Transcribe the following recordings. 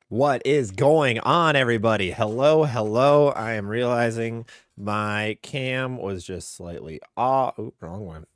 What is going on, everybody? Hello, hello. I am realizing my cam was just slightly off. Oop, wrong one.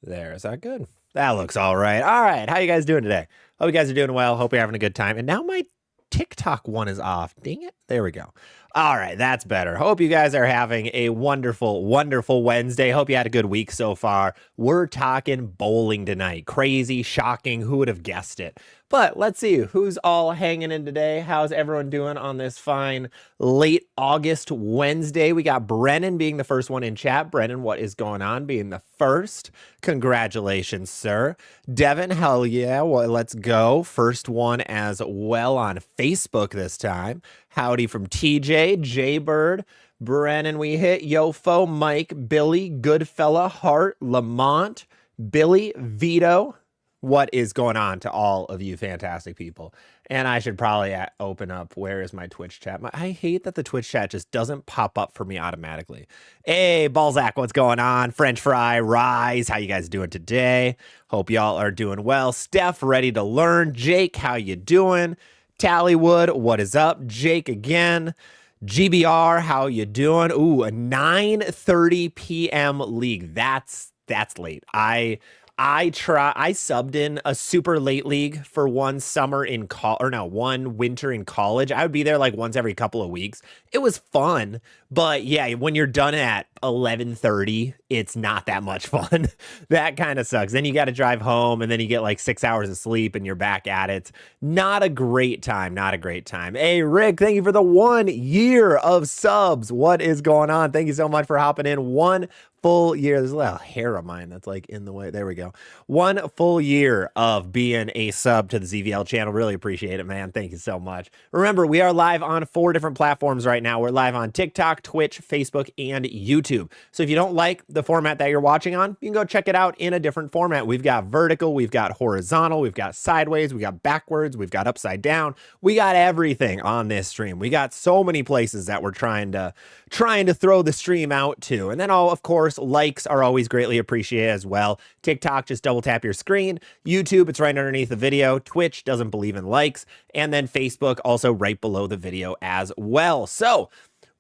There. Is that good? That looks all right. All right. How you guys doing today? Hope you guys are doing well. Hope you're having a good time. And now my TikTok one is off. Dang it. There we go. All right. That's better. Hope you guys are having a wonderful, wonderful Wednesday. Hope you had a good week so far. We're talking bowling tonight. Crazy, shocking. Who would have guessed it? But let's see who's all hanging in today. How's everyone doing on this fine late August Wednesday? We got Brennan being the first one in chat. Brennan, what is going on? Being the first. Congratulations, sir. Devin, hell yeah. Well, let's go. First one as well on Facebook this time. Howdy from TJ, Jaybird. Brennan, we hit. Yofo, Mike, Billy, Goodfella, Hart, Lamont, Billy, Vito. What is going on to all of you fantastic people? And I should probably open up, where is my Twitch chat? I hate that the Twitch chat just doesn't pop up for me automatically. Hey, Balzac, what's going on? French Fry, Rise, how you guys doing today? Hope y'all are doing well. Steph, ready to learn. Jake, how you doing? Tallywood, what is up? Jake again. GBR, how you doing? Ooh, a 9:30 p.m. league. That's late. I subbed in a super late league for one summer in one winter in college. I would be there like once every couple of weeks. It was fun, but yeah, when you're done at 11:30, it's not that much fun. That kind of sucks. Then you got to drive home and then you get like 6 hours of sleep and you're back at it. Not a great time. Not a great time. Hey, Rick, thank you for the 1 year of subs. What is going on? Thank you so much for hopping in. 1 full year. There's a little hair of mine that's like in the way. There we go. 1 full year of being a sub to the ZVL channel. Really appreciate it, man. Thank you so much. Remember, we are live on 4 different platforms right now. We're live on TikTok, Twitch, Facebook, and YouTube. So if you don't like the format that you're watching on, you can go check it out in a different format. We've got vertical, we've got horizontal, we've got sideways, we got backwards, we've got upside down. We got everything on this stream. We got so many places that we're trying to throw the stream out to. And then, of course, likes are always greatly appreciated as well. TikTok, just double tap your screen. YouTube, it's right underneath the video. Twitch doesn't believe in likes. And then Facebook, also right below the video as well. So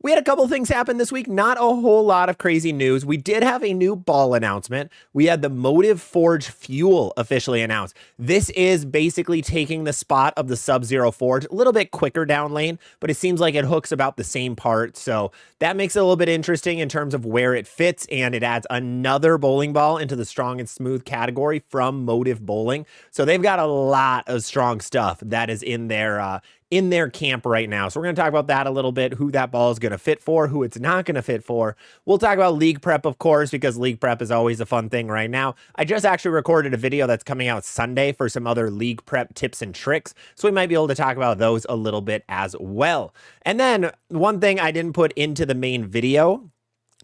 we had a couple things happen this week. Not a whole lot of crazy news. We did have a new ball announcement. We had the Motiv Forge Fuel officially announced. This is basically taking the spot of the Sub-Zero Forge, a little bit quicker down lane, but it seems like it hooks about the same part. So that makes it a little bit interesting in terms of where it fits, and it adds another bowling ball into the strong and smooth category from Motiv Bowling. So they've got a lot of strong stuff that is in their camp right now. So we're going to talk about that a little bit, who that ball is going to fit for, who it's not going to fit for. We'll talk about league prep, of course, because league prep is always a fun thing right now. I just actually recorded a video that's coming out Sunday for some other league prep tips and tricks. So we might be able to talk about those a little bit as well. And then one thing I didn't put into the main video,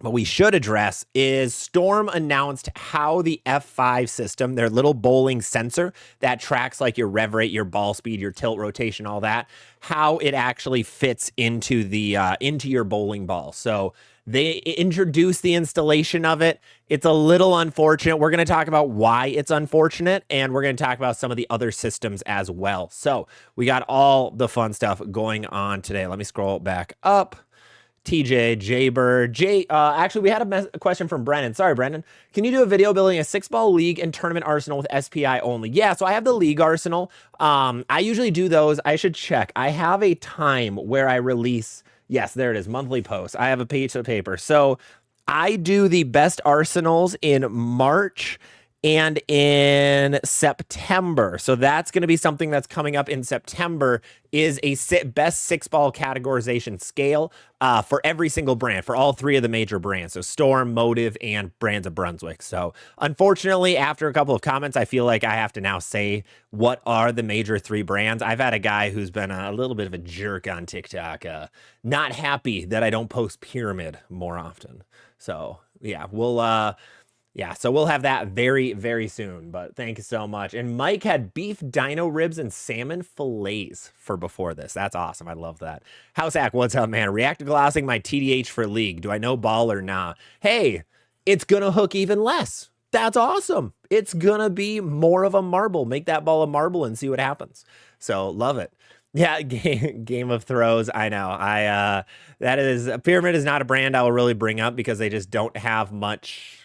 what we should address, is Storm announced how the F5 system, their little bowling sensor that tracks like your rev rate, your ball speed, your tilt rotation, all that, how it actually fits into your bowling ball. So they introduced the installation of it. It's a little unfortunate. We're going to talk about why it's unfortunate, and we're going to talk about some of the other systems as well. So we got all the fun stuff going on today. Let me scroll back up. TJ, Jaybird, actually, we had a question from Brennan. Sorry, Brennan. Can you do a video building a 6-ball league and tournament arsenal with SPI only? Yeah, so I have the league arsenal. I usually do those. I should check. I have a time where I release, yes, there it is, monthly posts. I have a piece of paper. So I do the best arsenals in March and in September. So that's going to be something that's coming up in September, is a best 6-ball categorization scale for every single brand, for all 3 of the major brands. So Storm, Motiv, and Brands of Brunswick. So unfortunately, after a couple of comments, I feel like I have to now say what are the major 3 brands. I've had a guy who's been a little bit of a jerk on TikTok, not happy that I don't post Pyramid more often. So yeah, so we'll have that very, very soon, but thank you so much. And Mike had beef dino ribs and salmon fillets for before this. That's awesome. I love that. Househack, what's up, man? Reactive glossing my TDH for league. Do I know ball or nah? Hey, it's going to hook even less. That's awesome. It's going to be more of a marble. Make that ball a marble and see what happens. So love it. Yeah, Game of Thrones. I know. That is Pyramid is not a brand I will really bring up because they just don't have much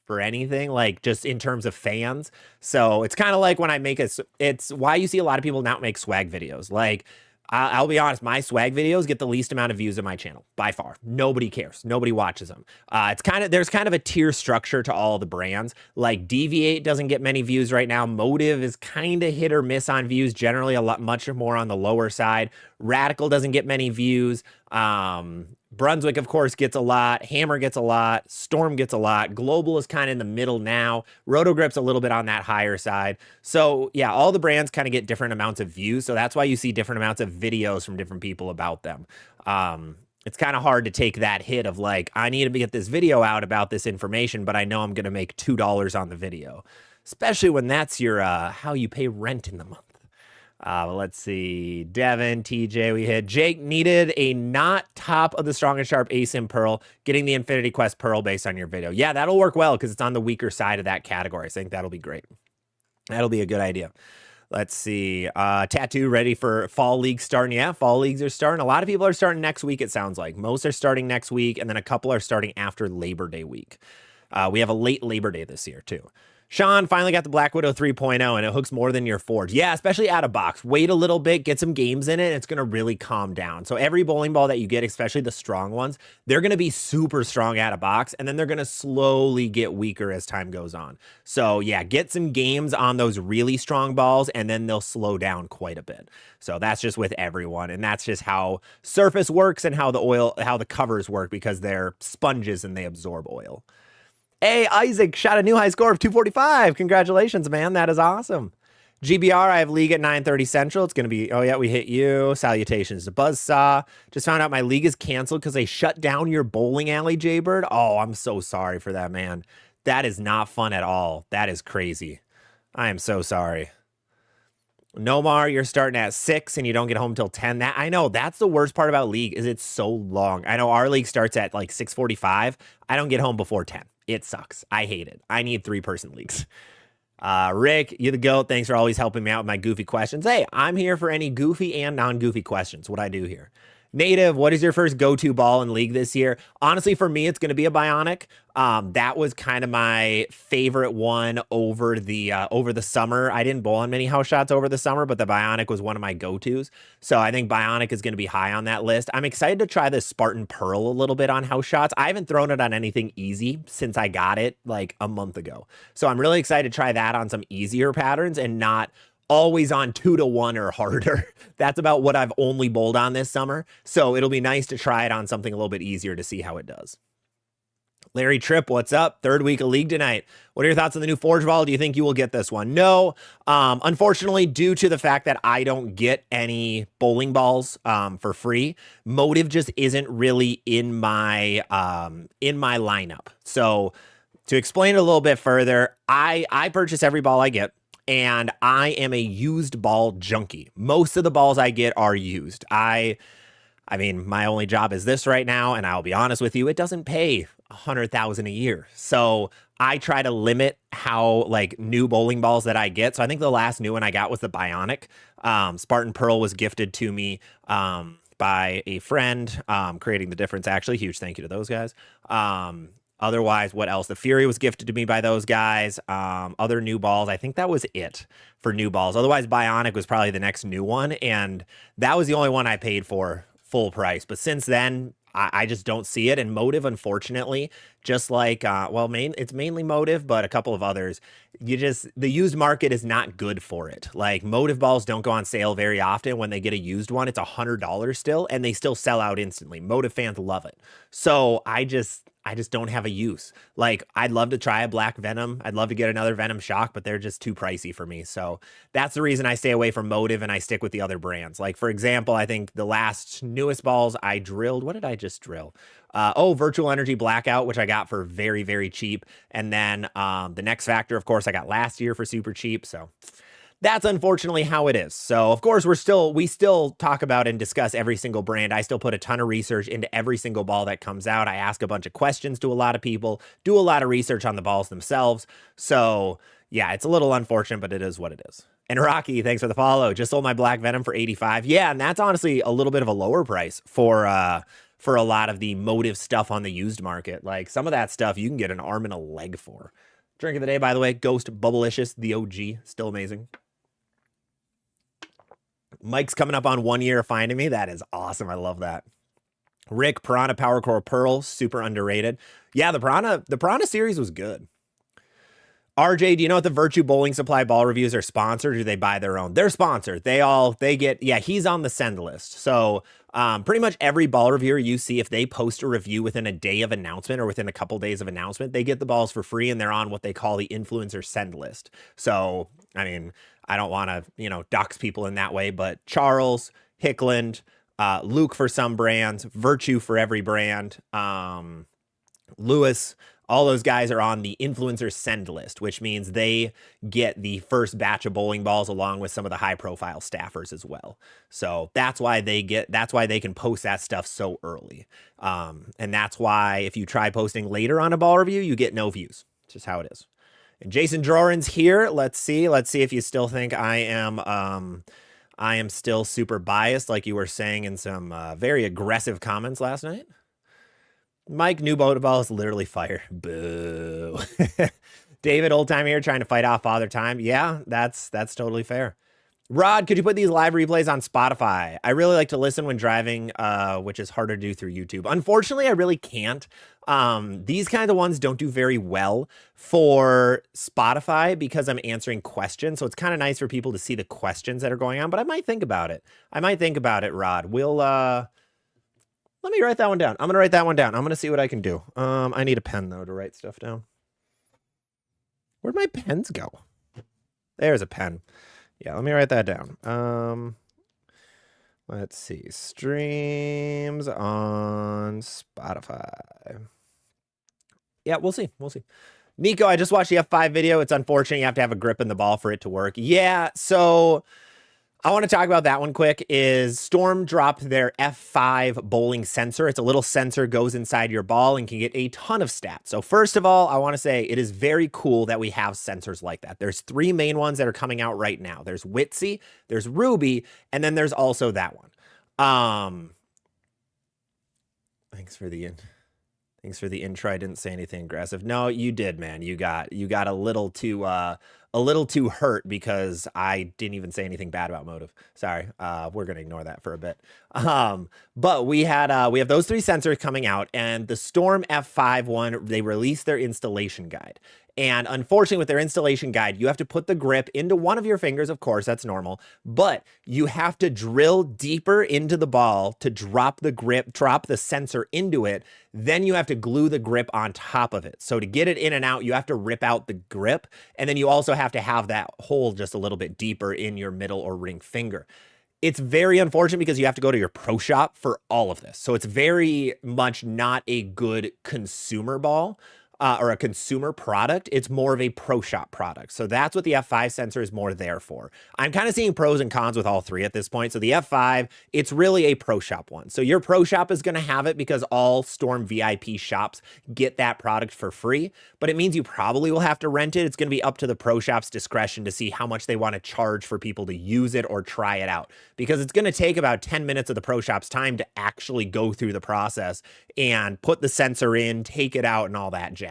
for anything, like just in terms of fans. So it's kind of like when I make it's why you see a lot of people not make swag videos. Like I'll be honest, my swag videos get the least amount of views on my channel by far. Nobody cares. Nobody watches them. It's kind of there's kind of a tier structure to all the brands. Like Deviate doesn't get many views right now. Motiv is kind of hit or miss on views. Generally, a lot much more on the lower side. Radical doesn't get many views. Brunswick, of course, gets a lot. Hammer gets a lot. Storm gets a lot. Global is kind of in the middle now. Rotogrip's a little bit on that higher side. So yeah, all the brands kind of get different amounts of views. So that's why you see different amounts of videos from different people about them. It's kind of hard to take that hit of like, I need to get this video out about this information, but I know I'm going to make $2 on the video, especially when that's your how you pay rent in the month. Let's see. Devin, TJ, we hit. Jake needed a not top of the strong and sharp ASIM pearl, getting the Infinity Quest pearl based on your video. Yeah, that'll work well because it's on the weaker side of that category. I think that'll be great. That'll be a good idea. Let's see. Tattoo ready for fall league starting. Yeah, fall leagues are starting. A lot of people are starting next week, it sounds like. Most are starting next week, and then a couple are starting after Labor Day week. We have a late Labor Day this year, too. Sean finally got the Black Widow 3.0 and it hooks more than your Forge. Yeah, especially out of box. Wait a little bit, get some games in it, and it's going to really calm down. So every bowling ball that you get, especially the strong ones, they're going to be super strong out of box, and then they're going to slowly get weaker as time goes on. So yeah, get some games on those really strong balls, and then they'll slow down quite a bit. So that's just with everyone, and that's just how surface works and how the covers work, because they're sponges and they absorb oil. Hey, Isaac shot a new high score of 245. Congratulations, man. That is awesome. GBR, I have league at 9:30 Central. It's going to be, oh yeah, we hit you. Salutations to Buzzsaw. Just found out my league is canceled because they shut down your bowling alley, Jaybird. Oh, I'm so sorry for that, man. That is not fun at all. That is crazy. I am so sorry. Nomar, you're starting at 6 and you don't get home till 10. That I know that's the worst part about league is it's so long. I know our league starts at like 6:45. I don't get home before 10. It sucks. I hate it. I need 3-person leagues. Rick, you the GOAT. Thanks for always helping me out with my goofy questions. Hey, I'm here for any goofy and non-goofy questions. What I do here. Native, what is your first go-to ball in league this year? Honestly, for me, it's going to be a Bionic. That was kind of my favorite one over the summer. I didn't bowl on many house shots over the summer, but the Bionic was one of my go-tos. So I think Bionic is going to be high on that list. I'm excited to try the Spartan Pearl a little bit on house shots. I haven't thrown it on anything easy since I got it like a month ago. So I'm really excited to try that on some easier patterns and not always on 2-to-1 or harder. That's about what I've only bowled on this summer. So it'll be nice to try it on something a little bit easier to see how it does. Larry Tripp, what's up? Third week of league tonight. What are your thoughts on the new Forge ball? Do you think you will get this one? No. Unfortunately, due to the fact that I don't get any bowling balls for free, Motiv just isn't really in my lineup. So to explain it a little bit further, I purchase every ball I get. And I am a used ball junkie. Most of the balls I get are used. I mean, my only job is this right now, and I'll be honest with you, it doesn't pay $100,000 a year. So I try to limit how like new bowling balls that I get. So I think the last new one I got was the Bionic. Spartan Pearl was gifted to me by a friend, creating the difference. Actually, huge thank you to those guys. Otherwise, what else? The Fury was gifted to me by those guys. Other new balls. I think that was it for new balls. Otherwise, Bionic was probably the next new one. And that was the only one I paid for full price. But since then, I just don't see it. And Motiv, unfortunately, just like, it's mainly Motiv, but a couple of others, the used market is not good for it. Like Motiv balls don't go on sale very often. When they get a used one, it's $100 still, and they still sell out instantly. Motiv fans love it. So I just don't have a use. Like, I'd love to try a Black Venom. I'd love to get another Venom Shock, but they're just too pricey for me. So that's the reason I stay away from Motiv and I stick with the other brands. Like, for example, I think the last newest balls I drilled, what did I just drill? Virtual Energy Blackout, which I got for very, very cheap. And then the Next Factor, of course, I got last year for super cheap. So that's unfortunately how it is. So of course we still talk about and discuss every single brand. I still put a ton of research into every single ball that comes out. I ask a bunch of questions to a lot of people, do a lot of research on the balls themselves. So Yeah, it's a little unfortunate, but it is what it is. And Rocky, thanks for the follow. Just sold my Black Venom for 85. Yeah, and that's honestly a little bit of a lower price for a lot of the Motiv stuff on the used market. Like some of that stuff you can get an arm and a leg for. Drink of the day, by the way, Ghost Bubblicious, the OG, still amazing. Mike's coming up on 1 year of finding me. That is awesome. I love that. Rick, Piranha Power Core Pearl, super underrated. Yeah, the Piranha series was good. RJ, do you know if the Virtue Bowling Supply ball reviews are sponsored or do they buy their own? They're sponsored. They get, yeah, he's on the send list. So pretty much every ball reviewer you see, if they post a review within a day of announcement or within a couple days of announcement, they get the balls for free and they're on what they call the influencer send list. So, I mean, I don't want to, dox people in that way, but Charles, Hickland, Luke for some brands, Virtue for every brand, Lewis, all those guys are on the influencer send list, which means they get the first batch of bowling balls along with some of the high profile staffers as well. So that's why they can post that stuff so early. And that's why if you try posting later on a ball review, you get no views. It's just how it is. And Jason Drorin's here. Let's see if you still think I am still super biased, like you were saying in some very aggressive comments last night. Mike, new boat ball is literally fire. Boo. David, old time here, trying to fight off Father Time. Yeah, that's totally fair. Rod, could you put these live replays on Spotify? I really like to listen when driving, which is harder to do through YouTube. Unfortunately, I really can't. These kind of ones don't do very well for Spotify because I'm answering questions. So it's kind of nice for people to see the questions that are going on, but I might think about it. Rod. Let me write that one down. I'm going to write that one down. I'm going to see what I can do. I need a pen, though, to write stuff down. Where'd my pens go? There's a pen. Yeah, let me write that down. Let's see. Streams on Spotify. Yeah, we'll see. Nico, I just watched the F5 video. It's unfortunate you have to have a grip in the ball for it to work. Yeah, so I want to talk about that one quick. Is Storm dropped their F5 bowling sensor. It's a little sensor, goes inside your ball and can get a ton of stats. So first of all, I want to say it is very cool that we have sensors like that. There's 3 main ones that are coming out right now. There's Witsy, there's Ruby, and then there's also that one. Thanks for the intro. I didn't say anything aggressive. No, you did, man. You got a little too hurt because I didn't even say anything bad about Motiv. Sorry. We're gonna ignore that for a bit. But we have those 3 sensors coming out, and the Storm F5 one, they released their installation guide. And unfortunately, with their installation guide, you have to put the grip into one of your fingers. Of course, that's normal. But you have to drill deeper into the ball to drop the sensor into it. Then you have to glue the grip on top of it. So to get it in and out, you have to rip out the grip. And then you also have to have that hole just a little bit deeper in your middle or ring finger. It's very unfortunate because you have to go to your pro shop for all of this. So it's very much not a good consumer ball. Or a consumer product. It's more of a pro shop product. So that's what the F5 sensor is more there for. I'm kind of seeing pros and cons with all 3 at this point. So the F5, it's really a pro shop one. So your pro shop is going to have it because all Storm VIP shops get that product for free, but it means you probably will have to rent it. It's going to be up to the pro shop's discretion to see how much they want to charge for people to use it or try it out, because it's going to take about 10 minutes of the pro shop's time to actually go through the process and put the sensor in, take it out, and all that jazz.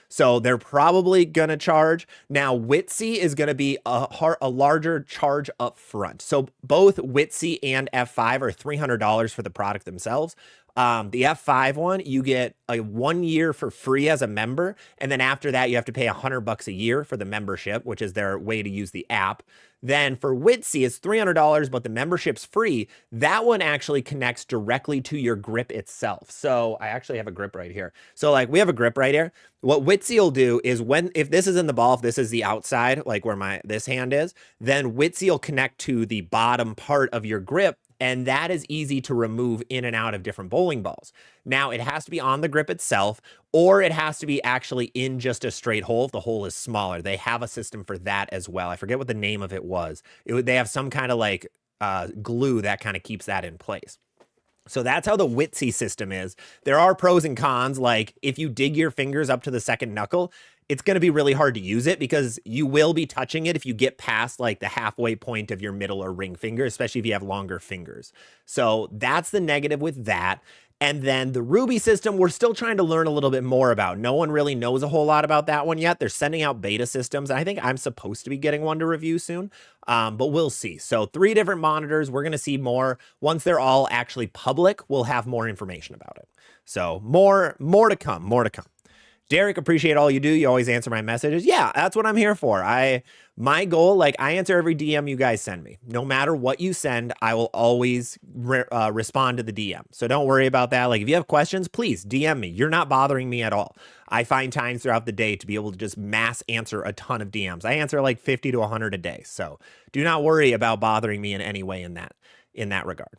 So they're probably going to charge. Now, Witsy is going to be a larger charge up front. So both Witsy and F5 are $300 for the product themselves. The F5 one, you get a 1 year for free as a member. And then after that, you have to pay $100 a year for the membership, which is their way to use the app. Then for Witsy, it's $300, but the membership's free. That one actually connects directly to your grip itself. So I actually have a grip right here. So like we have a grip right here. What Witsy will do is if this is in the ball, if this is the outside, like where this hand is, then Witsy will connect to the bottom part of your grip. And that is easy to remove in and out of different bowling balls. Now, it has to be on the grip itself, or it has to be actually in just a straight hole if the hole is smaller. They have a system for that as well. I forget what the name of it was. They have some kind of like glue that kind of keeps that in place. So that's how the Witsy system is. There are pros and cons. Like if you dig your fingers up to the second knuckle, it's going to be really hard to use it because you will be touching it if you get past like the halfway point of your middle or ring finger, especially if you have longer fingers. So that's the negative with that. And then the Ruby system, we're still trying to learn a little bit more about. No one really knows a whole lot about that one yet. They're sending out beta systems. I think I'm supposed to be getting one to review soon, but we'll see. So 3 different monitors. We're going to see more. Once they're all actually public, we'll have more information about it. So more to come, more to come. Derek, appreciate all you do. You always answer my messages. Yeah, that's what I'm here for. My goal, like I answer every DM you guys send me. No matter what you send, I will always respond to the DM. So don't worry about that. Like if you have questions, please DM me. You're not bothering me at all. I find times throughout the day to be able to just mass answer a ton of DMs. I answer like 50 to 100 a day. So do not worry about bothering me in any way in that regard.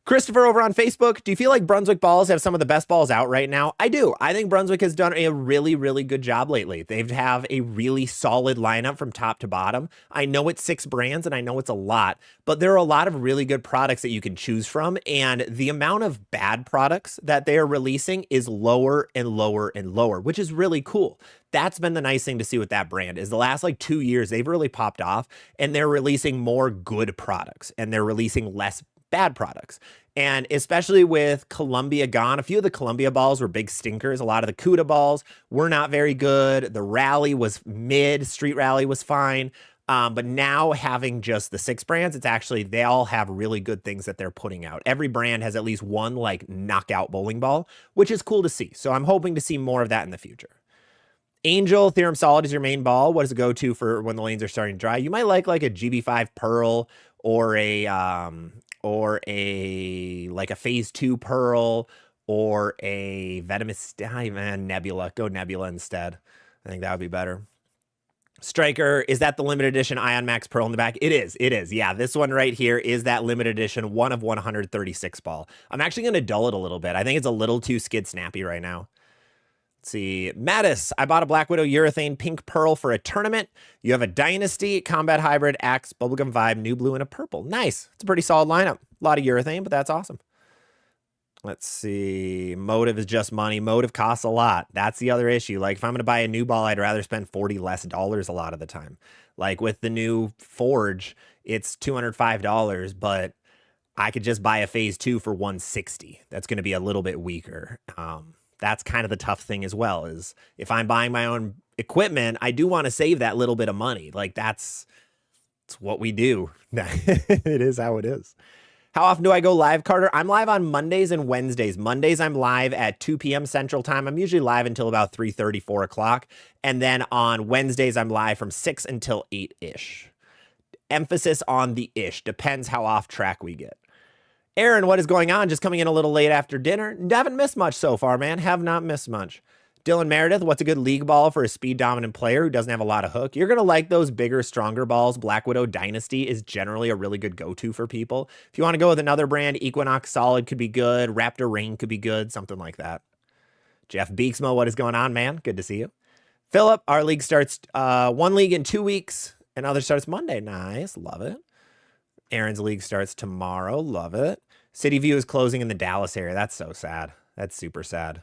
Christopher over on Facebook, do you feel like Brunswick balls have some of the best balls out right now? I do. I think Brunswick has done a really, really good job lately. They have a really solid lineup from top to bottom. I know it's 6 brands and I know it's a lot, but there are a lot of really good products that you can choose from. And the amount of bad products that they are releasing is lower and lower and lower, which is really cool. That's been the nice thing to see with that brand is the last like 2 years, they've really popped off and they're releasing more good products and they're releasing less bad products. And especially with Columbia gone, a few of the Columbia balls were big stinkers. A lot of the CUDA balls were not very good. The Rally was mid, Street Rally was fine. But now having just the 6 brands, it's actually, they all have really good things that they're putting out. Every brand has at least one like knockout bowling ball, which is cool to see. So I'm hoping to see more of that in the future. Angel, Theorem Solid is your main ball. What does it go to for when the lanes are starting to dry? You might like a GB5 Pearl or a like a phase 2 Pearl or a venomous Nebula. Go Nebula instead. I think that would be better. Striker, is that the limited edition Ion Max Pearl in the back? It is. Yeah, this one right here is that limited edition 1 of 136 ball. I'm actually going to dull it a little bit. I think it's a little too skid snappy right now. Let's see. Mattis, I bought a Black Widow urethane pink pearl for a tournament. You have a Dynasty, Combat Hybrid, Axe, Bubblegum Vibe, New Blue, and a purple. Nice. It's a pretty solid lineup. A lot of urethane, but that's awesome. Let's see. Motiv is just money. Motiv costs a lot. That's the other issue. Like if I'm going to buy a new ball, I'd rather spend $40 less a lot of the time. Like with the new Forge, it's $205, but I could just buy a phase 2 for $160. That's going to be a little bit weaker. That's kind of the tough thing as well, is if I'm buying my own equipment, I do want to save that little bit of money. Like that's what we do. It is how it is. How often do I go live, Carter? I'm live on Mondays and Wednesdays. Mondays, I'm live at 2 p.m. Central Time. I'm usually live until about 3:30, 4 o'clock. And then on Wednesdays, I'm live from 6 until 8-ish. Emphasis on the ish. Depends how off track we get. Aaron, what is going on? Just coming in a little late after dinner. Haven't missed much so far, man. Have not missed much. Dylan Meredith, what's a good league ball for a speed dominant player who doesn't have a lot of hook? You're going to like those bigger, stronger balls. Black Widow Dynasty is generally a really good go-to for people. If you want to go with another brand, Equinox Solid could be good. Raptor Rain could be good. Something like that. Jeff Beaksmo, what is going on, man? Good to see you. Philip, our league starts one league in 2 weeks. Another starts Monday. Nice. Love it. Aaron's league starts tomorrow. Love it. City View is closing in the Dallas area. That's so sad. That's super sad.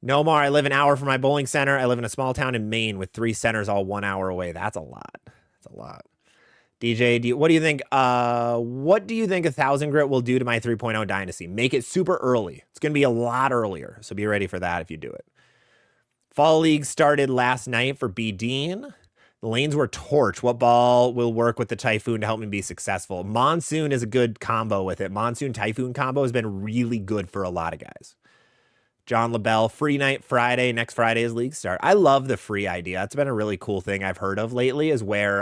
No more. I live an hour from my bowling center. I live in a small town in Maine with 3 centers all 1 hour away. That's a lot. That's a lot. DJ, what do you think? What do you think 1,000 grit will do to my 3.0 Dynasty? Make it super early. It's going to be a lot earlier. So be ready for that if you do it. Fall League started last night for B. Dean. The lanes were torch. What ball will work with the Typhoon to help me be successful? Monsoon is a good combo with it. Monsoon Typhoon combo has been really good for a lot of guys. John LaBelle, free night Friday. Next Friday is league start. I love the free idea. That's been a really cool thing I've heard of lately, is where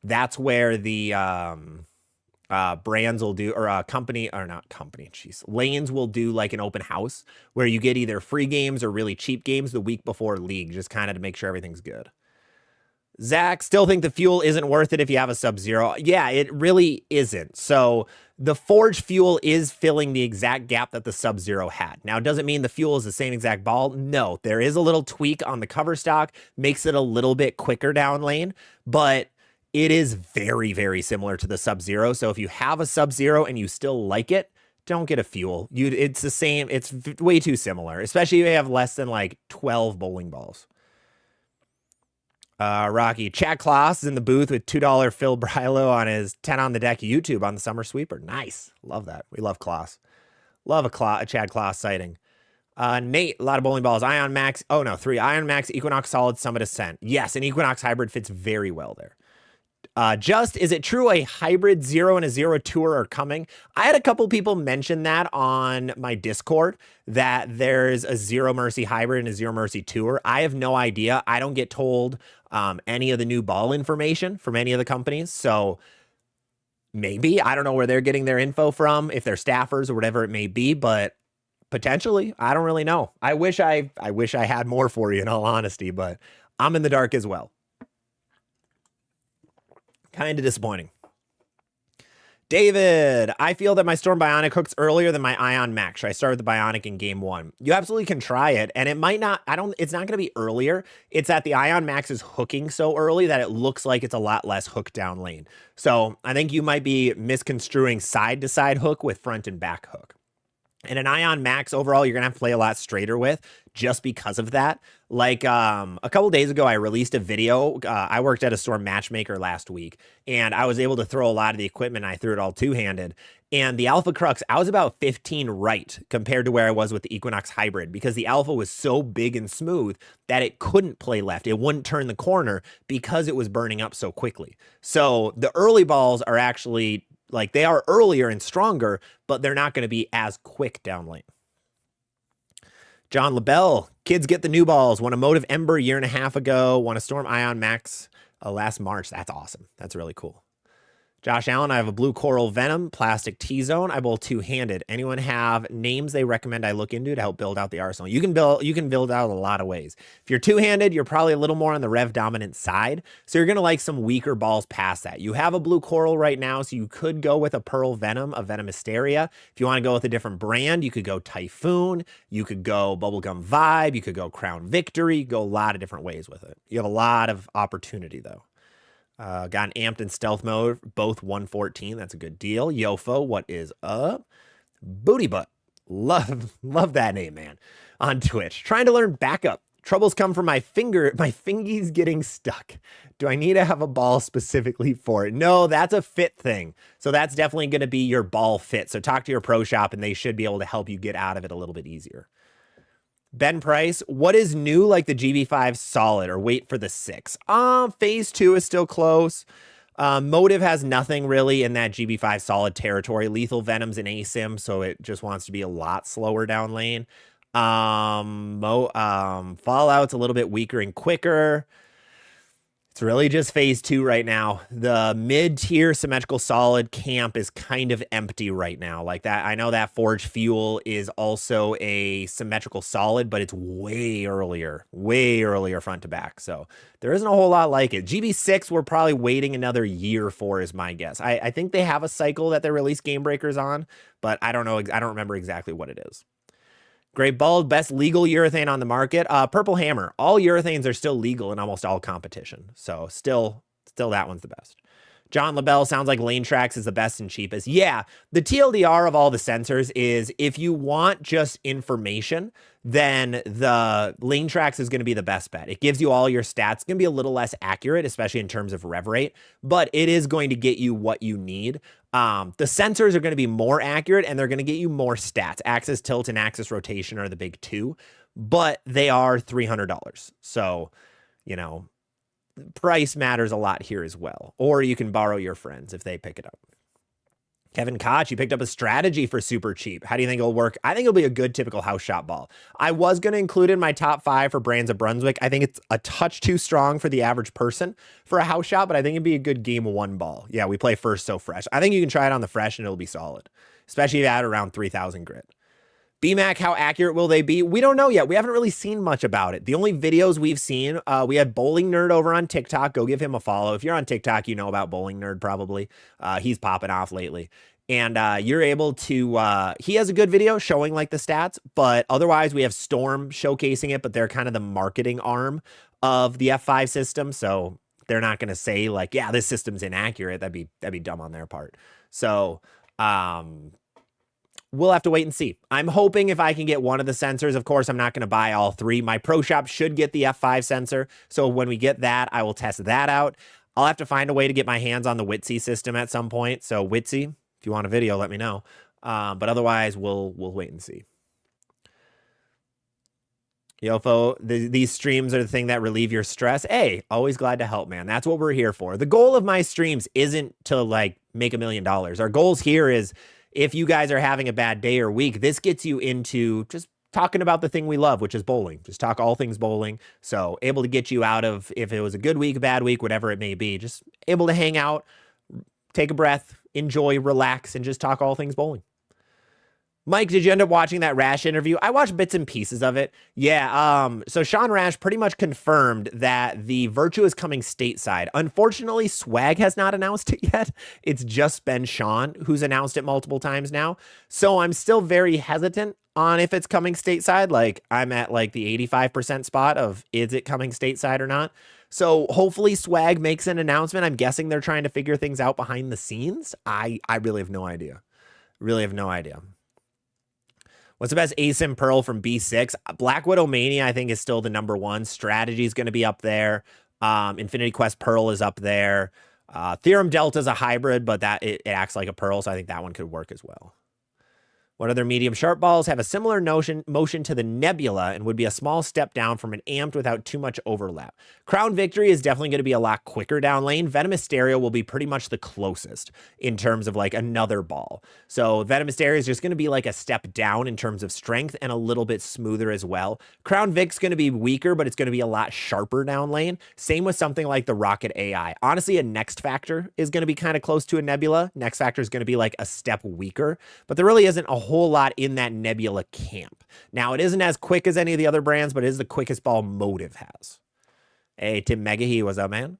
that's where the brands will do, or company, or not company, jeez, lanes will do like an open house where you get either free games or really cheap games the week before league, just kind of to make sure everything's good. Zach, still think the fuel isn't worth it if you have a Sub-Zero. Yeah, it really isn't. So the Forge fuel is filling the exact gap that the Sub-Zero had. Now, does it mean the fuel is the same exact ball? No, there is a little tweak on the cover stock, makes it a little bit quicker down lane, but it is very, very similar to the Sub-Zero. So if you have a Sub-Zero and you still like it, don't get a fuel. It's the same. It's way too similar, especially if you have less than like 12 bowling balls. Rocky. Chad Kloss is in the booth with $2 Phil Brylo on his 10 on the deck YouTube on the summer sweeper. Nice. Love that. We love Kloss. Love a Chad Kloss sighting. Nate, a lot of bowling balls. Ion Max. Oh, no, 3. Ion Max, Equinox Solid, Summit Ascent. Yes, an Equinox hybrid fits very well there. Is it true a hybrid 0 and a 0 tour are coming? I had a couple people mention that on my Discord, that there's a Zero Mercy hybrid and a Zero Mercy tour. I have no idea. I don't get told any of the new ball information from any of the companies. So maybe, I don't know where they're getting their info from, if they're staffers or whatever it may be, but potentially, I don't really know. I wish I had more for you, in all honesty, but I'm in the dark as well. Kind of disappointing. David, I feel that my Storm Bionic hooks earlier than my Ion Max. Should I start with the Bionic in game 1? You absolutely can try it, and it might not, it's not going to be earlier. It's that the Ion Max is hooking so early that it looks like it's a lot less hook down lane. So I think you might be misconstruing side-to-side hook with front and back hook. And an Ion Max overall, you're going to have to play a lot straighter with, just because of that. Like a couple days ago, I released a video. I worked at a Storm Matchmaker last week, and I was able to throw a lot of the equipment. I threw it all two-handed. And the Alpha Crux, I was about 15 right compared to where I was with the Equinox Hybrid, because the Alpha was so big and smooth that it couldn't play left. It wouldn't turn the corner because it was burning up so quickly. So the early balls are actually, like, they are earlier and stronger, but they're not going to be as quick down lane. John LaBelle, kids get the new balls. Won a Motiv Ember a year and a half ago. Won a Storm Ion Max last March. That's awesome. That's really cool. Josh Allen, I have a blue Coral Venom, plastic T-Zone. I bowl two-handed. Anyone have names they recommend I look into to help build out the arsenal? You can build out a lot of ways. If you're two-handed, you're probably a little more on the rev dominant side, so you're going to like some weaker balls past that. You have a blue Coral right now, so you could go with a Pearl Venom, a Venom Hysteria. If you want to go with a different brand, you could go Typhoon, you could go Bubblegum Vibe, you could go Crown Victory, go a lot of different ways with it. You have a lot of opportunity, though. Got an amped in stealth mode, both 114. That's a good deal. Yofo, what is up? Booty Butt. Love that name, man. On Twitch. Trying to learn backup. Troubles come from my fingies getting stuck. Do I need to have a ball specifically for it? No, that's a fit thing. So that's definitely going to be your ball fit. So talk to your pro shop and they should be able to help you get out of it a little bit easier. Ben Price, what is new like the GB5 Solid, or wait for the 6? Phase 2 is still close. Motiv has nothing really in that GB5 Solid territory. Lethal Venom's an ASIM, so it just wants to be a lot slower down lane. Fallout's a little bit weaker and quicker. It's really just phase 2 right now. The mid-tier symmetrical solid camp is kind of empty right now. Like that, I know that Forge Fuel is also a symmetrical solid, but it's way earlier front to back. So there isn't a whole lot like it. GB6, we're probably waiting another year for, is my guess. I think they have a cycle that they release Game Breakers on, but I don't know. I don't remember exactly what it is. Great Bald, best legal urethane on the market. Purple Hammer. All urethanes are still legal in almost all competition. So still that one's the best. John LaBelle, sounds like Lane Tracks is the best and cheapest. Yeah, the TLDR of all the sensors is, if you want just information, then the Lane Tracks is going to be the best bet. It gives you all your stats. It's going to be a little less accurate, especially in terms of rev rate, but it is going to get you what you need. The sensors are going to be more accurate, and they're going to get you more stats. Axis tilt and axis rotation are the big two, but they are $300. So, you know, price matters a lot here as well. Or you can borrow your friends if they pick it up. Kevin Koch, you picked up a strategy for super cheap. How do you think it'll work? I think it'll be a good typical house shot ball. I was going to include in my top 5 for Brands of Brunswick. I think it's a touch too strong for the average person for a house shot, but I think it'd be a good game 1 ball. Yeah, we play first so fresh. I think you can try it on the fresh and it'll be solid, especially if you add around 3,000 grit. BMAC, how accurate will they be? We don't know yet. We haven't really seen much about it. The only videos we've seen, we had Bowling Nerd over on TikTok. Go give him a follow. If you're on TikTok, you know about Bowling Nerd probably. He's popping off lately. And you're able to, he has a good video showing like the stats, but otherwise we have Storm showcasing it, but they're kind of the marketing arm of the F5 system. So they're not going to say like, yeah, this system's inaccurate. That'd be dumb on their part. So, we'll have to wait and see. I'm hoping if I can get one of the sensors, of course, I'm not going to buy all three. My Pro Shop should get the F5 sensor. So when we get that, I will test that out. I'll have to find a way to get my hands on the Witsy system at some point. So Witsy, if you want a video, let me know. But otherwise, we'll wait and see. Yofo, these streams are the thing that relieve your stress. Hey, always glad to help, man. That's what we're here for. The goal of my streams isn't to like make $1 million. Our goals here is if you guys are having a bad day or week, this gets you into just talking about the thing we love, which is bowling. Just talk all things bowling. So able to get you out of, if it was a good week, a bad week, whatever it may be, just able to hang out, take a breath, enjoy, relax, and just talk all things bowling. Mike, did you end up watching that Rash interview? I watched bits and pieces of it. Yeah, so Sean Rash pretty much confirmed that the Virtue is coming stateside. Unfortunately, Swag has not announced it yet. It's just been Sean who's announced it multiple times now. So I'm still very hesitant on if it's coming stateside. Like, I'm at like the 85% spot of is it coming stateside or not. So hopefully Swag makes an announcement. I'm guessing they're trying to figure things out behind the scenes. I really have no idea. Really have no idea. What's the best ASIM Pearl from B6? Black Widow Mania, I think, is still the #1. Strategy is going to be up there. Infinity Quest Pearl is up there. Theorem Delta is a hybrid, but it acts like a Pearl, so I think that one could work as well. What other medium sharp balls have a similar motion to the Nebula and would be a small step down from an amped without too much overlap? Crown Victory is definitely going to be a lot quicker down lane. Venomous Stereo will be pretty much the closest in terms of like another ball. So Venomous Stereo is just going to be like a step down in terms of strength and a little bit smoother as well. Crown Vic's going to be weaker, but it's going to be a lot sharper down lane. Same with something like the Rocket AI. Honestly, a Next Factor is going to be kind of close to a Nebula. Next Factor is going to be like a step weaker, but there really isn't a whole lot in that Nebula camp. Now, it isn't as quick as any of the other brands, but it is the quickest ball Motiv has. Hey, Tim Megahe, what's up, man?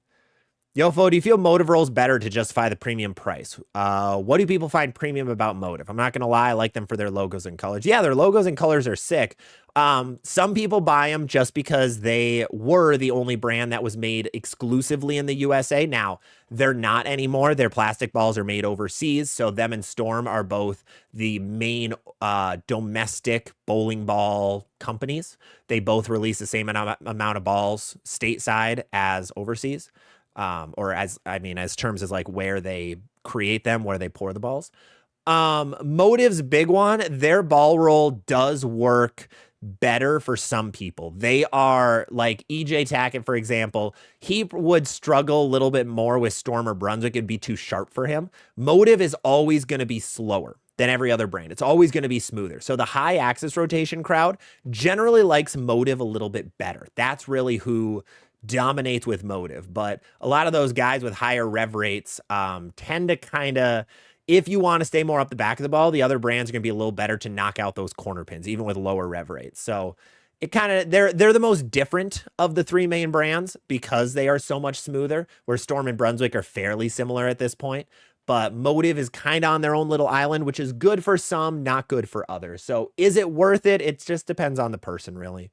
Yofo, do you feel Motiv rolls better to justify the premium price? What do people find premium about Motiv? I'm not going to lie, I like them for their logos and colors. Yeah, their logos and colors are sick. Some people buy them just because they were the only brand that was made exclusively in the USA. Now, they're not anymore. Their plastic balls are made overseas, so them and Storm are both the main domestic bowling ball companies. They both release the same amount of balls stateside as overseas. Or as terms as like where they create them, where they pour the balls. Motiv's big one, their ball roll does work better for some people. They are like EJ Tackett, for example. He would struggle a little bit more with Storm or Brunswick. It'd be too sharp for him. Motiv is always going to be slower than every other brand. It's always going to be smoother. So the high axis rotation crowd generally likes Motiv a little bit better. That's really who dominates with Motiv, but a lot of those guys with higher rev rates tend to kind of, if you want to stay more up the back of the ball, the other brands are going to be a little better to knock out those corner pins, even with lower rev rates. So it kind of, they're the most different of the three main brands because they are so much smoother, where Storm and Brunswick are fairly similar at this point. But Motiv is kind of on their own little island, which is good for some, not good for others. So is it worth it? It just depends on the person, really.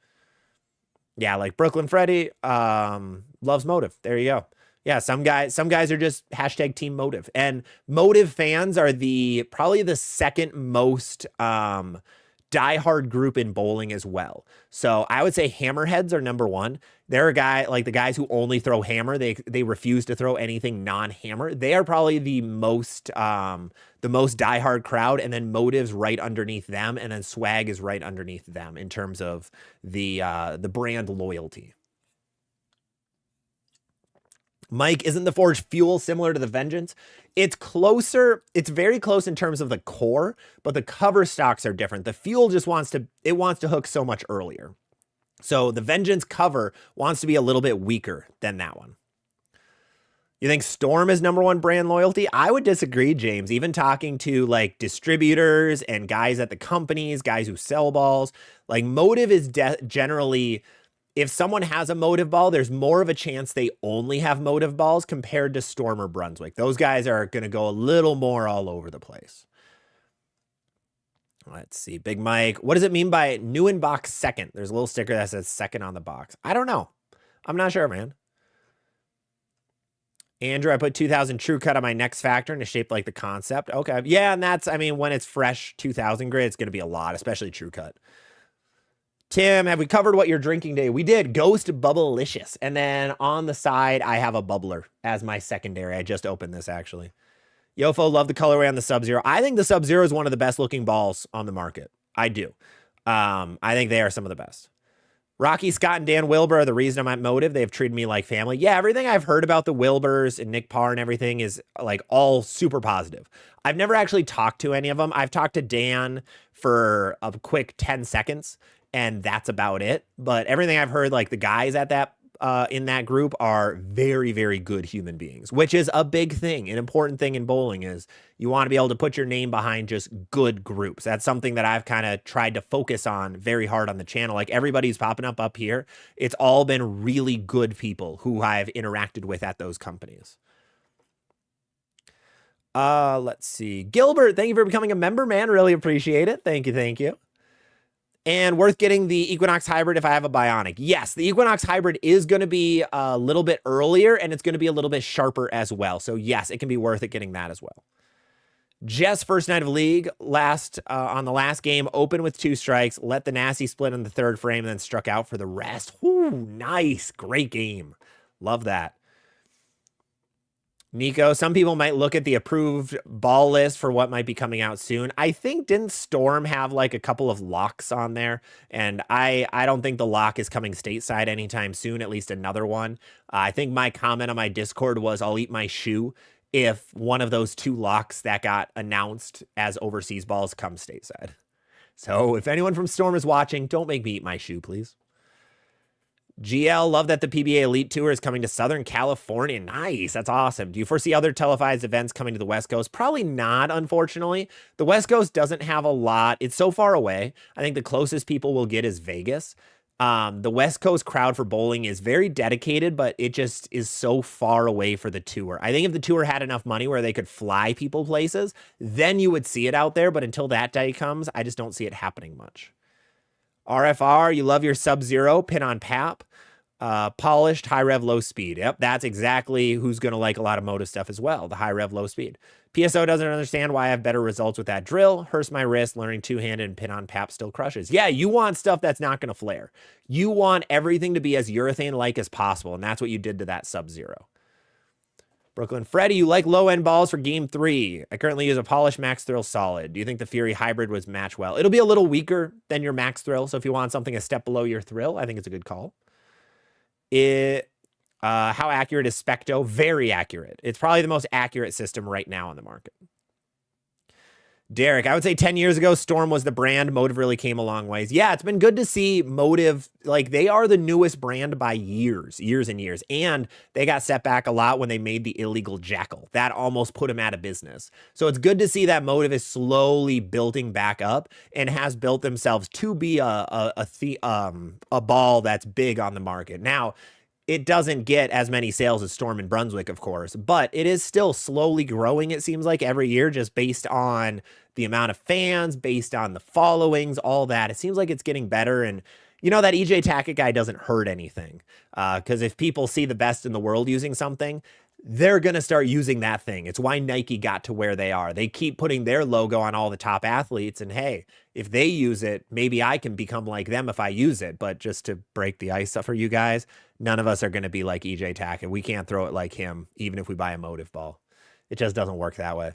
Yeah, like Brooklyn Freddy loves Motiv. There you go. Yeah, some guys are just hashtag Team Motiv. And Motiv fans are probably the second most diehard group in bowling as well. So I would say hammerheads are #1. They're a guy like the guys who only throw hammer. They refuse to throw anything non-hammer. They are probably the most diehard crowd, and then Motiv's right underneath them, and then Swag is right underneath them in terms of the brand loyalty. Mike, isn't the Forge Fuel similar to the Vengeance? It's closer. It's very close in terms of the core, but the cover stocks are different. The Fuel just wants to hook so much earlier. So the Vengeance cover wants to be a little bit weaker than that one. You think Storm is #1 brand loyalty? I would disagree, James. Even talking to like distributors and guys at the companies, guys who sell balls, like Motiv is generally, if someone has a Motiv ball, there's more of a chance they only have Motiv balls compared to Storm or Brunswick. Those guys are going to go a little more all over the place. Let's see. Big Mike. What does it mean by new in box second? There's a little sticker that says second on the box. I don't know. I'm not sure, man. Andrew, I put 2000 True Cut on my next factor and it's shaped like the concept. Okay. Yeah, and that's, I mean, when it's fresh 2000 grit, it's going to be a lot, especially True Cut. Tim, have we covered what you're drinking today? We did. Ghost Bubblicious. And then on the side, I have a bubbler as my secondary. I just opened this, actually. Yofo, love the colorway on the Sub-Zero. I think the Sub-Zero is one of the best looking balls on the market. I do. I think they are some of the best. Rocky, Scott, and Dan Wilbur are the reason I'm at Motiv. They've treated me like family. Yeah, everything I've heard about the Wilburs and Nick Parr and everything is like all super positive. I've never actually talked to any of them. I've talked to Dan for a quick 10 seconds, and that's about it. But everything I've heard, like the guys at that in that group are very, very good human beings, which is a big thing. An important thing in bowling is you want to be able to put your name behind just good groups. That's something that I've kind of tried to focus on very hard on the channel. Like everybody's popping up here. It's all been really good people who I've interacted with at those companies. Let's see. Gilbert, thank you for becoming a member, man. Really appreciate it. Thank you. Thank you. And worth getting the Equinox Hybrid if I have a Bionic. Yes, the Equinox Hybrid is going to be a little bit earlier, and it's going to be a little bit sharper as well. So yes, it can be worth it getting that as well. Jess, first night of League, on the last game, opened with 2 strikes, let the nasty split in the 3rd frame, and then struck out for the rest. Whoo, nice. Great game. Love that. Nico, some people might look at the approved ball list for what might be coming out soon. I think, didn't Storm have like a couple of locks on there? And I don't think the lock is coming stateside anytime soon, at least another one. I think my comment on my Discord was I'll eat my shoe if one of those 2 locks that got announced as overseas balls come stateside. So if anyone from Storm is watching, don't make me eat my shoe, please. GL, love that the PBA Elite Tour is coming to Southern California. Nice. That's awesome. Do you foresee other televised events coming to the West Coast? Probably not, unfortunately. The West Coast doesn't have a lot. It's so far away. I think the closest people will get is Vegas. The West Coast crowd for bowling is very dedicated, but it just is so far away for the tour. I think if the tour had enough money where they could fly people places, then you would see it out there. But until that day comes, I just don't see it happening much. RFR, you love your Sub-Zero, pin on Pap. Polished, high rev, low speed. Yep, that's exactly who's going to like a lot of Motiv stuff as well. The high rev, low speed. PSO doesn't understand why I have better results with that drill. Hurts my wrist. Learning two-handed and pin on Pap still crushes. Yeah, you want stuff that's not going to flare. You want everything to be as urethane-like as possible, and that's what you did to that Sub-Zero. Brooklyn Freddy, you like low-end balls for Game 3. I currently use a Polish Max Thrill Solid. Do you think the Fury Hybrid was match well? It'll be a little weaker than your Max Thrill, so if you want something a step below your Thrill, I think it's a good call. How accurate is Specto? Very accurate. It's probably the most accurate system right now on the market. Derek, I would say 10 years ago, Storm was the brand. Motiv really came a long ways. Yeah, it's been good to see Motiv. Like, they are the newest brand by years and years. And they got set back a lot when they made the illegal Jackal. That almost put them out of business. So it's good to see that Motiv is slowly building back up and has built themselves to be a ball that's big on the market. Now, it doesn't get as many sales as Storm and Brunswick, of course, but it is still slowly growing, it seems like, every year, just based on the amount of fans, based on the followings, all that. It seems like it's getting better. And, you know, that EJ Tackett guy doesn't hurt anything. Because if people see the best in the world using something, they're going to start using that thing. It's why Nike got to where they are. They keep putting their logo on all the top athletes. And hey, if they use it, maybe I can become like them if I use it. But just to break the ice for you guys, none of us are going to be like EJ Tackett. We can't throw it like him, even if we buy a Motiv ball. It just doesn't work that way.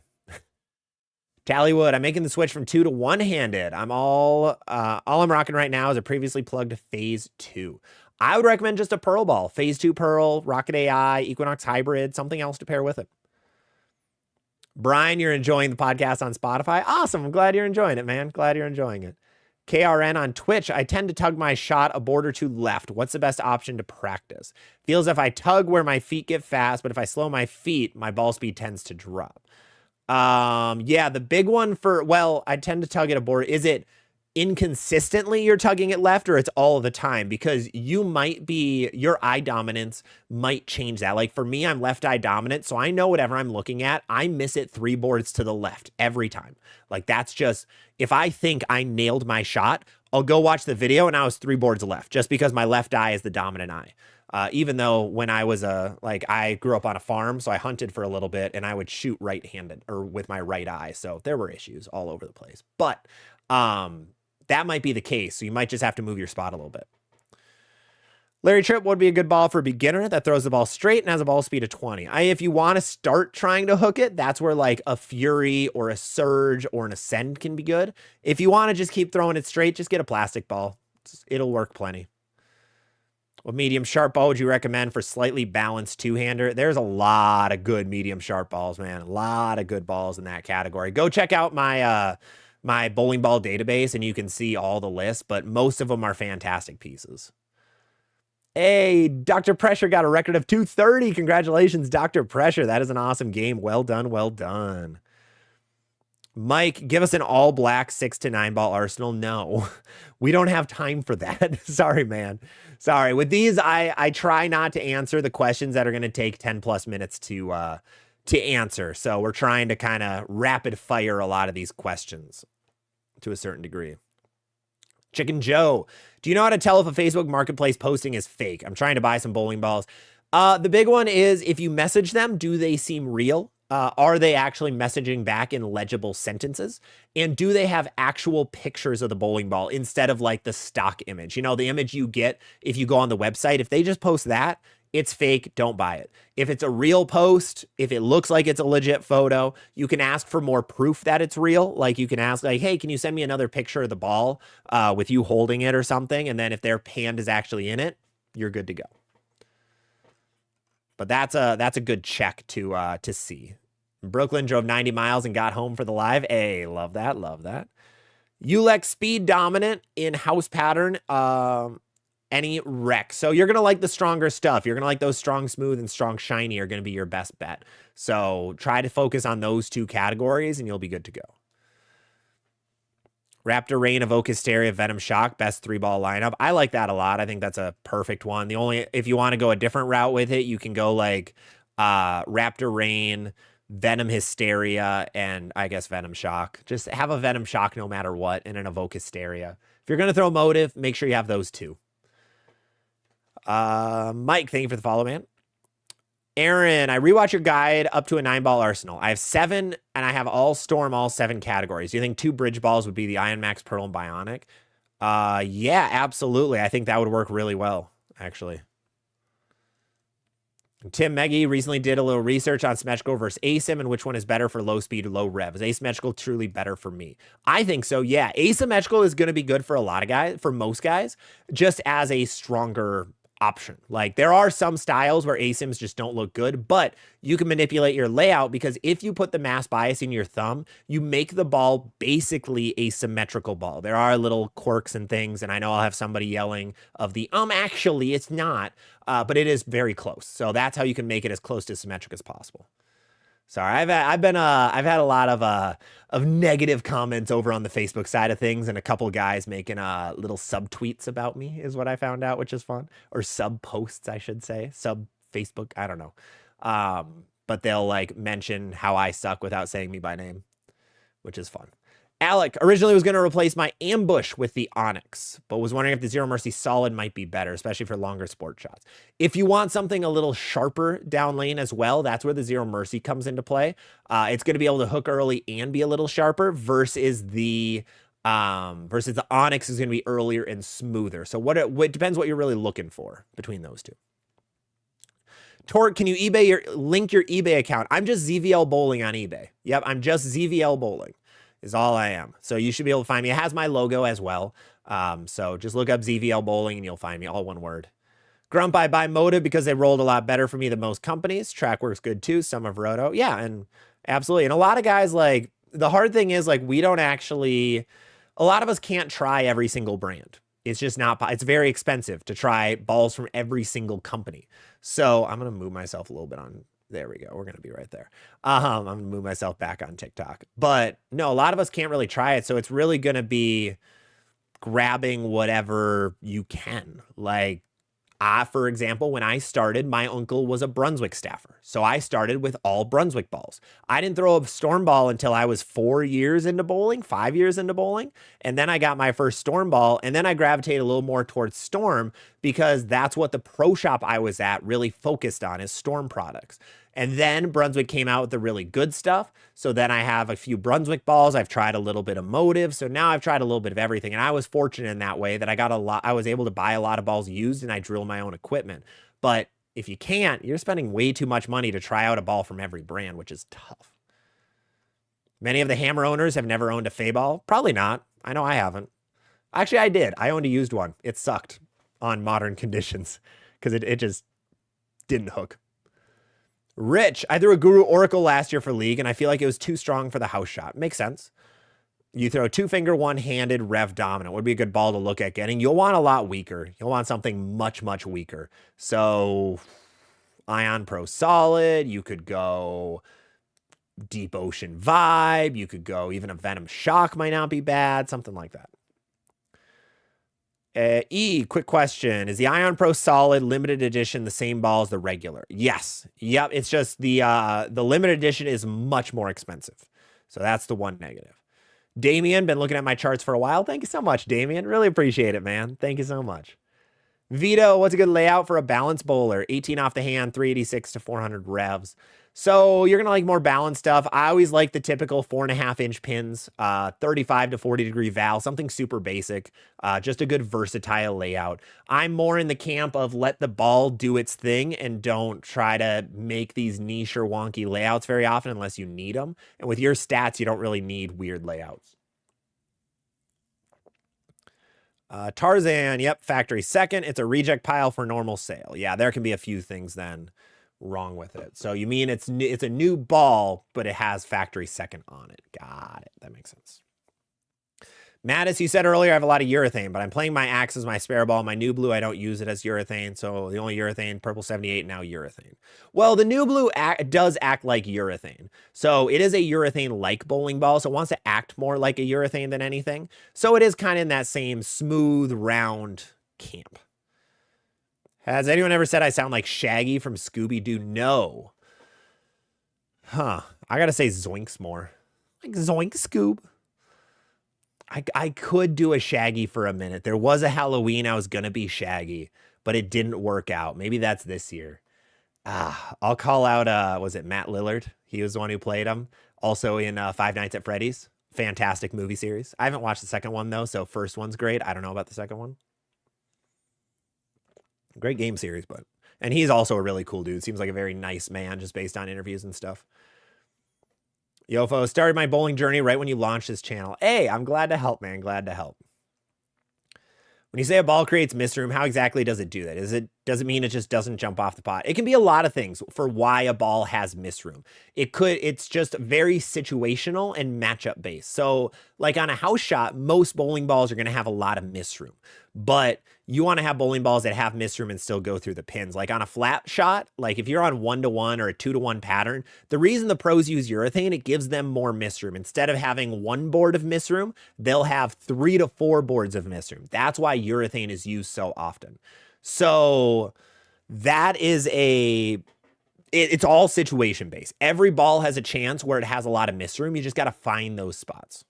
Tallywood, I'm making the switch from 2 to 1-handed. All I'm rocking right now is a previously plugged Phase 2. I would recommend just a Pearl ball. Phase 2 Pearl, Rocket AI, Equinox Hybrid, something else to pair with it. Brian, you're enjoying the podcast on Spotify. Awesome. I'm glad you're enjoying it, man. Glad you're enjoying it. KRN on Twitch, I tend to tug my shot a board or two left. What's the best option to practice? Feels if I tug where my feet get fast, but if I slow my feet, my ball speed tends to drop. Yeah, the big one for, well, I tend to tug at a board. Is it inconsistently you're tugging it left, or it's all the time? Because you might be, your eye dominance might change that. Like for me, I'm left eye dominant, so I know whatever I'm looking at, I miss it 3 boards to the left every time. Like that's just, if I think I nailed my shot, I'll go watch the video and I was 3 boards left just because my left eye is the dominant eye. Even though when I was I grew up on a farm, so I hunted for a little bit and I would shoot right-handed or with my right eye. So there were issues all over the place. But that might be the case. So you might just have to move your spot a little bit. Larry Tripp would be a good ball for a beginner that throws the ball straight and has a ball speed of 20. If you want to start trying to hook it, that's where like a Fury or a Surge or an Ascend can be good. If you want to just keep throwing it straight, just get a plastic ball. It'll work plenty. What medium sharp ball would you recommend for slightly balanced two-hander? There's a lot of good medium sharp balls, man. A lot of good balls in that category. Go check out my my bowling ball database and you can see all the lists, but most of them are fantastic pieces. Hey, Dr. Pressure got a record of 230. Congratulations, Dr. Pressure. That is an awesome game. Well done, well done. Mike, give us an all-black 6 to 9 ball arsenal. No, we don't have time for that. Sorry, man. Sorry. With these, I try not to answer the questions that are going to take 10 plus minutes to answer. So we're trying to kind of rapid fire a lot of these questions to a certain degree. Chicken Joe, do you know how to tell if a Facebook Marketplace posting is fake? I'm trying to buy some bowling balls. The big one is if you message them, do they seem real? Are they actually messaging back in legible sentences? And do they have actual pictures of the bowling ball instead of like the stock image? You know, the image you get if you go on the website, if they just post that, it's fake, don't buy it. If it's a real post, if it looks like it's a legit photo, you can ask for more proof that it's real. Like you can ask like, hey, can you send me another picture of the ball with you holding it or something? And then if their hand is actually in it, you're good to go. But that's a good check to see. Brooklyn drove 90 miles and got home for the live. Hey, love that, love that. Ulex speed dominant in house pattern. Any wreck. So you're going to like the stronger stuff. You're going to like those strong smooth and strong shiny are going to be your best bet. So try to focus on those two categories and you'll be good to go. Raptor Rain, Evoke Hysteria, Venom Shock, best 3-ball lineup. I like that a lot. I think that's a perfect one. If you want to go a different route with it, you can go like Raptor Rain, Venom Hysteria, and I guess Venom Shock. Just have a Venom Shock no matter what and an Evoke Hysteria. If you're going to throw Motiv, make sure you have those two. Mike, thank you for the follow, man. Aaron, I rewatch your guide up to a 9-ball arsenal. I have 7, and I have all Storm, all 7 categories. Do you think 2 bridge balls would be the Ion Max, Pearl, and Bionic? Yeah, absolutely. I think that would work really well, actually. Tim Meggy recently did a little research on symmetrical versus asym and which one is better for low speed or low rev. Is asymmetrical truly better for me? I think so, yeah. Asymmetrical is going to be good for a lot of guys, for most guys, just as a stronger option. Like there are some styles where asyms just don't look good, but you can manipulate your layout because if you put the mass bias in your thumb, you make the ball basically a symmetrical ball. There are little quirks and things, and I know I'll have somebody yelling of the actually it's not, but it is very close. So that's how you can make it as close to symmetric as possible. Sorry, I've had a lot of negative comments over on the Facebook side of things, and a couple guys making little sub tweets about me is what I found out, which is fun, or sub posts I should say, sub Facebook, I don't know, but they'll like mention how I suck without saying me by name, which is fun. Alec originally was going to replace my ambush with the Onyx, but was wondering if the Zero Mercy Solid might be better, especially for longer sport shots. If you want something a little sharper down lane as well, that's where the Zero Mercy comes into play. It's going to be able to hook early and be a little sharper versus the Onyx is going to be earlier and smoother. So what depends what you're really looking for between those two. Torque, can you link your eBay account? I'm just ZVL Bowling on eBay. Yep, I'm just ZVL Bowling. Is all I am. So you should be able to find me. It has my logo as well. So just look up ZVL Bowling and you'll find me, all one word. Grump, I buy Motiv because they rolled a lot better for me than most companies. Track works good too. Some of Roto. Yeah, and absolutely. And a lot of guys, like, the hard thing is, like, we don't actually, a lot of us can't try every single brand. It's just not, it's very expensive to try balls from every single company. So I'm going to move myself a little bit on. There we go. We're going to be right there. I'm going to move myself back on TikTok. But no, a lot of us can't really try it. So it's really going to be grabbing whatever you can. Like, For example, when I started, my uncle was a Brunswick staffer. So I started with all Brunswick balls. I didn't throw a storm ball until I was 4 years into bowling, 5 years into bowling. And then I got my first storm ball. And then I gravitated a little more towards storm because that's what the pro shop I was at really focused on, is storm products. And then Brunswick came out with the really good stuff. So then I have a few Brunswick balls. I've tried a little bit of Motiv. So now I've tried a little bit of everything. And I was fortunate in that way that I was able to buy a lot of balls used, and I drill my own equipment. But if you can't, you're spending way too much money to try out a ball from every brand, which is tough. Many of the hammer owners have never owned a Fay ball. Probably not. I know I haven't. Actually, I did. I owned a used one. It sucked on modern conditions because it just didn't hook. Rich, I threw a Guru Oracle last year for League, and I feel like it was too strong for the house shot. Makes sense. You throw two-finger, one-handed, rev dominant. Would be a good ball to look at getting. You'll want a lot weaker. You'll want something much, much weaker. So, Ion Pro Solid. You could go Deep Ocean Vibe. You could go even a Venom Shock might not be bad. Something like that. Quick question. Is the Ion Pro Solid limited edition the same ball as the regular? Yes. Yep. It's just the limited edition is much more expensive. So that's the one negative. Damien, been looking at my charts for a while. Thank you so much, Damien. Really appreciate it, man. Thank you so much. Vito, what's a good layout for a balanced bowler? 18 off the hand, 386 to 400 revs. So you're going to like more balanced stuff. I always like the typical 4.5-inch pins, 35 to 40 degree valve, something super basic, just a good versatile layout. I'm more in the camp of let the ball do its thing and don't try to make these niche or wonky layouts very often unless you need them. And with your stats, you don't really need weird layouts. Tarzan, yep, factory second. It's a reject pile for normal sale. Yeah, there can be a few things then wrong with it. So you mean it's a new ball, but it has factory second on it. Got it. That makes sense. Mattis, you said earlier I have a lot of urethane, but I'm playing my Axe as my spare ball. My new blue, I don't use it as urethane. So the only urethane, purple 78, now urethane. Well, the new blue does act like urethane. So it is a urethane-like bowling ball. So it wants to act more like a urethane than anything. So it is kind of in that same smooth, round camp. Has anyone ever said I sound like Shaggy from Scooby-Doo? No. Huh. I gotta say Zoinks more. Like Zoink Scoob. I could do a Shaggy for a minute. There was a Halloween I was gonna be Shaggy, but it didn't work out. Maybe that's this year. I'll call out, was it Matt Lillard? He was the one who played him. Also in Five Nights at Freddy's. Fantastic movie series. I haven't watched the second one though, so first one's great. I don't know about the second one. Great game series, but... And he's also a really cool dude. Seems like a very nice man, just based on interviews and stuff. Yofo, started my bowling journey right when you launched this channel. Hey, I'm glad to help, man. Glad to help. When you say a ball creates misroom, how exactly does it do that? Does it mean it just doesn't jump off the pot? It can be a lot of things for why a ball has misroom. It's just very situational and matchup based. So like on a house shot, most bowling balls are going to have a lot of misroom, but you want to have bowling balls that have misroom and still go through the pins. Like on a flat shot, like if you're on 1-to-1 or a 2-to-1 pattern, the reason the pros use urethane, it gives them more misroom. Instead of having one board of misroom, they'll have 3 to 4 boards of misroom. That's why urethane is used so often. So that is it's all situation based. Every ball has a chance where it has a lot of misroom. You just got to find those spots.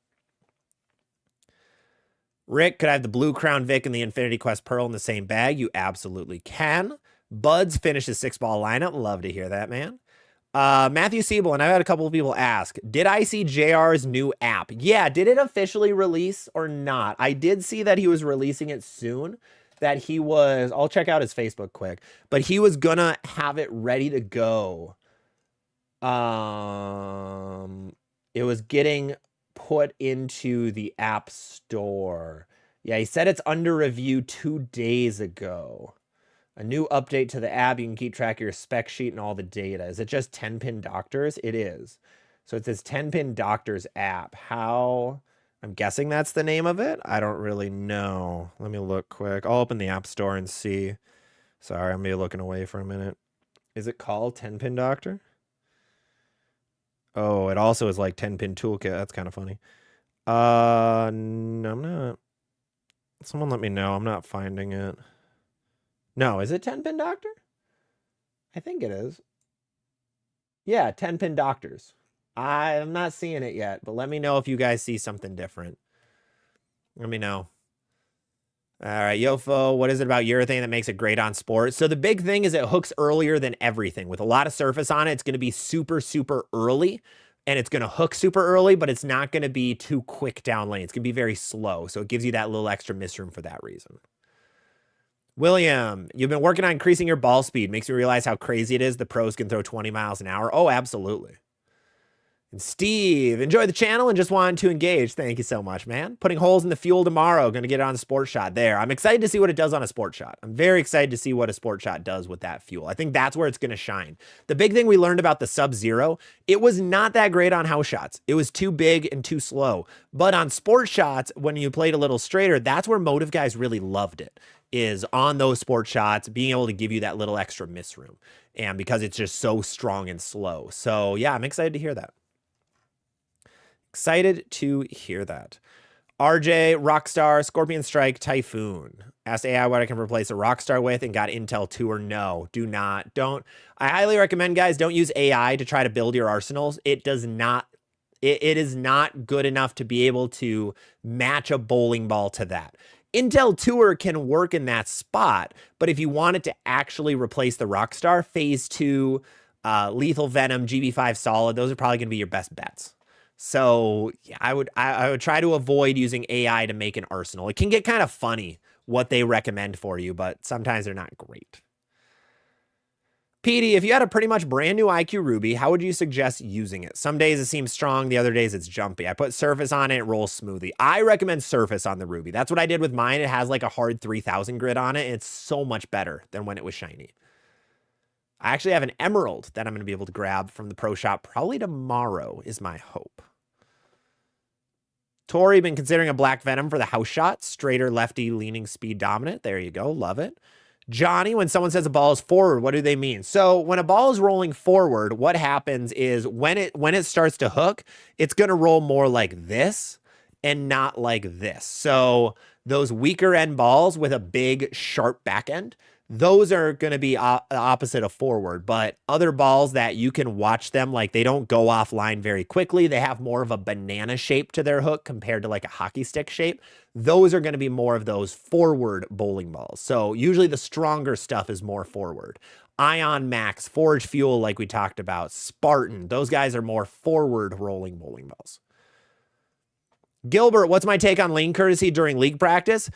Rick, could I have the Blue Crown Vic and the Infinity Quest Pearl in the same bag? You absolutely can. Buds finished his 6-ball lineup. Love to hear that, man. Matthew Siebel, and I've had a couple of people ask, did I see JR's new app? Yeah, did it officially release or not? I did see that he was releasing it soon, that he was, I'll check out his Facebook quick, but he was gonna have it ready to go. It was getting put into the App Store. Yeah, he said it's under review 2 days ago. A new update to the app. You can keep track of your spec sheet and all the data. Is it just 10-pin doctors? It is. So it says 10-pin doctors app. How? I'm guessing that's the name of it. I don't really know. Let me look quick. I'll open the App Store and see. Sorry, I'm going to be looking away for a minute. Is it called 10-pin doctor? Oh, it also is like 10-pin toolkit. That's kind of funny. No, I'm not. Someone let me know. I'm not finding it. No, is it 10-pin doctor? I think it is. Yeah, 10-pin doctors. I'm not seeing it yet, but let me know if you guys see something different. Let me know. All right, Yofo, what is it about urethane that makes it great on sport? So the big thing is it hooks earlier than everything. With a lot of surface on it, it's going to be super, super early, and it's going to hook super early, but it's not going to be too quick down lane. It's going to be very slow, so it gives you that little extra miss room for that reason. William, you've been working on increasing your ball speed. Makes me realize how crazy it is the pros can throw 20 miles an hour. Oh, absolutely. And Steve, enjoy the channel and just wanted to engage. Thank you so much, man. Putting holes in the fuel tomorrow. Going to get it on a sport shot there. I'm excited to see what it does on a sport shot. I'm very excited to see what a sport shot does with that fuel. I think that's where it's going to shine. The big thing we learned about the Sub-Zero, it was not that great on house shots. It was too big and too slow. But on sport shots, when you played a little straighter, that's where Motiv guys really loved it, is on those sport shots, being able to give you that little extra miss room. And because it's just so strong and slow. So yeah, I'm excited to hear that. Excited to hear that. RJ, Rockstar, Scorpion Strike, Typhoon. Asked AI what I can replace a Rockstar with and got Intel 2 or no. Do not. Don't. I highly recommend, guys, don't use AI to try to build your arsenals. It does not. It is not good enough to be able to match a bowling ball to that. Intel Tour can work in that spot, but if you wanted to actually replace the Rockstar, Phase 2, Lethal Venom, GB5 Solid, those are probably going to be your best bets. So yeah, I would try to avoid using AI to make an arsenal. It can get kind of funny what they recommend for you, but sometimes they're not great. Petey, if you had a pretty much brand new IQ Ruby, how would you suggest using it? Some days it seems strong, the other days it's jumpy. I put surface on it, it rolls smoothly. I recommend surface on the Ruby. That's what I did with mine. It has like a hard 3000 grit on it. And it's so much better than when it was shiny. I actually have an emerald that I'm going to be able to grab from the pro shop probably tomorrow is my hope. Tori, been considering a black venom for the house shot. Straighter, lefty, leaning, speed dominant. There you go. Love it. Johnny, when someone says a ball is forward, what do they mean? So when a ball is rolling forward, what happens is when it starts to hook, it's going to roll more like this and not like this. So those weaker end balls with a big, sharp back end, those are going to be the opposite of forward. But other balls that you can watch them, like they don't go offline very quickly. They have more of a banana shape to their hook compared to like a hockey stick shape. Those are going to be more of those forward bowling balls. So usually the stronger stuff is more forward. Ion Max, Forge Fuel, like we talked about, Spartan, those guys are more forward rolling bowling balls. Gilbert, what's my take on lane courtesy during league practice?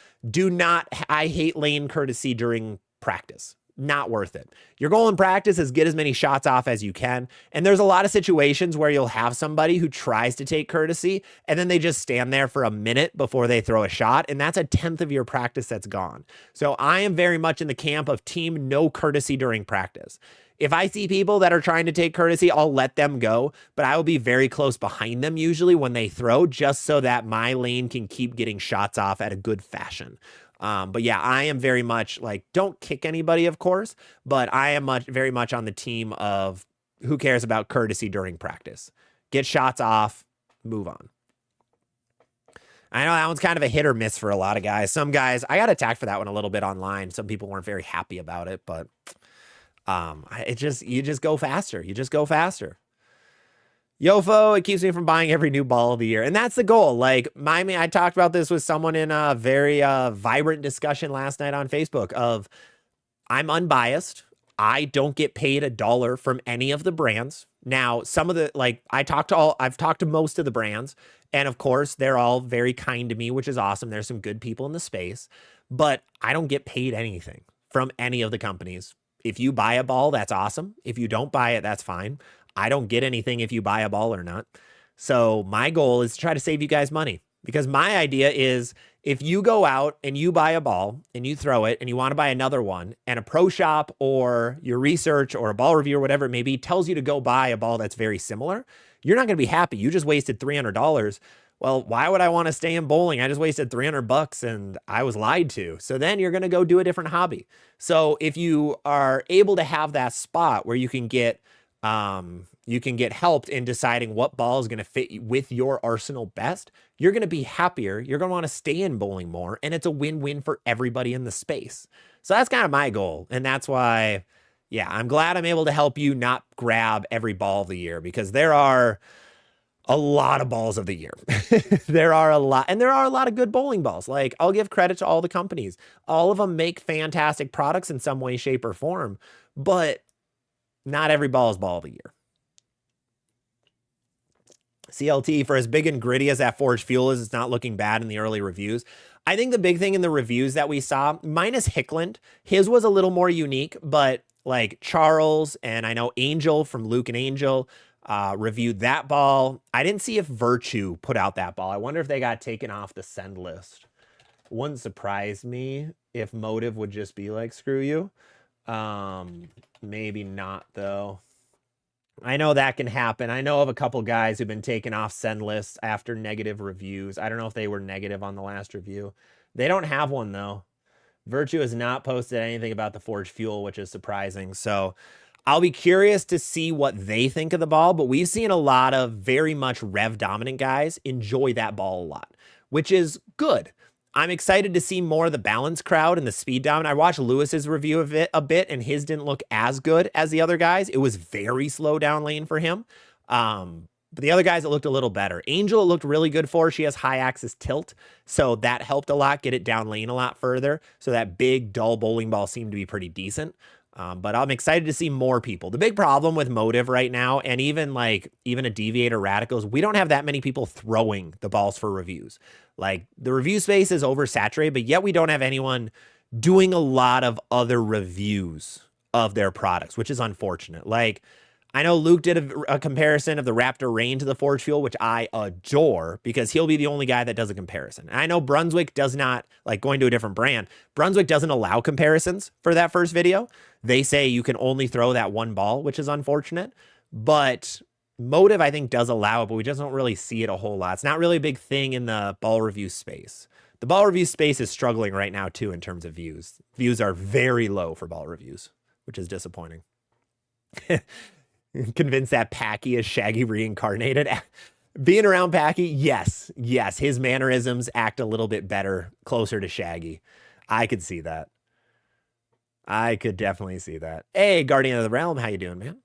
I hate lane courtesy during practice. Not worth it. Your goal in practice is get as many shots off as you can. And there's a lot of situations where you'll have somebody who tries to take courtesy and then they just stand there for a minute before they throw a shot. And that's a 10th of your practice that's gone. So I am very much in the camp of team no courtesy during practice. If I see people that are trying to take courtesy, I'll let them go, but I will be very close behind them usually when they throw, just so that my lane can keep getting shots off at a good fashion. But yeah, I am very much like, don't kick anybody, of course, but I am very much on the team of who cares about courtesy during practice. Get shots off, move on. I know that one's kind of a hit or miss for a lot of guys. Some guys, I got attacked for that one a little bit online. Some people weren't very happy about it, but you just go faster. You just go faster. Yofo, it keeps me from buying every new ball of the year. And that's the goal. Like, I talked about this with someone in a very vibrant discussion last night on Facebook of I'm unbiased. I don't get paid $1 from any of the brands. Now, some of the, like, I've talked to most of the brands. And of course, they're all very kind to me, which is awesome. There's some good people in the space. But I don't get paid anything from any of the companies. If you buy a ball, that's awesome. If you don't buy it, that's fine. I don't get anything if you buy a ball or not. So my goal is to try to save you guys money, because my idea is if you go out and you buy a ball and you throw it and you want to buy another one, and a pro shop or your research or a ball review or whatever it may be tells you to go buy a ball that's very similar, you're not going to be happy. You just wasted $300. Well, why would I want to stay in bowling? I just wasted $300 and I was lied to. So then you're going to go do a different hobby. So if you are able to have that spot where you can get You can get helped in deciding what ball is going to fit with your arsenal best. You're going to be happier. You're going to want to stay in bowling more, and it's a win-win for everybody in the space. So that's kind of my goal, and that's why, yeah, I'm glad I'm able to help you not grab every ball of the year, because there are a lot of balls of the year. There are a lot, and there are a lot of good bowling balls. Like, I'll give credit to all the companies. All of them make fantastic products in some way, shape, or form, but not every ball is ball of the year. CLT, for as big and gritty as that Forged Fuel is, it's not looking bad in the early reviews. I think the big thing in the reviews that we saw, minus Hickland, his was a little more unique, but like Charles and I know Angel from Luke and Angel reviewed that ball. I didn't see if Virtue put out that ball. I wonder if they got taken off the send list. Wouldn't surprise me if Motiv would just be like, screw you. Maybe not, though. I know that can happen. I know of a couple guys who've been taken off send lists after negative reviews. I don't know if they were negative on the last review. They don't have one, though. Virtue has not posted anything about the Forged Fuel, which is surprising. So I'll be curious to see what they think of the ball, but we've seen a lot of very much rev dominant guys enjoy that ball a lot, which is good. I'm excited to see more of the balance crowd and the speed down. I watched Lewis's review of it a bit, and his didn't look as good as the other guys. It was very slow down lane for him. But the other guys, it looked a little better. Angel, it looked really good for. She has high axis tilt, so that helped a lot, get it down lane a lot further. So that big, dull bowling ball seemed to be pretty decent. But I'm excited to see more people. The big problem with Motiv right now, and even a Deviator Radicals, we don't have that many people throwing the balls for reviews. Like, the review space is oversaturated, but yet we don't have anyone doing a lot of other reviews of their products, which is unfortunate. Like, I know Luke did a comparison of the Raptor Rain to the Forged Fuel, which I adore, because he'll be the only guy that does a comparison. And I know Brunswick does not, like, going to a different brand, Brunswick doesn't allow comparisons for that first video. They say you can only throw that one ball, which is unfortunate. But Motiv, I think, does allow it, but we just don't really see it a whole lot. It's not really a big thing in the ball review space. The ball review space is struggling right now, too, in terms of views. Views are very low for ball reviews, which is disappointing. Convinced that Packy is Shaggy reincarnated. Being around Packy, yes, his mannerisms act a little bit better, closer to Shaggy. I could see that. I could definitely see that. Hey, Guardian of the Realm, how you doing, man?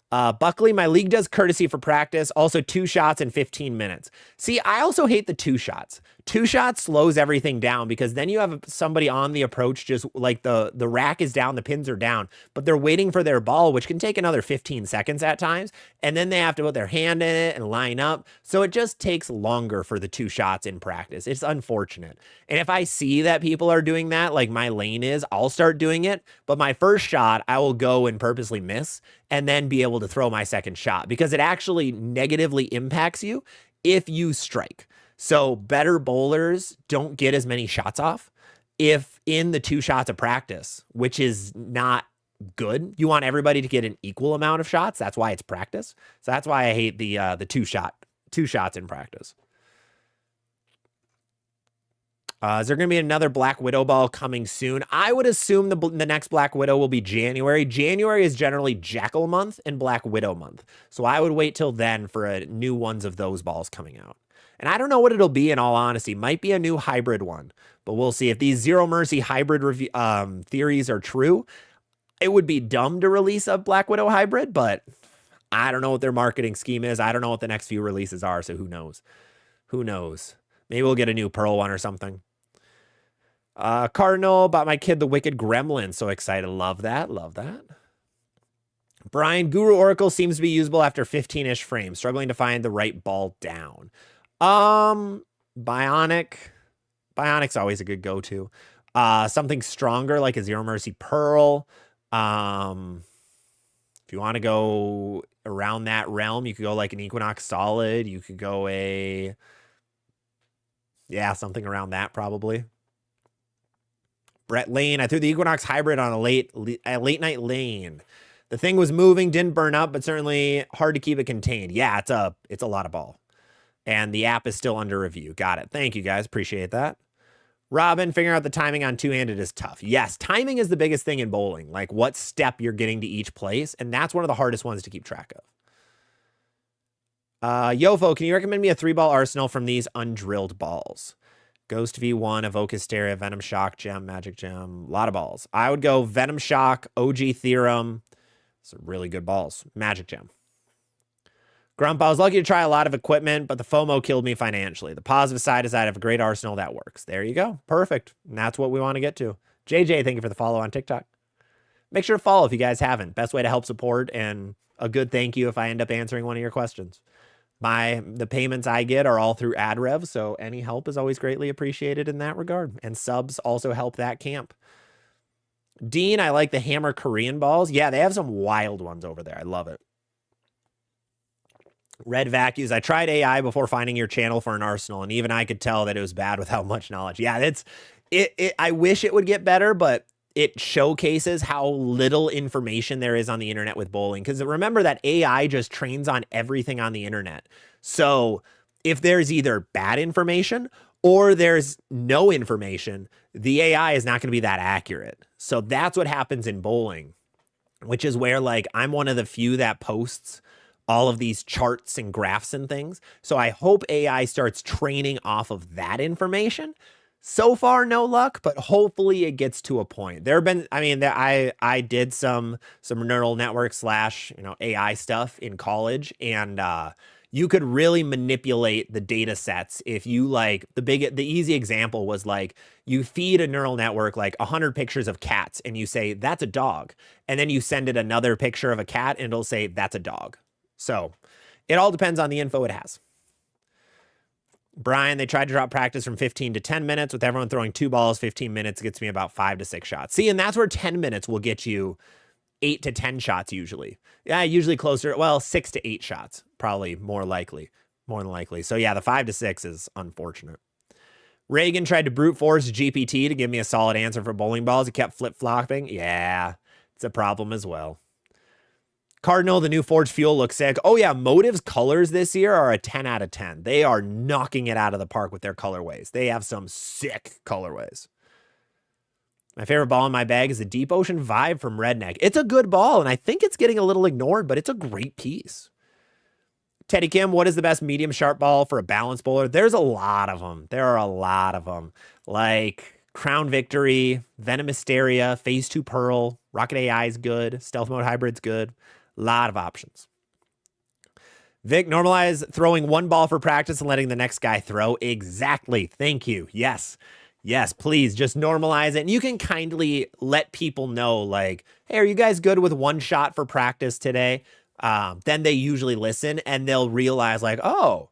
Buckley, my league does courtesy for practice. Also 2 shots in 15 minutes. See, I also hate the 2 shots. 2 shots slows everything down, because then you have somebody on the approach, just like the rack is down, the pins are down, but they're waiting for their ball, which can take another 15 seconds at times. And then they have to put their hand in it and line up. So it just takes longer for the 2 shots in practice. It's unfortunate. And if I see that people are doing that, like my lane is, I'll start doing it. But my first shot, I will go and purposely miss and then be able to throw my second shot, because it actually negatively impacts you if you strike. So better bowlers don't get as many shots off if in the 2 shots of practice, which is not good. You want everybody to get an equal amount of shots. That's why it's practice. So that's why I hate the 2 shots in practice. Is there going to be another Black Widow ball coming soon? I would assume the next Black Widow will be January. January is generally Jackal month and Black Widow month. So I would wait till then for new ones of those balls coming out. And I don't know what it'll be, in all honesty. Might be a new hybrid one, but we'll see. If these Zero Mercy hybrid theories are true, it would be dumb to release a Black Widow hybrid, but I don't know what their marketing scheme is. I don't know what the next few releases are, so who knows? Who knows? Maybe we'll get a new Pearl one or something. Cardinal, bought my kid the Wicked Gremlin. So excited. Love that. Love that. Brian, Guru Oracle seems to be usable after 15-ish frames. Struggling to find the right ball down. Bionic's always a good go-to. Something stronger like a Zero Mercy Pearl. If you want to go around that realm, you could go like an Equinox Solid. You could go something around that probably. Brett Lane, I threw the Equinox hybrid on a late night lane. The thing was moving, didn't burn up, but certainly hard to keep it contained. Yeah, it's a lot of ball. And the app is still under review. Got it. Thank you, guys. Appreciate that. Robin, figuring out the timing on two-handed is tough. Yes, timing is the biggest thing in bowling, like what step you're getting to each place, and that's one of the hardest ones to keep track of. Yofo, can you recommend me a 3-ball arsenal from these undrilled balls? Ghost V1, Evoke Hysteria, Venom Shock, Gem, Magic Gem, a lot of balls. I would go Venom Shock, OG Theorem. Some really good balls. Magic Gem. Grump, I was lucky to try a lot of equipment, but the FOMO killed me financially. The positive side is that I have a great arsenal that works. There you go. Perfect. And that's what we want to get to. JJ, thank you for the follow on TikTok. Make sure to follow if you guys haven't. Best way to help support, and a good thank you if I end up answering one of your questions. The payments I get are all through AdRev, so any help is always greatly appreciated in that regard. And subs also help that camp. Dean, I like the Hammer Korean balls. Yeah, they have some wild ones over there. I love it. Red Vacuums. I tried AI before finding your channel for an arsenal, and even I could tell that it was bad without much knowledge. Yeah, I wish it would get better, but it showcases how little information there is on the internet with bowling. Because remember that AI just trains on everything on the internet. So if there's either bad information or there's no information, the AI is not going to be that accurate. So that's what happens in bowling, which is where, like, I'm one of the few that posts all of these charts and graphs and things. So I hope AI starts training off of that information. So far, no luck, but hopefully it gets to a point. There have been, I mean, I did some neural network / AI stuff in college, and you could really manipulate the data sets if you, like, the easy example was, like, you feed a neural network like 100 pictures of cats and you say that's a dog, and then you send it another picture of a cat and it'll say that's a dog. So it all depends on the info it has. Brian, they tried to drop practice from 15 to 10 minutes with everyone throwing 2 balls. 15 minutes gets me about 5 to 6 shots. See, and that's where 10 minutes will get you 8 to 10 shots usually. Yeah, usually closer. Well, 6 to 8 shots, probably more than likely. So yeah, the 5 to 6 is unfortunate. Reagan tried to brute force GPT to give me a solid answer for bowling balls. He kept flip-flopping. Yeah, it's a problem as well. Cardinal, the new Forged Fuel looks sick. Oh yeah, Motiv's colors this year are a 10 out of 10. They are knocking it out of the park with their colorways. They have some sick colorways. My favorite ball in my bag is the Deep Ocean Vibe from Redneck. It's a good ball, and I think it's getting a little ignored, but it's a great piece. Teddy Kim, what is the best medium sharp ball for a balance bowler? There's a lot of them. There are a lot of them. Like Crown Victory, Venom Hysteria, Phase 2 Pearl, Rocket AI is good, Stealth Mode Hybrid's good. Lot of options. Vic, normalize throwing 1 ball for practice and letting the next guy throw. Exactly. Thank you. Yes. Yes, please just normalize it. And you can kindly let people know, like, hey, are you guys good with 1 shot for practice today? Then they usually listen and they'll realize, like, oh,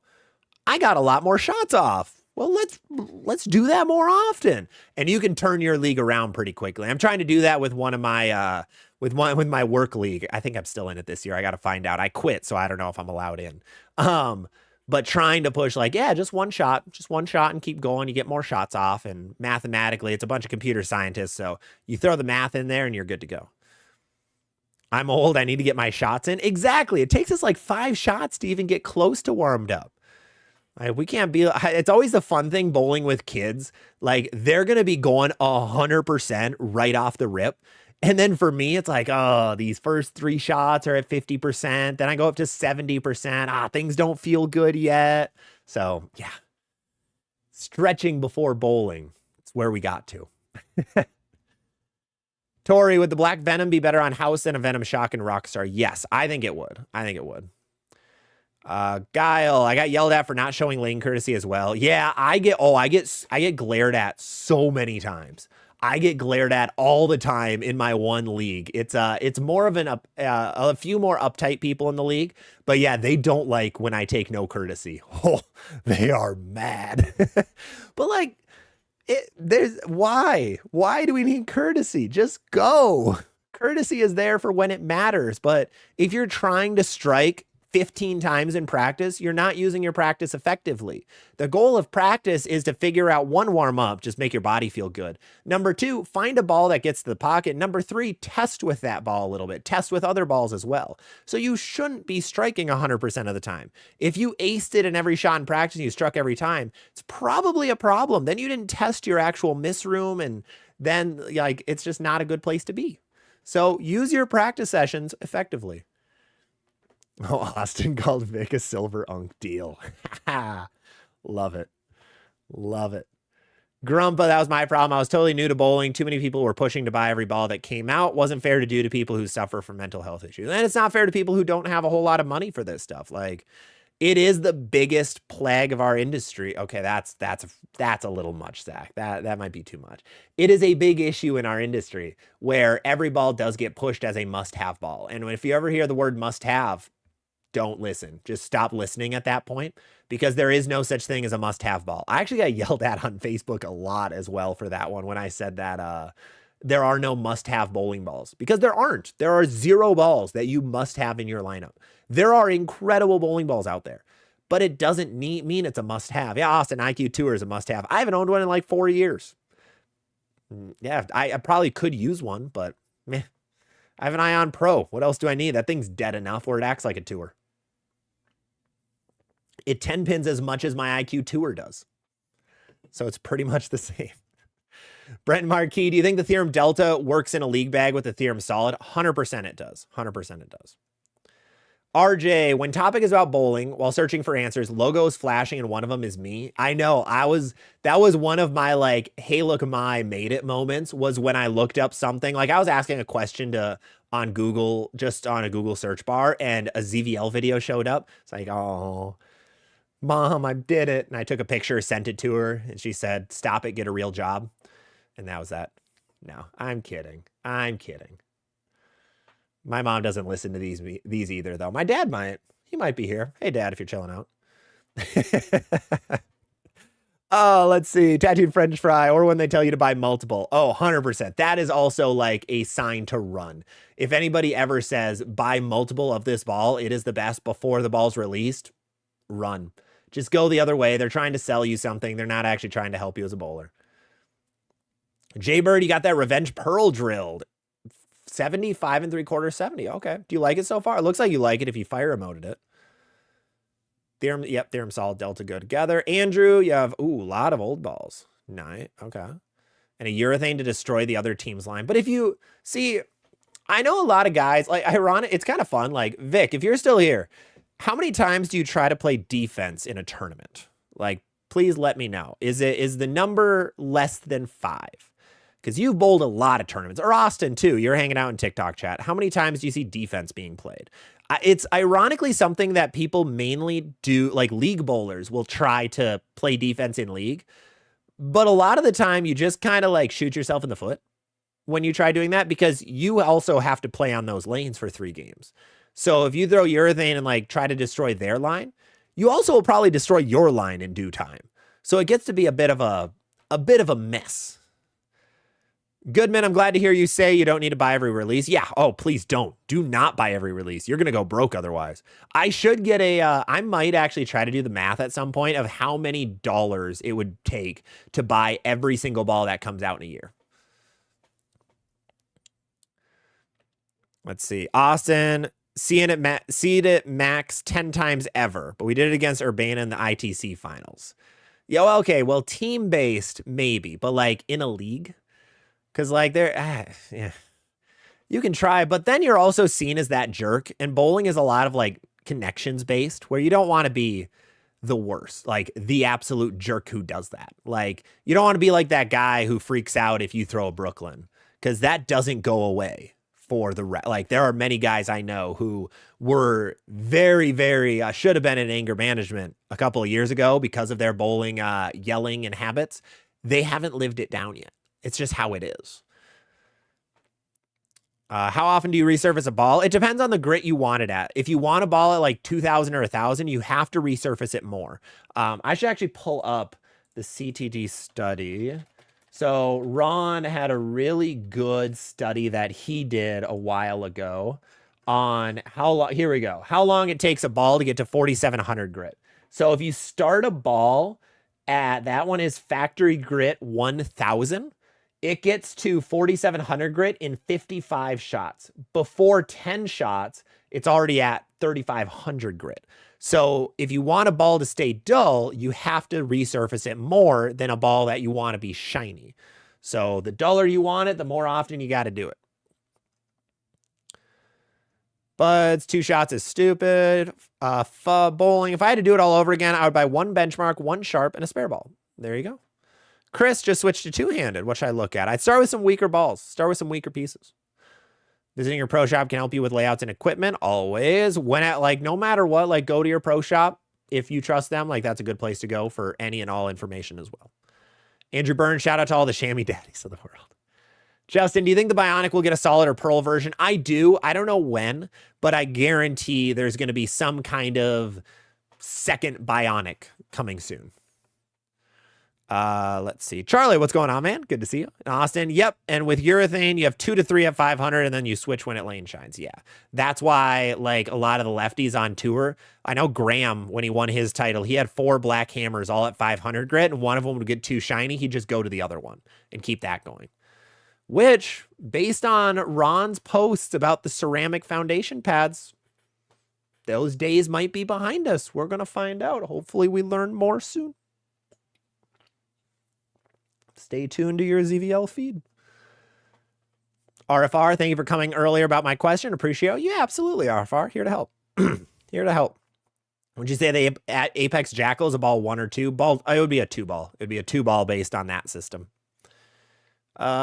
I got a lot more shots off. Well, let's do that more often. And you can turn your league around pretty quickly. I'm trying to do that with one of my with my work league. I think I'm still in it this year. I got to find out. I quit, so I don't know if I'm allowed in. But trying to push, like, yeah, just one shot and keep going. You get more shots off, and mathematically, it's a bunch of computer scientists. So you throw the math in there and you're good to go. I'm old. I need to get my shots in. Exactly. It takes us like 5 shots to even get close to warmed up. We can't be, it's always the fun thing bowling with kids. Like, they're going to be going 100% right off the rip. And then for me, it's like, oh, these first 3 shots are at 50%. Then I go up to 70%. Things don't feel good yet. So yeah, stretching before bowling. It's where we got to. Tori, would the Black Venom be better on House than a Venom Shock and Rockstar? Yes, I think it would. Guile, I got yelled at for not showing lane courtesy as well. Yeah, I get glared at so many times. I get glared at all the time in my one league. It's more of a few more uptight people in the league, but yeah, they don't like when I take no courtesy. Oh, they are mad. But like, why do we need courtesy? Just go. Courtesy is there for when it matters. But if you're trying to strike 15 times in practice, you're not using your practice effectively. The goal of practice is to figure out, one, warm up, just make your body feel good. Number two, find a ball that gets to the pocket. Number three, test with that ball a little bit. Test with other balls as well. So you shouldn't be striking 100% of the time. If you aced it in every shot in practice and you struck every time, it's probably a problem. Then you didn't test your actual miss room, and then like it's just not a good place to be. So use your practice sessions effectively. Oh, Austin called Vic a silver unk deal. Love it. Love it. Grumpa, that was my problem. I was totally new to bowling. Too many people were pushing to buy every ball that came out. Wasn't fair to do to people who suffer from mental health issues. And it's not fair to people who don't have a whole lot of money for this stuff. Like, it is the biggest plague of our industry. Okay, that's a little much, Zach. That might be too much. It is a big issue in our industry where every ball does get pushed as a must-have ball. And if you ever hear the word must-have, don't listen. Just stop listening at that point, because there is no such thing as a must-have ball. I actually got yelled at on Facebook a lot as well for that one when I said that there are no must-have bowling balls, because there aren't. There are 0 balls that you must have in your lineup. There are incredible bowling balls out there, but it doesn't mean it's a must-have. Yeah, Austin IQ Tour is a must-have. I haven't owned one in like 4 years. Yeah, I probably could use one, but meh. I have an Ion Pro. What else do I need? That thing's dead enough where it acts like a tour. It 10 pins as much as my IQ Tour does. So it's pretty much the same. Brent Marquis, do you think the Theorem Delta works in a league bag with the Theorem Solid? 100% it does. 100% it does. RJ, when topic is about bowling, while searching for answers, logos flashing and one of them is me. I know, that was one of my like, hey, look, my made it moments, was when I looked up something. Like, I was asking a question on Google, just on a Google search bar, and a ZVL video showed up. It's like, oh, Mom, I did it. And I took a picture, sent it to her, and she said, stop it, get a real job. And that was that. No, I'm kidding. I'm kidding. My mom doesn't listen to these either, though. My dad might. He might be here. Hey, Dad, if you're chilling out. Oh, let's see. Tattooed French fry, or when they tell you to buy multiple. Oh, 100%. That is also like a sign to run. If anybody ever says, buy multiple of this ball, it is the best before the ball's released, run. Just go the other way. They're trying to sell you something. They're not actually trying to help you as a bowler. Jaybird, you got that Revenge Pearl drilled. 75 3/4, 70. Okay. Do you like it so far? It looks like you like it if you fire emoted it. Theorem, yep, Theorem Solid, Delta go together. Andrew, you have, a lot of old balls. Nice. Okay. And a urethane to destroy the other team's line. But if you see, I know a lot of guys, like, ironic, it's kind of fun. Like, Vic, if you're still here, how many times do you try to play defense in a tournament? Like, please let me know. Is the number less than 5? Because you've bowled a lot of tournaments. Or Austin, too. You're hanging out in TikTok chat. How many times do you see defense being played? It's ironically something that people mainly do, like league bowlers will try to play defense in league. But a lot of the time, you just kind of like shoot yourself in the foot when you try doing that, because you also have to play on those lanes for 3 games. So if you throw urethane and like try to destroy their line, you also will probably destroy your line in due time. So it gets to be a bit of a mess. Goodman, I'm glad to hear you say you don't need to buy every release. Yeah. Oh, please don't. Do not buy every release. You're going to go broke otherwise. I should get I might actually try to do the math at some point of how many dollars it would take to buy every single ball that comes out in a year. Let's see. Austin, see it max 10 times ever, but we did it against Urbana in the ITC finals. Yeah, well, okay. Well, team-based, maybe, but like in a league? Because, like, yeah, you can try, but then you're also seen as that jerk. And bowling is a lot of, like, connections-based, where you don't want to be the worst, like, the absolute jerk who does that. Like, you don't want to be like that guy who freaks out if you throw a Brooklyn, because that doesn't go away for the like, there are many guys I know who were very, very, should have been in anger management a couple of years ago because of their bowling, yelling and habits. They haven't lived it down yet. It's just how it is. How often do you resurface a ball? It depends on the grit you want it at. If you want a ball at like 2,000 or 1,000, you have to resurface it more. I should actually pull up the CTD study. So Ron had a really good study that he did a while ago on how long, here we go, how long it takes a ball to get to 4,700 grit. So if you start a ball at, that one is factory grit 1000, it gets to 4,700 grit in 55 shots. Before 10 shots, it's already at 3,500 grit. So if you want a ball to stay dull, you have to resurface it more than a ball that you want to be shiny. So the duller you want it, the more often you got to do it. Buds, 2 shots is stupid. Bowling. If I had to do it all over again, I would buy 1 benchmark, 1 sharp, and a spare ball. There you go. Chris just switched to 2-handed. What should I look at? I'd start with some weaker balls. Start with some weaker pieces. Visiting your pro shop can help you with layouts and equipment. Always. When at, like, no matter what, like, go to your pro shop. If you trust them, like, that's a good place to go for any and all information as well. Andrew Burns, shout out to all the chamois daddies of the world. Justin, do you think the Bionic will get a solid or pearl version? I do. I don't know when, but I guarantee there's going to be some kind of second Bionic coming soon. Let's see. Charlie, what's going on, man? Good to see you. In Austin, yep. And with urethane, you have 2 to 3 at 500, and then you switch when it lane shines. Yeah. That's why, like, a lot of the lefties on tour, I know Graham, when he won his title, he had 4 black hammers all at 500 grit, and one of them would get too shiny. He'd just go to the other one and keep that going. Which, based on Ron's posts about the ceramic foundation pads, those days might be behind us. We're going to find out. Hopefully we learn more soon. Stay tuned to your ZVL feed. RFR, thank you for coming earlier about my question. Appreciate it. Yeah, absolutely, RFR. Here to help. Here to help. Would you say the Apex Jackal is a ball 1 or 2? Ball, it would be a 2 ball. It would be a 2 ball based on that system.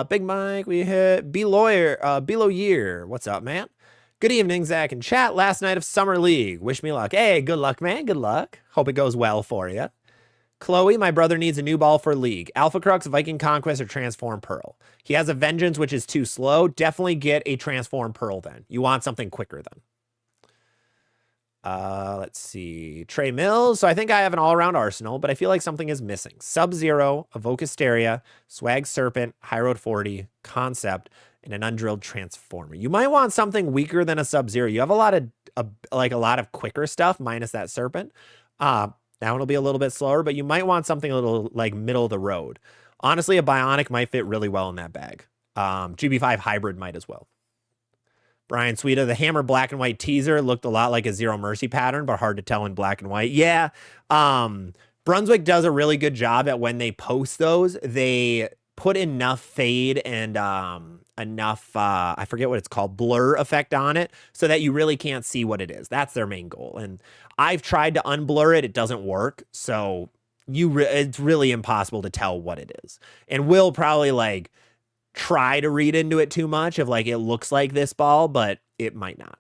Big Mike, we hit Below Year. What's up, man? Good evening, Zach and chat. Last night of Summer League. Wish me luck. Hey, good luck, man. Good luck. Hope it goes well for you. Chloe, my brother needs a new ball for League. Alpha Crux, Viking Conquest, or Transform Pearl. He has a Vengeance, which is too slow. Definitely get a Transform Pearl then. You want something quicker then. Let's see. Trey Mills. So I think I have an all-around arsenal, but I feel like something is missing. Sub-Zero, Evoke Hysteria, Swag Serpent, High Road 40, Concept, and an undrilled Transformer. You might want something weaker than a Sub-Zero. You have a lot of quicker stuff, minus that Serpent. That one will be a little bit slower, but you might want something a little like middle of the road. Honestly, a Bionic might fit really well in that bag. GB5 Hybrid might as well. Brian Sweeta, the Hammer black and white teaser looked a lot like a Zero Mercy pattern, but hard to tell in black and white. Yeah. Brunswick does a really good job at when they post those. They put enough fade and enough, I forget what it's called, blur effect on it so that you really can't see what it is. That's their main goal. And I've tried to unblur it. It doesn't work. So it's really impossible to tell what it is. And we'll probably like try to read into it too much of like, it looks like this ball, but it might not.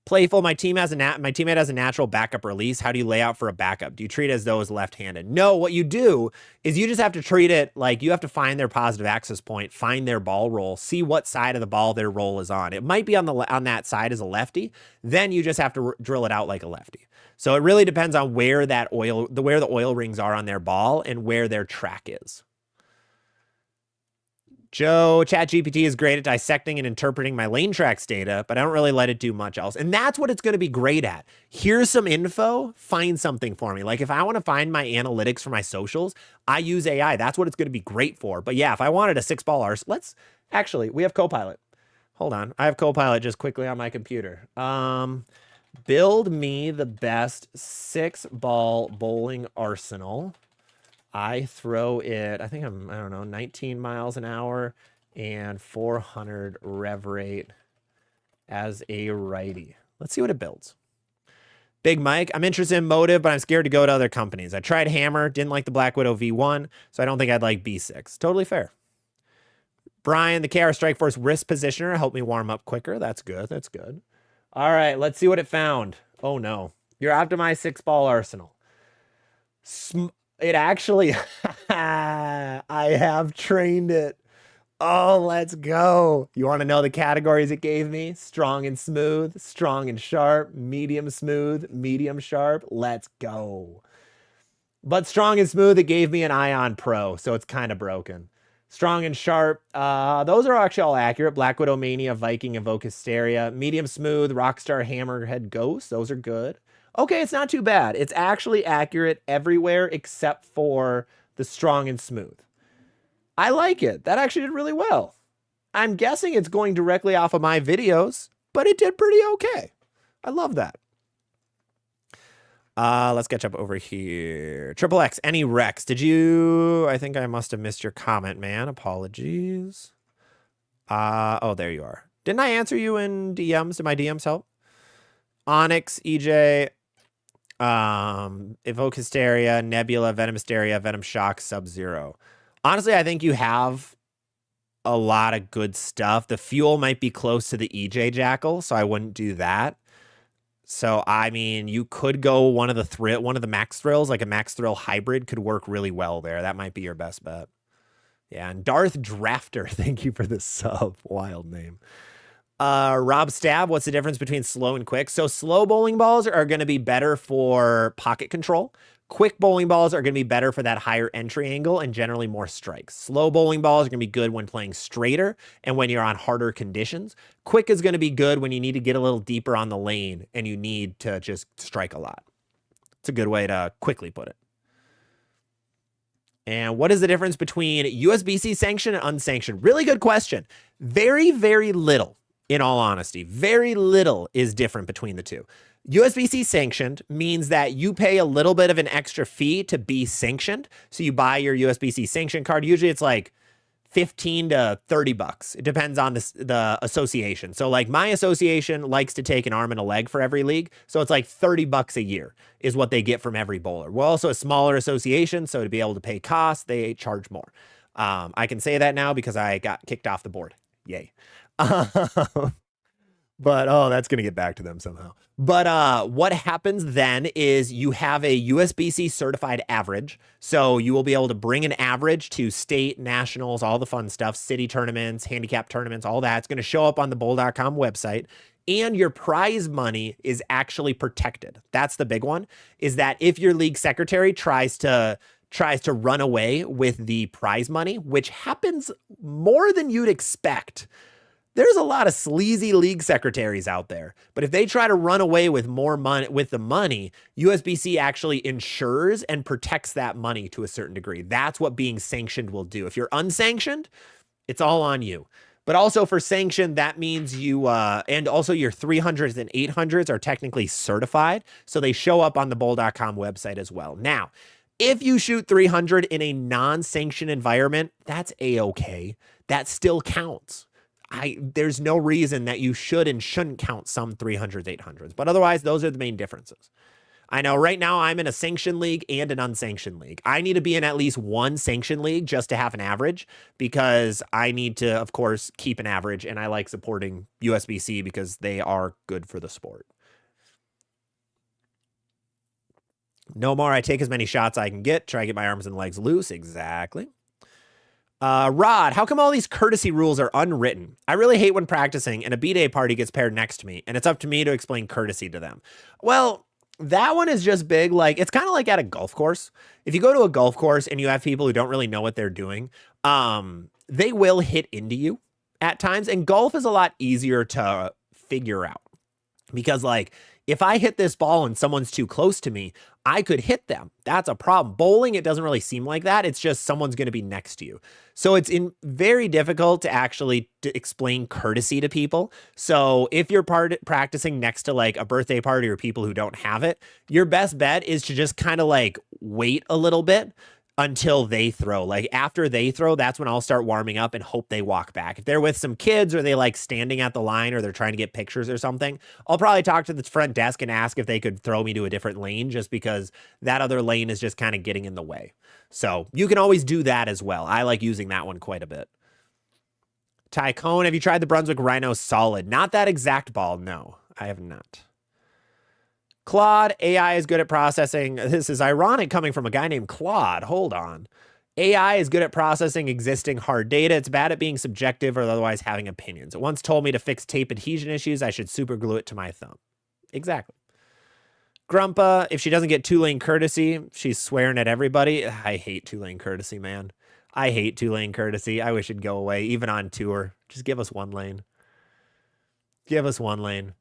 Playful, my teammate has a natural backup release. How do you lay out for a backup? Do you treat it as though it's left-handed? No, what you do is you just have to treat it like you have to find their positive access point, find their ball roll, see what side of the ball their roll is on. It might be on that side as a lefty. Then you just have to drill it out like a lefty. So it really depends on where the oil rings are on their ball and where their track is. Joe, ChatGPT is great at dissecting and interpreting my lane tracks data, but I don't really let it do much else. And that's what it's going to be great at. Here's some info, find something for me. Like if I want to find my analytics for my socials, I use AI. That's what it's going to be great for. But yeah, if I wanted a 6-ball arsenal, we have Copilot. Hold on. I have Copilot just quickly on my computer. Build me the best 6-ball bowling arsenal. I throw it, I don't know, 19 miles an hour and 400 rev rate as a righty. Let's see what it builds. Big Mike, I'm interested in Motiv, but I'm scared to go to other companies. I tried Hammer, didn't like the Black Widow V1, so I don't think I'd like B6. Totally fair. Brian, the KR Strike Force wrist positioner helped me warm up quicker. That's good. That's good. All right, let's see what it found. Oh, no. Your optimized 6-ball arsenal. It actually, I have trained it. Oh, let's go. You want to know the categories it gave me? Strong and smooth, strong and sharp, medium smooth, medium sharp. Let's go. But strong and smooth, it gave me an Ion Pro, so it's kind of broken. Strong and sharp. Those are actually all accurate. Black Widow Mania, Viking, Evoke Hysteria. Medium smooth, Rockstar Hammerhead Ghost. Those are good. Okay, it's not too bad. It's actually accurate everywhere except for the strong and smooth. I like it. That actually did really well. I'm guessing it's going directly off of my videos, but it did pretty okay. I love that. Let's catch up over here. Triple X, any Rex? Did you... I think I must have missed your comment, man. Apologies. Oh, there you are. Didn't I answer you in DMs? Did my DMs help? Onyx, EJ, Evoke Hysteria, Nebula, Venom Hysteria, Venom Shock, Sub-Zero. Honestly, I think you have a lot of good stuff. The fuel might be close to the EJ Jackal, so I wouldn't do that. So, I mean, you could go one of the Max Thrills, like a Max Thrill hybrid could work really well there. That might be your best bet. Yeah, and Darth Drafter, thank you for the sub. Wild name. Rob Stab, what's the difference between slow and quick? So slow bowling balls are going to be better for pocket control. Quick bowling balls are going to be better for that higher entry angle and generally more strikes. Slow bowling balls are going to be good when playing straighter and when you're on harder conditions. Quick is going to be good when you need to get a little deeper on the lane and you need to just strike a lot. It's a good way to quickly put it. And what is the difference between USB-C sanctioned and unsanctioned? Really good question. Very, very little, in all honesty. Very little is different between the two. USB-C sanctioned means that you pay a little bit of an extra fee to be sanctioned. So you buy your USB-C sanction card. Usually it's like 15 to 30 bucks. It depends on the association. So like my association likes to take an arm and a leg for every league. So it's like 30 bucks a year is what they get from every bowler. We're also a smaller association. So to be able to pay costs, they charge more. I can say that now because I got kicked off the board. Yay. But, oh, that's going to get back to them somehow. But what happens then is you have a USB-C certified average. So you will be able to bring an average to state, nationals, all the fun stuff, city tournaments, handicap tournaments, all that. It's going to show up on the bowl.com website. And your prize money is actually protected. That's the big one, is that if your league secretary tries to run away with the prize money, which happens more than you'd expect. There's a lot of sleazy league secretaries out there, but if they try to run away with more money, with the money, USB-C actually insures and protects that money to a certain degree. That's what being sanctioned will do. If you're unsanctioned, it's all on you. But also for sanctioned, that means you, and also your 300s and 800s are technically certified. So they show up on the bowl.com website as well. Now, if you shoot 300 in a non-sanctioned environment, that's A-okay. That still counts. There's no reason that you should and shouldn't count some 300s, 800s. But otherwise, those are the main differences. I know right now I'm in a sanctioned league and an unsanctioned league. I need to be in at least one sanctioned league just to have an average because I need to, of course, keep an average. And I like supporting USB-C because they are good for the sport. No more. I take as many shots I can get. Try to get my arms and legs loose. Exactly. Rod, how come all these courtesy rules are unwritten? I really hate when practicing and a B-Day party gets paired next to me, and it's up to me to explain courtesy to them. Well, that one is just big. Like, it's kind of like at a golf course. If you go to a golf course and you have people who don't really know what they're doing, they will hit into you at times, and golf is a lot easier to figure out. Because, like, if I hit this ball and someone's too close to me, I could hit them. That's a problem. Bowling, it doesn't really seem like that. It's just someone's going to be next to you. So it's very difficult to actually explain courtesy to people. So if you're practicing next to like a birthday party or people who don't have it, your best bet is to just kind of like wait a little bit until they throw. Like after they throw, that's when I'll start warming up and hope they walk back. If they're with some kids or they like standing at the line or they're trying to get pictures or something, I'll probably talk to the front desk and ask if they could throw me to a different lane just because that other lane is just kind of getting in the way. So you can always do that as well. I like using that one quite a bit. Tycone, have you tried the Brunswick Rhino Solid? Not that exact ball. No, I have not. Claude, AI is good at processing. This is ironic coming from a guy named Claude. Hold on. AI is good at processing existing hard data. It's bad at being subjective or otherwise having opinions. It once told me to fix tape adhesion issues, I should super glue it to my thumb. Exactly. Grumpa, if she doesn't get two-lane courtesy, she's swearing at everybody. I hate two-lane courtesy, man. I hate two-lane courtesy. I wish it'd go away, even on tour. Just give us one lane. Give us one lane.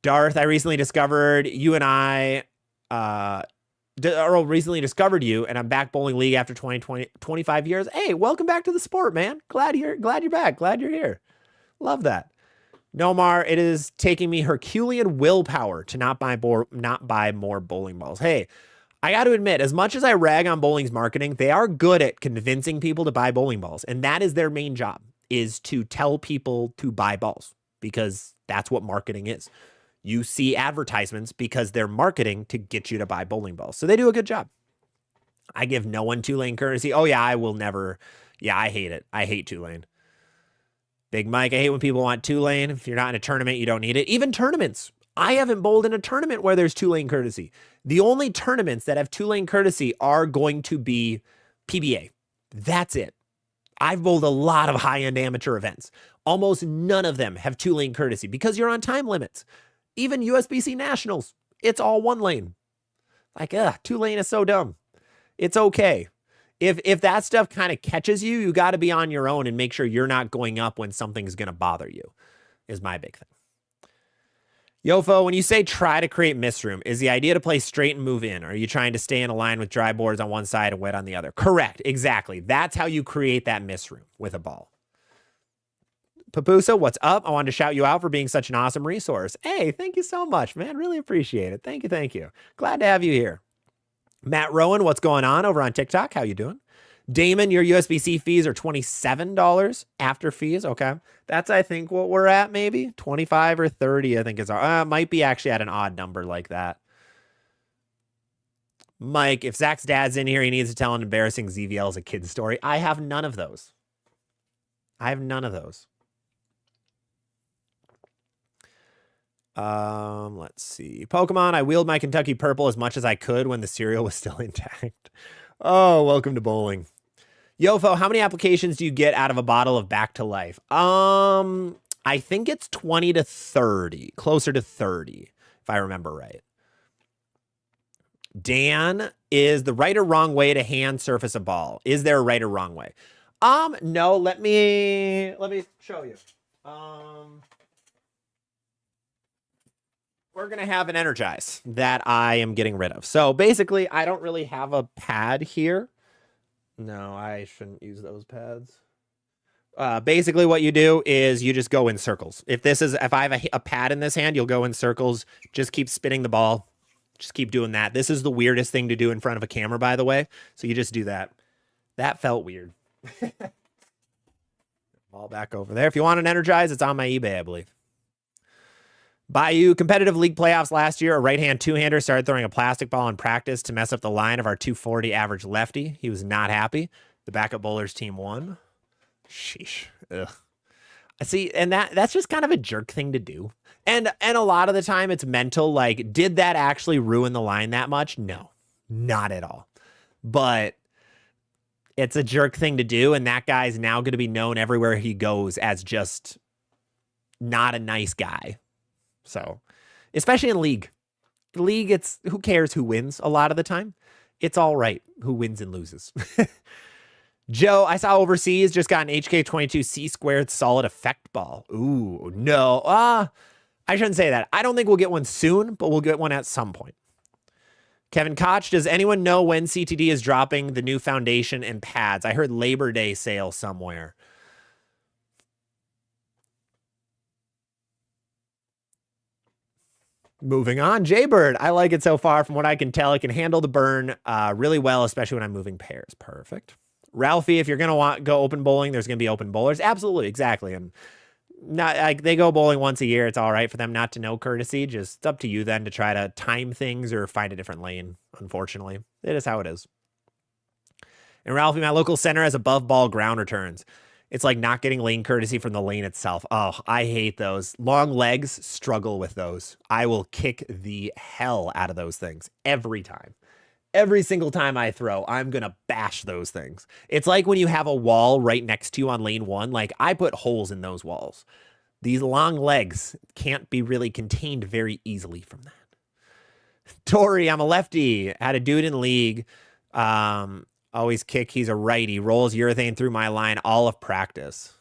Darth, I recently discovered you and I, Earl recently discovered you, and I'm back bowling league after 25 years. Hey, welcome back to the sport, man. Glad you're back. Glad you're here. Love that. Nomar, it is taking me Herculean willpower to not buy more bowling balls. Hey, I got to admit, as much as I rag on bowling's marketing, they are good at convincing people to buy bowling balls. And that is their main job, is to tell people to buy balls, because that's what marketing is. You see advertisements because they're marketing to get you to buy bowling balls. So they do a good job. I give no one two-lane courtesy. Oh, yeah, I will never. Yeah, I hate it. I hate two-lane. Big Mike, I hate when people want two-lane. If you're not in a tournament, you don't need it. Even tournaments. I haven't bowled in a tournament where there's two-lane courtesy. The only tournaments that have two-lane courtesy are going to be PBA. That's it. I've bowled a lot of high-end amateur events. Almost none of them have two-lane courtesy because you're on time limits. Even USBC Nationals, it's all one lane. Like, two-lane is so dumb. It's okay. If that stuff kind of catches you, you got to be on your own and make sure you're not going up when something's going to bother you, is my big thing. Yofo, when you say try to create misroom, is the idea to play straight and move in? Or are you trying to stay in a line with dry boards on one side and wet on the other? Correct. Exactly. That's how you create that misroom with a ball. Papusa, what's up? I wanted to shout you out for being such an awesome resource. Hey, thank you so much, man. Really appreciate it. Thank you. Thank you. Glad to have you here. Matt Rowan, what's going on over on TikTok? How you doing? Damon, your USB-C fees are $27 after fees. Okay. That's, I think, what we're at, maybe 25 or 30, I think is our, might be actually at an odd number like that. Mike, if Zach's dad's in here, he needs to tell an embarrassing ZVL as a kid's story. I have none of those. I have none of those. Let's see. Pokemon, I wheeled my Kentucky Purple as much as I could when the cereal was still intact. Oh, welcome to bowling. Yofo, how many applications do you get out of a bottle of Back to Life? I think it's 20 to 30, closer to 30, if I remember right. Dan, is the right or wrong way to hand surface a ball? Is there a right or wrong way? No, let me show you. We're going to have an Energize that I am getting rid of. So basically, I don't really have a pad here. No, I shouldn't use those pads. Basically, what you do is you just go in circles. If I have a pad in this hand, you'll go in circles. Just keep spinning the ball. Just keep doing that. This is the weirdest thing to do in front of a camera, by the way. So you just do that. That felt weird. Ball back over there. If you want an Energize, it's on my eBay, I believe. Bayou, competitive league playoffs last year, a right-hand two-hander started throwing a plastic ball in practice to mess up the line of our 240 average lefty. He was not happy. The backup bowlers team won. Sheesh. Ugh. See, and that's just kind of a jerk thing to do. And a lot of the time it's mental. Like, did that actually ruin the line that much? No, not at all. But it's a jerk thing to do, and that guy's now going to be known everywhere he goes as just not a nice guy. So, especially in league, it's who cares who wins a lot of the time. It's all right who wins and loses. Joe, I saw overseas just got an HK22 C² solid effect ball. Ooh, no. I shouldn't say that. I don't think we'll get one soon, but we'll get one at some point. Kevin Koch, does anyone know when CTD is dropping the new foundation and pads? I heard Labor Day sale somewhere. Moving on, Jaybird. I like it so far. From what I can tell, it can handle the burn really well, especially when I'm moving pairs. Perfect. Ralphie, if you're going to go open bowling, there's going to be open bowlers. Absolutely, exactly. And not like they go bowling once a year. It's all right for them not to know courtesy. Just it's up to you then to try to time things or find a different lane, unfortunately. It is how it is. And Ralphie, my local center has above ball ground returns. It's like not getting lane courtesy from the lane itself. Oh, I hate those. Long legs, struggle with those. I will kick the hell out of those things every time. Every single time I throw, I'm going to bash those things. It's like when you have a wall right next to you on lane one. Like, I put holes in those walls. These long legs can't be really contained very easily from that. Tori, I'm a lefty. Had a dude in league. Always kick. He's a righty. Rolls urethane through my line all of practice.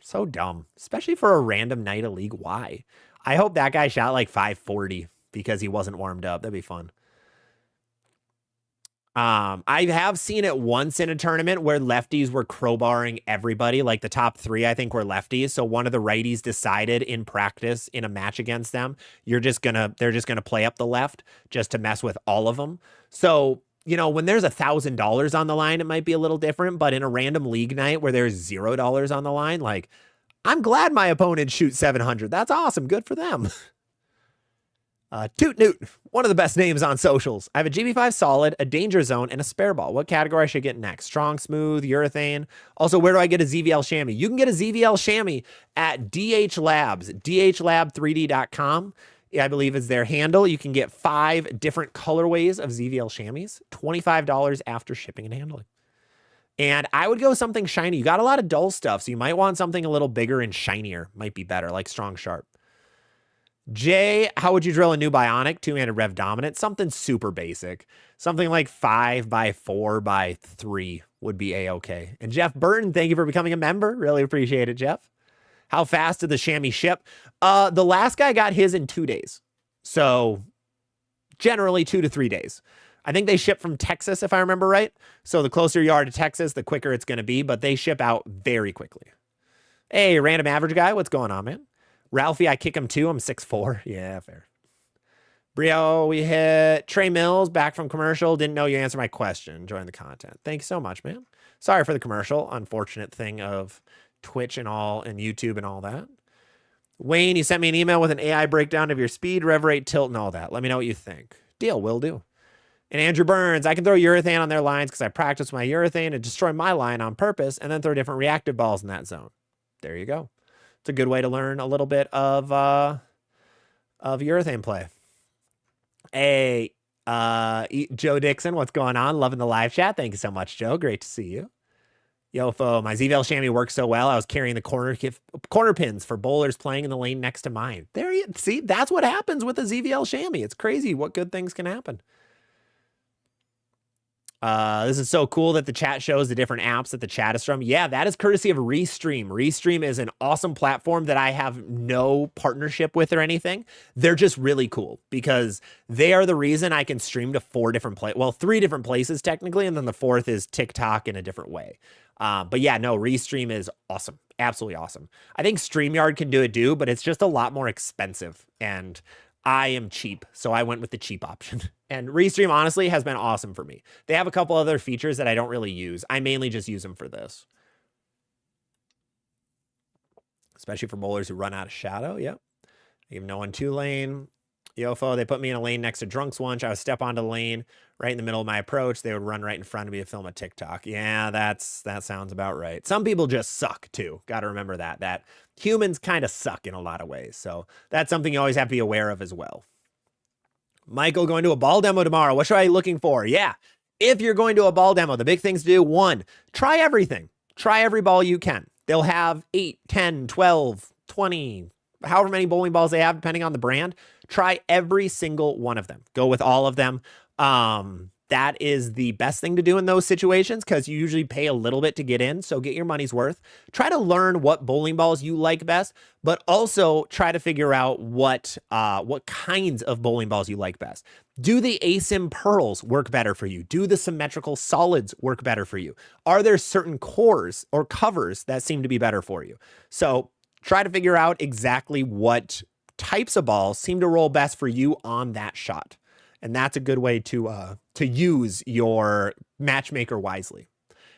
So dumb, especially for a random night of League. Why? I hope that guy shot like 540 because he wasn't warmed up. That'd be fun. I have seen it once in a tournament where lefties were crowbarring everybody. Like the top 3, I think, were lefties. So one of the righties decided in practice in a match against them, they're just gonna play up the left just to mess with all of them. So, you know, when there's $1,000 on the line, it might be a little different. But in a random league night where there's $0 on the line, like, I'm glad my opponent shoots 700. That's awesome. Good for them. Toot Newt, one of the best names on socials. I have a GB5 solid, a danger zone, and a spare ball. What category should I get next? Strong, smooth, urethane. Also, where do I get a ZVL chamois? You can get a ZVL chamois at DH Labs, dhlab3d.com. I believe is their handle. You can get 5 different colorways of ZVL chamois, $25 after shipping and handling. And I would go something shiny. You got a lot of dull stuff, so you might want something a little bigger and shinier. Might be better, like Strong Sharp. Jay, how would you drill a new Bionic 2-handed rev dominant? Something super basic. Something like 5x4x3 would be a-okay. And Jeff Burton, thank you for becoming a member. Really appreciate it, Jeff. How fast did the chamois ship? The last guy got his in 2 days. So generally 2 to 3 days. I think they ship from Texas, if I remember right. So the closer you are to Texas, the quicker it's going to be. But they ship out very quickly. Hey, random average guy, what's going on, man? Ralphie, I kick him too. I'm 6'4". Yeah, fair. Brio, we hit Trey Mills back from commercial. Didn't know you answered my question. Enjoying the content. Thank you so much, man. Sorry for the commercial. Unfortunate thing of Twitch and all and YouTube and all that. Wayne, you sent me an email with an AI breakdown of your speed, rev rate, tilt, and all that. Let me know what you think. Deal, will do. And Andrew Burns, I can throw urethane on their lines because I practice my urethane and destroy my line on purpose and then throw different reactive balls in that zone. There you go. It's a good way to learn a little bit of urethane play. Hey, Joe Dixon, what's going on? Loving the live chat. Thank you so much, Joe. Great to see you. Yofo, my ZVL chamois works so well. I was carrying the corner pins for bowlers playing in the lane next to mine. There you see, that's what happens with a ZVL chamois. It's crazy what good things can happen. This is so cool that the chat shows the different apps that the chat is from. Yeah, that is courtesy of Restream. Restream is an awesome platform that I have no partnership with or anything. They're just really cool because they are the reason I can stream to 3 different places technically, and then the 4th is TikTok in a different way. But yeah, no, Restream is awesome. Absolutely awesome. I think StreamYard can do it too, but it's just a lot more expensive. And I am cheap, so I went with the cheap option. And Restream, honestly, has been awesome for me. They have a couple other features that I don't really use. I mainly just use them for this. Especially for bowlers who run out of shadow. Yep. I give no one 2 lane. Yofo, they put me in a lane next to Drunks once. I would step onto the lane right in the middle of my approach. They would run right in front of me to film a TikTok. Yeah, that sounds about right. Some people just suck too. Got to remember that humans kind of suck in a lot of ways. So that's something you always have to be aware of as well. Michael, going to a ball demo tomorrow. What should I be looking for? Yeah, if you're going to a ball demo, the big things to do, 1, try everything. Try every ball you can. They'll have 8, 10, 12, 20, however many bowling balls they have, depending on the brand. Try every single one of them. Go with all of them. That is the best thing to do in those situations because you usually pay a little bit to get in. So get your money's worth. Try to learn what bowling balls you like best, but also try to figure out what kinds of bowling balls you like best. Do the ASIM pearls work better for you? Do the symmetrical solids work better for you? Are there certain cores or covers that seem to be better for you? So try to figure out exactly what types of balls seem to roll best for you on that shot. And that's a good way to use your matchmaker wisely.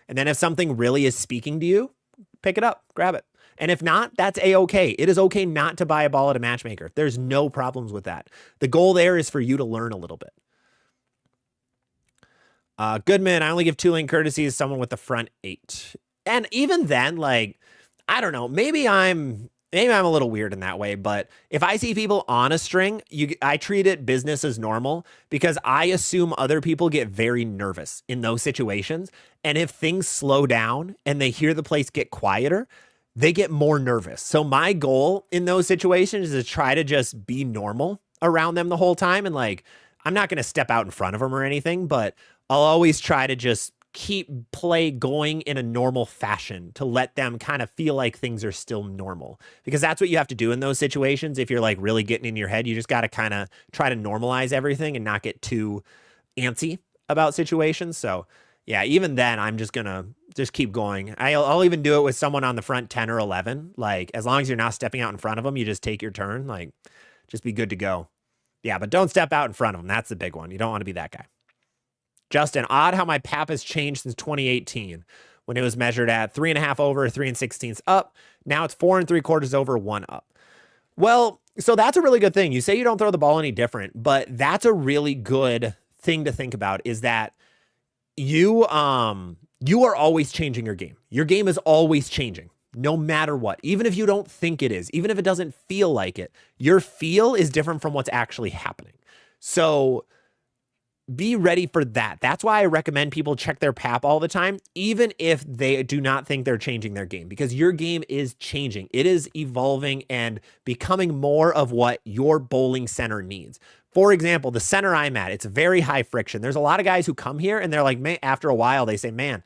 And then if something really is speaking to you, pick it up, grab it. And if not, that's a-okay. It is okay not to buy a ball at a matchmaker. There's no problems with that. The goal there is for you to learn a little bit. Goodman, I only give 2 lane courtesy to someone with the front 8. And even then, like, I don't know, maybe I'm a little weird in that way, but if I see people on a string, I treat it business as normal because I assume other people get very nervous in those situations. And if things slow down and they hear the place get quieter, they get more nervous. So my goal in those situations is to try to just be normal around them the whole time. And like, I'm not going to step out in front of them or anything, but I'll always try to just keep play going in a normal fashion to let them kind of feel like things are still normal, because that's what you have to do in those situations. If you're like really getting in your head, you just got to kind of try to normalize everything and not get too antsy about situations. So yeah, even then I'm just gonna just keep going. I'll even do it with someone on the front 10 or 11. Like, as long as you're not stepping out in front of them, you just take your turn, like just be good to go. Yeah, but don't step out in front of them. That's the big one. You don't want to be that guy. Justin, odd how my PAP has changed since 2018 when it was measured at 3.5 over, 3 16 up. Now it's 4 3/4 over, 1 up. Well, so that's a really good thing. You say you don't throw the ball any different, but that's a really good thing to think about, is that you are always changing your game. Your game is always changing, no matter what. Even if you don't think it is, even if it doesn't feel like it, your feel is different from what's actually happening. So be ready for that. That's why I recommend people check their PAP all the time, even if they do not think they're changing their game, because your game is changing. It is evolving and becoming more of what your bowling center needs. For example, the center I'm at, it's very high friction. There's a lot of guys who come here and they're like, man, after a while, they say, man,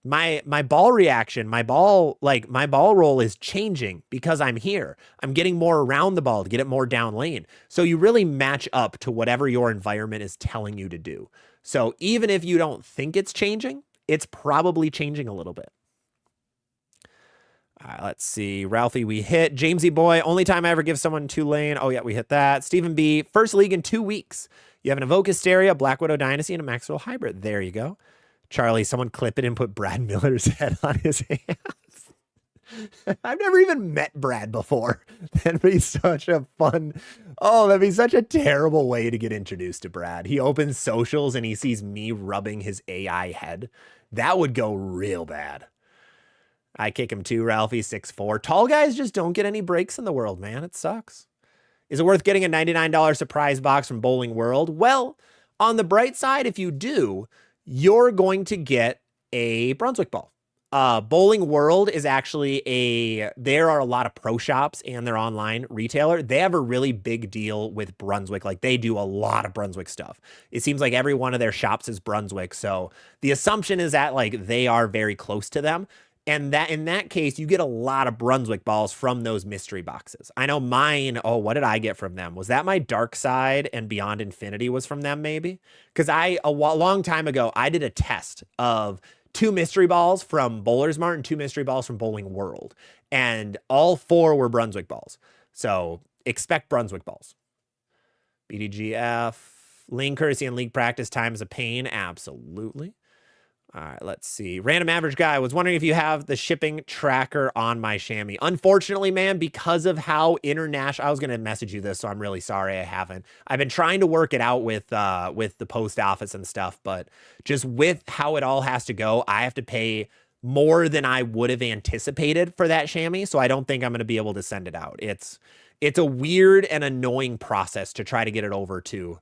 my ball reaction, my ball roll is changing because I'm here. I'm getting more around the ball to get it more down lane. So you really match up to whatever your environment is telling you to do. So even if you don't think it's changing, it's probably changing a little bit. All right, let's see. Ralphie, we hit. Jamesy boy, only time I ever give someone 2 lane. Oh yeah, we hit that. Stephen B, first league in 2 weeks. You have an Evoke Hysteria, Black Widow Dynasty, and a Maxwell Hybrid. There you go. Charlie, someone clip it and put Brad Miller's head on his hands. I've never even met Brad before. That'd be such a fun. Oh, that'd be such a terrible way to get introduced to Brad. He opens socials and he sees me rubbing his AI head. That would go real bad. I kick him too, Ralphie, 6'4". Tall guys just don't get any breaks in the world, man. It sucks. Is it worth getting a $99 surprise box from Bowling World? Well, on the bright side, if you do, you're going to get a Brunswick ball. Bowling World is actually there are a lot of pro shops and their online retailer. They have a really big deal with Brunswick. Like, they do a lot of Brunswick stuff. It seems like every one of their shops is Brunswick. So the assumption is that like they are very close to them. And that in that case, you get a lot of Brunswick balls from those mystery boxes. I know mine. Oh, what did I get from them? Was that my Dark Side and Beyond Infinity was from them, maybe? Because a long time ago, I did a test of 2 mystery balls from Bowler's Mart and 2 mystery balls from Bowling World. And all 4 were Brunswick balls. So expect Brunswick balls. BDGF. Lane courtesy and league practice time is a pain. Absolutely. All right, let's see. Random average guy was wondering if you have the shipping tracker on my chamois. Unfortunately, man, because of how international, I was going to message you this, so I'm really sorry I haven't. I've been trying to work it out with the post office and stuff, but just with how it all has to go, I have to pay more than I would have anticipated for that chamois, so I don't think I'm going to be able to send it out. It's a weird and annoying process to try to get it over to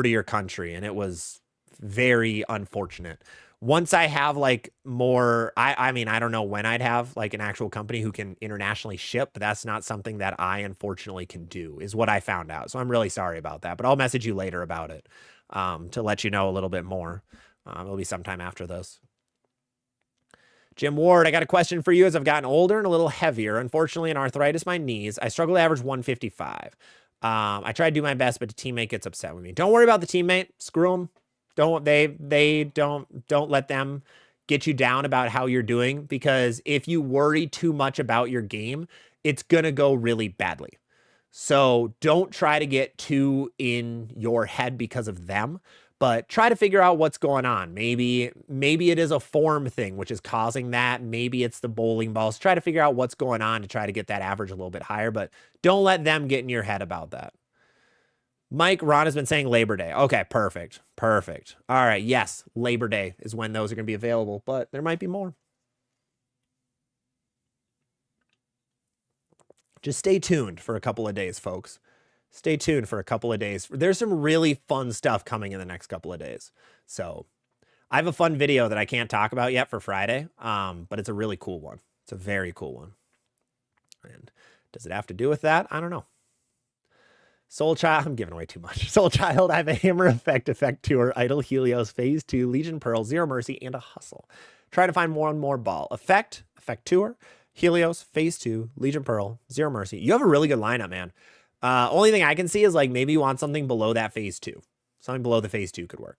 your country, and it was very unfortunate. Once I have like more, I mean, I don't know when I'd have like an actual company who can internationally ship, but that's not something that I unfortunately can do, is what I found out. So I'm really sorry about that, but I'll message you later about it to let you know a little bit more. It'll be sometime after this. Jim Ward, I got a question for you. As I've gotten older and a little heavier, unfortunately, in arthritis, my knees, I struggle to average 155. I try to do my best, but the teammate gets upset with me. Don't worry about the teammate. Screw them. Don't let them get you down about how you're doing, because if you worry too much about your game, it's going to go really badly. So don't try to get too in your head because of them, but try to figure out what's going on. Maybe it is a form thing, which is causing that. Maybe it's the bowling balls. Try to figure out what's going on to try to get that average a little bit higher, but don't let them get in your head about that. Mike, Ron has been saying Labor Day. Okay, perfect. Perfect. All right, yes, Labor Day is when those are going to be available, but there might be more. Just stay tuned for a couple of days, folks. Stay tuned for a couple of days. There's some really fun stuff coming in the next couple of days. So I have a fun video that I can't talk about yet for Friday, but it's a really cool one. It's a very cool one. And does it have to do with that? I don't know. Soul Child, I'm giving away too much. Soul Child, I have a Hammer Effect, Effect Tour, Idle, Helios, Phase 2, Legion Pearl, Zero Mercy, and a Hustle. Try to find one more ball. Effect, Effect Tour, Helios, Phase 2, Legion Pearl, Zero Mercy. You have a really good lineup, man. Only thing I can see is like maybe you want something below that Phase 2. Something below the Phase 2 could work.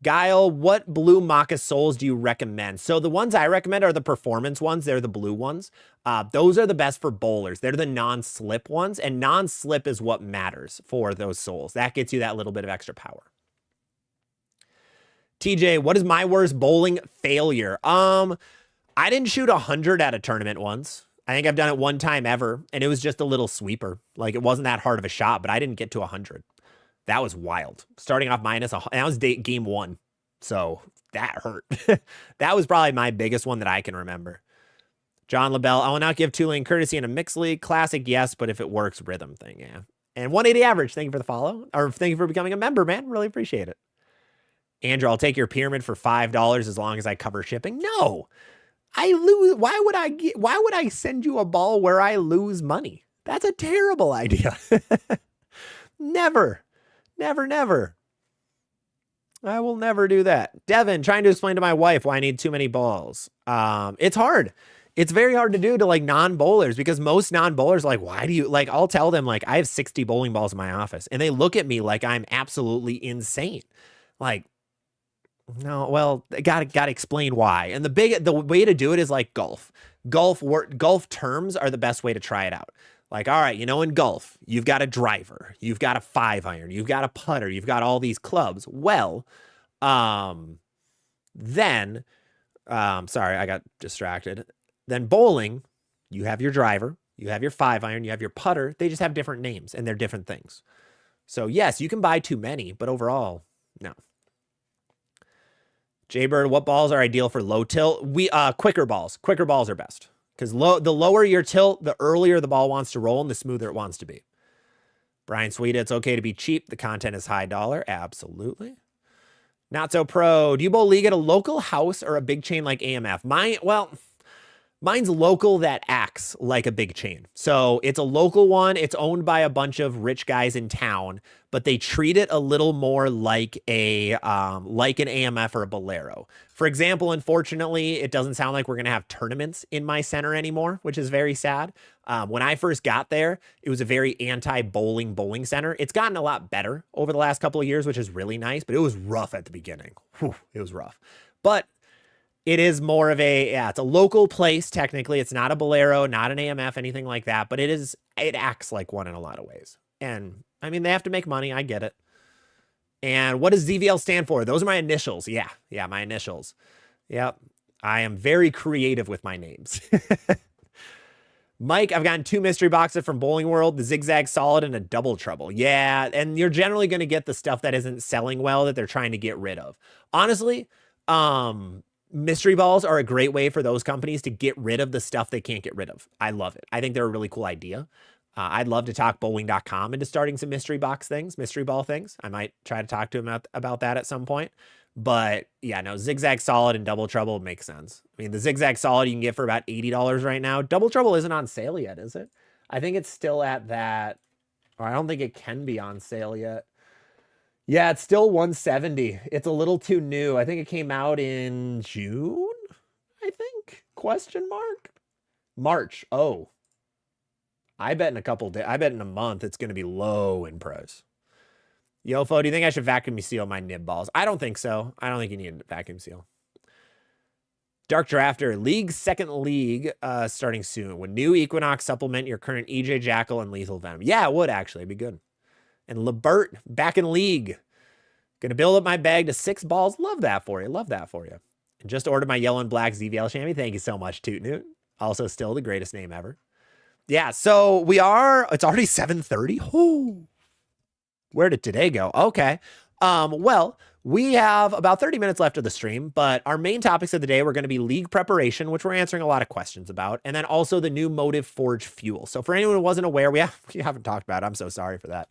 Guile, what blue Maca souls do you recommend? So the ones I recommend are the performance ones. They're the blue ones. Those are the best for bowlers. They're the non-slip ones, and non-slip is what matters for those souls. That gets you that little bit of extra power. TJ, what is my worst bowling failure? I didn't shoot 100 at a tournament once. I think I've done it one time ever, and it was just a little sweeper. Like, it wasn't that hard of a shot, but I didn't get to 100. That was wild. Starting off -1, that was game 1. So that hurt. That was probably my biggest one that I can remember. John LaBelle, I will not give two-lane courtesy in a mixed league. Classic, yes, but if it works, rhythm thing, yeah. And 180 average, thank you for the follow. Or thank you for becoming a member, man. Really appreciate it. Andrew, I'll take your pyramid for $5 as long as I cover shipping. No, I lose. Why would I send you a ball where I lose money? That's a terrible idea. Never. Never, never. I will never do that. Devin, trying to explain to my wife why I need too many balls. It's hard. It's very hard to do to like non-bowlers because most non-bowlers like, why do you like, I'll tell them like I have 60 bowling balls in my office and they look at me like I'm absolutely insane. Like, no, well, gotta explain why. And the way to do it is like golf. Golf terms are the best way to try it out. Like, all right, in golf, you've got a driver, you've got a 5-iron, you've got a putter, you've got all these clubs. Well, then, sorry, I got distracted. Then bowling, you have your driver, you have your 5-iron, you have your putter. They just have different names and they're different things. So yes, you can buy too many, but overall, no. Jaybird, what balls are ideal for low tilt? Quicker balls. Quicker balls are best. Because the lower your tilt, the earlier the ball wants to roll and the smoother it wants to be. Brian Sweet, it's okay to be cheap. The content is high dollar. Absolutely. Not so pro. Do you bowl league at a local house or a big chain like AMF? Mine's local that acts like a big chain. So it's a local one. It's owned by a bunch of rich guys in town, but they treat it a little more like an AMF or a Bolero. For example, unfortunately, it doesn't sound like we're going to have tournaments in my center anymore, which is very sad. When I first got there, it was a very anti-bowling center. It's gotten a lot better over the last couple of years, which is really nice, but it was rough at the beginning. Whew, it was rough. But it is more of it's a local place, technically. It's not a Bolero, not an AMF, anything like that, but it acts like one in a lot of ways. And I mean, they have to make money. I get it. And what does ZVL stand for? Those are my initials. Yeah, my initials. Yep. I am very creative with my names. Mike, I've gotten 2 mystery boxes from Bowling World, the Zigzag Solid and a Double Trouble. Yeah, and you're generally going to get the stuff that isn't selling well that they're trying to get rid of. Honestly, mystery balls are a great way for those companies to get rid of the stuff they can't get rid of. I love it. I think they're a really cool idea. I'd love to talk bowling.com into starting some mystery ball things. I might try to talk to him about that at some point. But yeah, no, Zigzag Solid and Double Trouble makes sense. I mean, the Zigzag Solid you can get for about $80 right now. Double Trouble isn't on sale yet, is it? I think it's still at that, or I don't think it can be on sale yet. Yeah, it's still $170. It's a little too new. I think it came out in June, I think? Question mark? March. Oh. I bet in a couple days, I bet in a month, it's going to be low in price. Yofo, do you think I should vacuum seal my nib balls? I don't think so. I don't think you need a vacuum seal. Dark Drafter, second league starting soon. Would new Equinox supplement your current EJ Jackal and Lethal Venom? Yeah, it would actually. It'd be good. And Lebert, back in league. Gonna build up my bag to 6 balls. Love that for you. Love that for you. And just ordered my yellow and black ZVL chamois. Thank you so much, Toot Newt. Also still the greatest name ever. Yeah, so it's already 7:30. Oh, where did today go? Okay. Well, we have about 30 minutes left of the stream, but our main topics of the day were going to be league preparation, which we're answering a lot of questions about, and then also the new Motiv Forge fuel. So for anyone who wasn't aware, we haven't talked about it. I'm so sorry for that.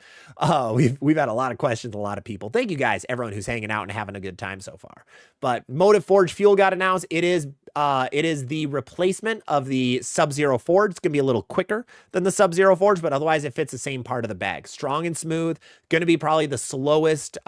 We've had a lot of questions, a lot of people. Thank you guys, everyone who's hanging out and having a good time so far. But Motiv Forge fuel got announced. It is It is the replacement of the Sub-Zero Forge. It's going to be a little quicker than the Sub-Zero Forge, but otherwise it fits the same part of the bag. Strong and smooth. Going to be probably the slowest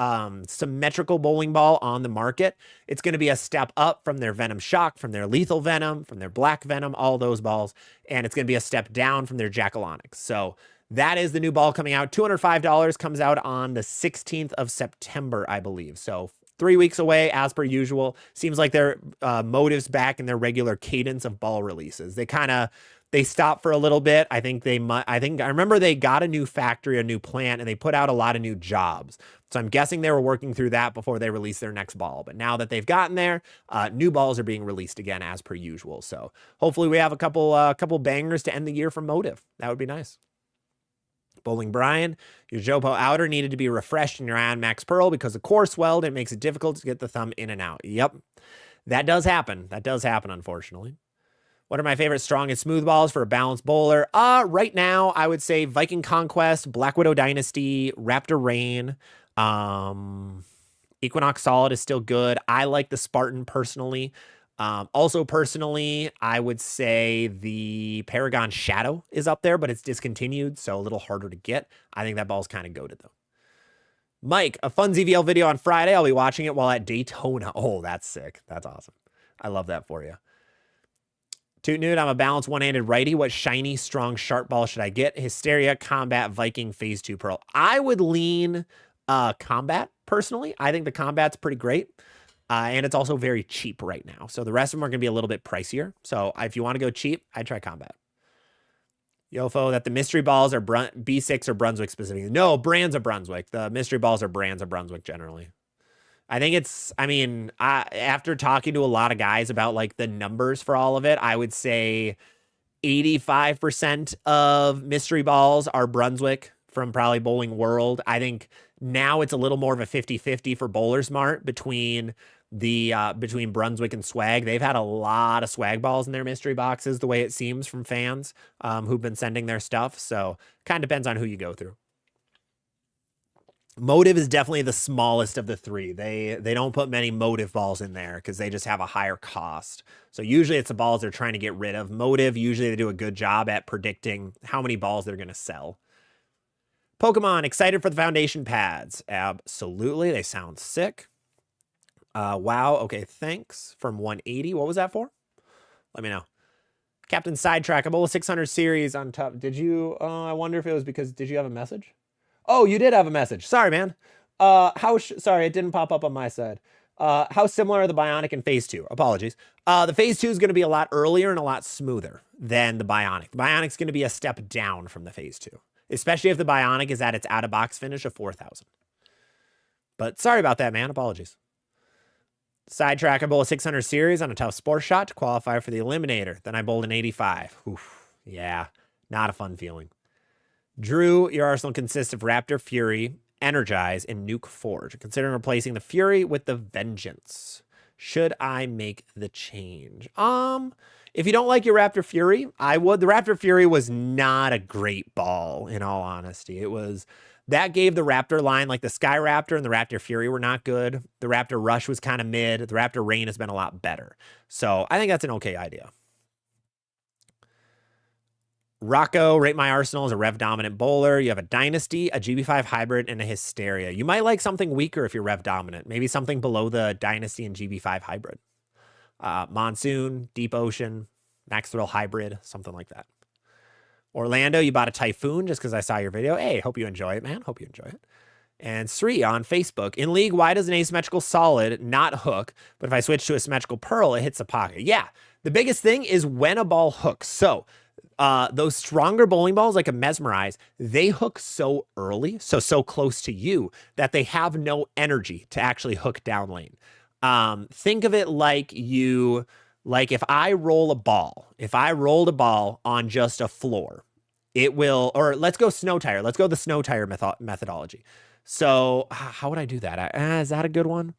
symmetrical bowling ball on the market. It's going to be a step up from their Venom Shock, from their Lethal Venom, from their Black Venom, all those balls. And it's going to be a step down from their Jackalonics. So that is the new ball coming out. $205 comes out on the 16th of September, I believe. So 3 weeks away, as per usual. Seems like their Motiv's back in their regular cadence of ball releases. They stopped for a little bit. I remember they got a new factory, a new plant, and they put out a lot of new jobs. So I'm guessing they were working through that before they released their next ball. But now that they've gotten there, new balls are being released again as per usual. So hopefully we have a couple bangers to end the year from Motiv. That would be nice. Bowling Brian, your Jopo outer needed to be refreshed in your Ion Max Pearl because the core swelled and it makes it difficult to get the thumb in and out. Yep, that does happen. That does happen, unfortunately. What are my favorite strong and smooth balls for a balanced bowler? Right now, I would say Viking Conquest, Black Widow Dynasty, Raptor Rain, Equinox Solid is still good. I like the Spartan personally. Also personally, I would say the Paragon Shadow is up there, but it's discontinued, so a little harder to get. I think that ball's kind of goated, though. Mike, a fun ZVL video on Friday. I'll be watching it while at Daytona. Oh, that's sick. That's awesome. I love that for you. Toot Nude, I'm a balanced one-handed righty. What shiny, strong, sharp ball should I get? Hysteria, Combat, Viking, Phase 2 Pearl. I would lean Combat, personally. I think the Combat's pretty great. And it's also very cheap right now. So the rest of them are going to be a little bit pricier. So if you want to go cheap, I'd try Combat. Yofo, that the mystery balls are B6 or Brunswick specifically. No, brands of Brunswick. The mystery balls are brands of Brunswick generally. I think after talking to a lot of guys about like the numbers for all of it, I would say 85% of mystery balls are Brunswick from probably Bowling World. I think now it's a little more of a 50-50 for Bowler Smart between Brunswick and Swag. They've had a lot of Swag balls in their mystery boxes, the way it seems from fans who've been sending their stuff. So kind of depends on who you go through. Motiv is definitely the smallest of the three. They don't put many Motiv balls in there because they just have a higher cost. So usually it's the balls they're trying to get rid of. Motiv, usually they do a good job at predicting how many balls they're going to sell. Pokemon, excited for the Foundation pads. Absolutely. They sound sick. Wow. Okay, thanks. From 180. What was that for? Let me know. Captain Sidetrack, Ebola 600 series on top. Did you, I wonder if it was because, did you have a message? Oh, you did have a message. Sorry, man. Sorry, it didn't pop up on my side. How similar are the Bionic and Phase 2? Apologies. The Phase 2 is going to be a lot earlier and a lot smoother than the Bionic. The Bionic's going to be a step down from the Phase 2, especially if the Bionic is at its out-of-box finish of 4,000. But sorry about that, man. Apologies. Sidetrack, I bowled a 600 series on a tough sports shot to qualify for the Eliminator. Then I bowled an 85. Oof. Yeah, not a fun feeling. Drew, your arsenal consists of Raptor, Fury, Energize, and Nuke Forge. Considering replacing the Fury with the Vengeance. Should I make the change? If you don't like your Raptor Fury, I would. The Raptor Fury was not a great ball, in all honesty. That gave the Raptor line, like the Sky Raptor and the Raptor Fury were not good. The Raptor Rush was kind of mid. The Raptor Rain has been a lot better. So I think that's an okay idea. Rocco, rate my arsenal as a rev dominant bowler. You have a Dynasty, a GB5 hybrid, and a Hysteria. You might like something weaker if you're rev dominant. Maybe something below the Dynasty and GB5 hybrid. Monsoon, Deep Ocean, Max Thrill hybrid, something like that. Orlando, you bought a Typhoon just because I saw your video. Hey, hope you enjoy it, man. Hope you enjoy it. And Sri on Facebook. In League, why does an asymmetrical solid not hook, but if I switch to a symmetrical pearl, it hits the pocket? Yeah, the biggest thing is when a ball hooks. So those stronger bowling balls, like a Mesmerize, they hook so early, so close to you, that they have no energy to actually hook down lane. Think of it like if I rolled a ball on just a floor, it will, or let's go snow tire. Let's go the snow tire methodology. So how would I do that? Is that a good one?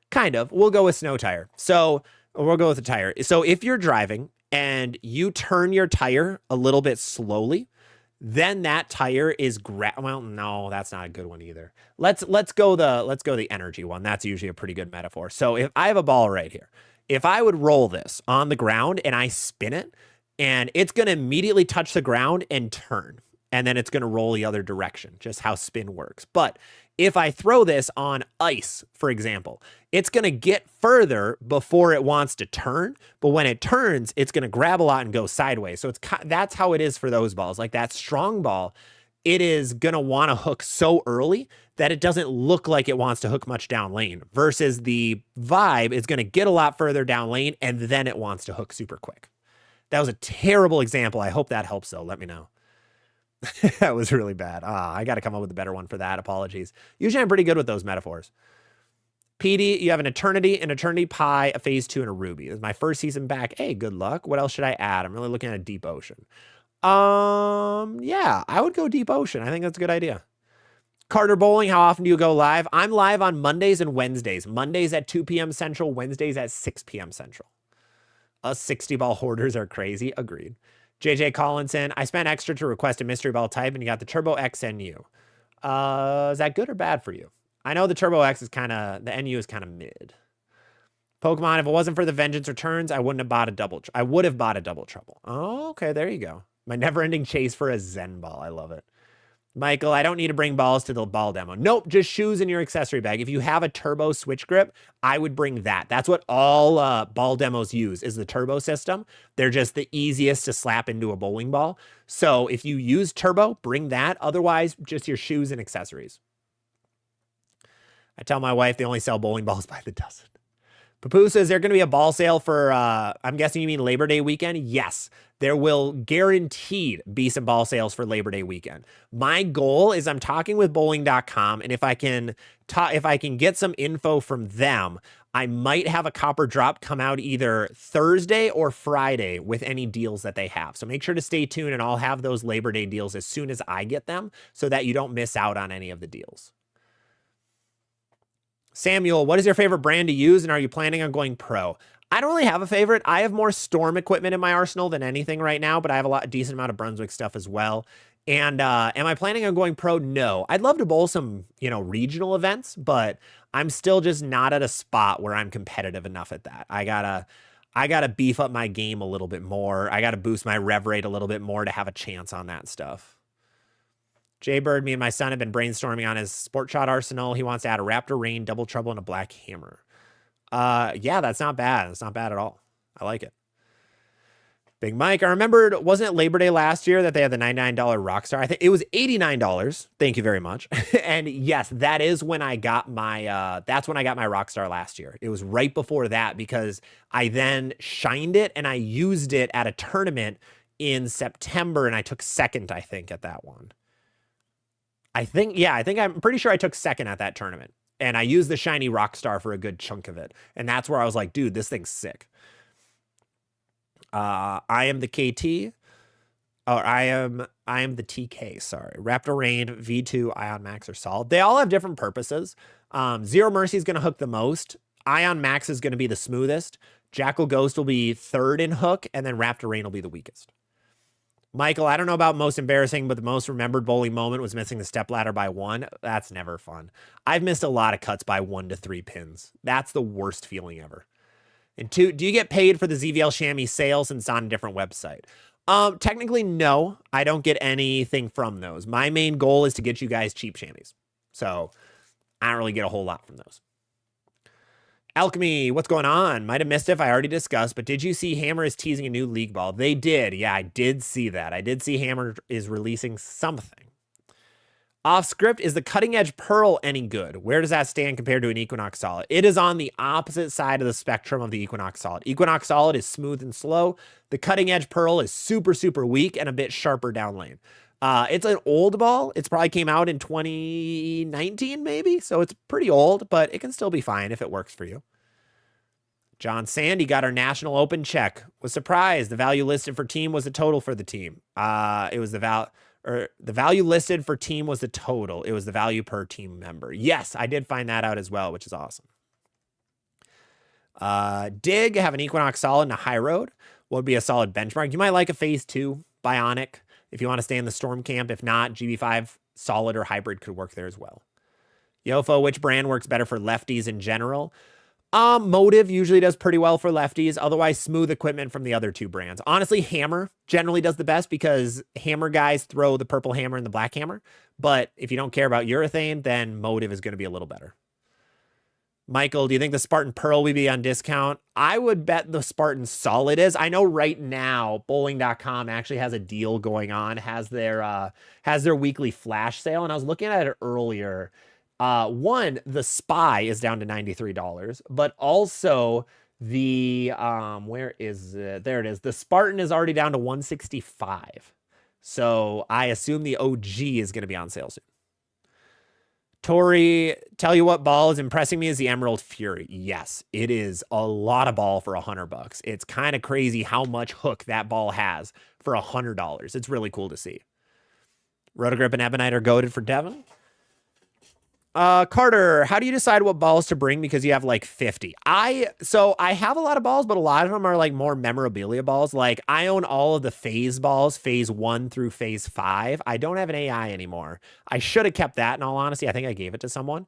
Kind of. We'll go with snow tire. So we'll go with the tire. So if you're driving and you turn your tire a little bit slowly, then that tire is well, no, that's not a good one either. Let's go the energy one. That's usually a pretty good metaphor. So if I have a ball right here, If I would roll this on the ground and I spin it, and it's going to immediately touch the ground and turn, and then it's going to roll the other direction, just how spin works. But if I throw this on ice, for example, it's going to get further before it wants to turn, but when it turns, it's going to grab a lot and go sideways. So that's how it is for those balls. Like that strong ball, it is going to want to hook so early that it doesn't look like it wants to hook much down lane, versus the Vibe is going to get a lot further down lane and then it wants to hook super quick. That was a terrible example. I hope that helps though. Let me know. That was really bad. I got to come up with a better one for that. Apologies. Usually I'm pretty good with those metaphors. PD, you have an Eternity Pie, a Phase 2, and a Ruby. This is my first season back. Hey, good luck. What else should I add? I'm really looking at a Deep Ocean. Yeah, I would go Deep Ocean. I think that's a good idea. Carter Bowling, how often do you go live? I'm live on Mondays and Wednesdays. Mondays at 2 p.m. Central, Wednesdays at 6 p.m. Central. Us 60-ball hoarders are crazy. Agreed. JJ Collinson, I spent extra to request a mystery ball type, and you got the Turbo X NU. Is that good or bad for you? I know the Turbo X is kind of, the NU is kind of mid. Pokemon, if it wasn't for the Vengeance Returns, I wouldn't have bought a double. I would have bought a Double Trouble. Oh, okay, there you go. My never-ending chase for a Zen ball. I love it. Michael, I don't need to bring balls to the ball demo. Nope, just shoes in your accessory bag. If you have a turbo switch grip, I would bring that. That's what all ball demos use, is the turbo system. They're just the easiest to slap into a bowling ball. So if you use turbo, bring that. Otherwise, just your shoes and accessories. I tell my wife they only sell bowling balls by the dozen. Papoose, is there going to be a ball sale for, I'm guessing you mean Labor Day weekend? Yes, there will guaranteed be some ball sales for Labor Day weekend. My goal is I'm talking with bowling.com, and if I can get some info from them, I might have a copper drop come out either Thursday or Friday with any deals that they have. So make sure to stay tuned, and I'll have those Labor Day deals as soon as I get them so that you don't miss out on any of the deals. Samuel, what is your favorite brand to use, and are you planning on going pro? I don't really have a favorite. I have more Storm equipment in my arsenal than anything right now, but I have a decent amount of Brunswick stuff as well. And am I planning on going pro? No. I'd love to bowl some, regional events, but I'm still just not at a spot where I'm competitive enough at that. I gotta beef up my game a little bit more. I gotta boost my rev rate a little bit more to have a chance on that stuff. Jaybird, me and my son have been brainstorming on his Sport Shot arsenal. He wants to add a Raptor Rain, Double Trouble, and a Black Hammer. Yeah, that's not bad. It's not bad at all. I like it. Big Mike, I remembered, wasn't it Labor Day last year that they had the $99 Rockstar? I think it was $89. Thank you very much. And yes, that is when I got my, that's when I got my Rockstar last year. It was right before that because I then shined it and I used it at a tournament in September and I took second, I think, at that one. I'm pretty sure I took second at that tournament. And I used the shiny Rockstar for a good chunk of it. And that's where I was like, dude, this thing's sick. I am the KT. Or I am the TK, sorry. Raptor Rain, V2, Ion Max, or Solid. They all have different purposes. Zero Mercy is going to hook the most. Ion Max is going to be the smoothest. Jackal Ghost will be third in hook. And then Raptor Rain will be the weakest. Michael, I don't know about most embarrassing, but the most remembered bowling moment was missing the stepladder by 1. That's never fun. I've missed a lot of cuts by 1 to 3 pins. That's the worst feeling ever. And 2, do you get paid for the ZVL Chamois sales since it's on a different website? Technically, no. I don't get anything from those. My main goal is to get you guys cheap chamois. So I don't really get a whole lot from those. Alchemy, what's going on? Might have missed it if I already discussed, but did you see Hammer is teasing a new league ball? They did. Yeah, I did see that. I did see Hammer is releasing something. Off script, is the cutting edge Pearl any good? Where does that stand compared to an Equinox Solid? It is on the opposite side of the spectrum of the Equinox Solid. Equinox Solid is smooth and slow. The cutting edge Pearl is super, super weak and a bit sharper down lane. It's an old ball. It's probably came out in 2019, maybe. So it's pretty old, but it can still be fine if it works for you. John Sandy got our National Open check. Was surprised. The value listed for team was the total for the team. It was the value listed for team was the total. It was the value per team member. Yes, I did find that out as well, which is awesome. Dig, have an Equinox Solid and a High Road. What would be a solid benchmark? You might like a Phase 2 Bionic if you want to stay in the Storm camp. If not, GB5 Solid or Hybrid could work there as well. Yofo, which brand works better for lefties in general? Motiv usually does pretty well for lefties. Otherwise, Smooth equipment from the other two brands. Honestly, Hammer generally does the best because Hammer guys throw the purple hammer and the black hammer. But if you don't care about urethane, then Motiv is going to be a little better. Michael, do you think the Spartan Pearl will be on discount? I would bet the Spartan Solid is. I know right now bowling.com actually has a deal going on, has their weekly flash sale, and I was looking at it earlier. One, the Spy is down to $93, but also the where is it? There it is. The Spartan is already down to $165. So I assume the OG is going to be on sale soon. Tori, tell you what ball is impressing me is the Emerald Fury. Yes, it is a lot of ball for $100. It's kind of crazy how much hook that ball has for $100. It's really cool to see. Rotogrip and Ebonite are goated for Devin. Carter, how do you decide what balls to bring because you have like 50? So I have a lot of balls, but a lot of them are like more memorabilia balls. Like I own all of the phase balls, phase 1 through phase 5. I don't have an AI anymore. I should have kept that in all honesty. I think I gave it to someone.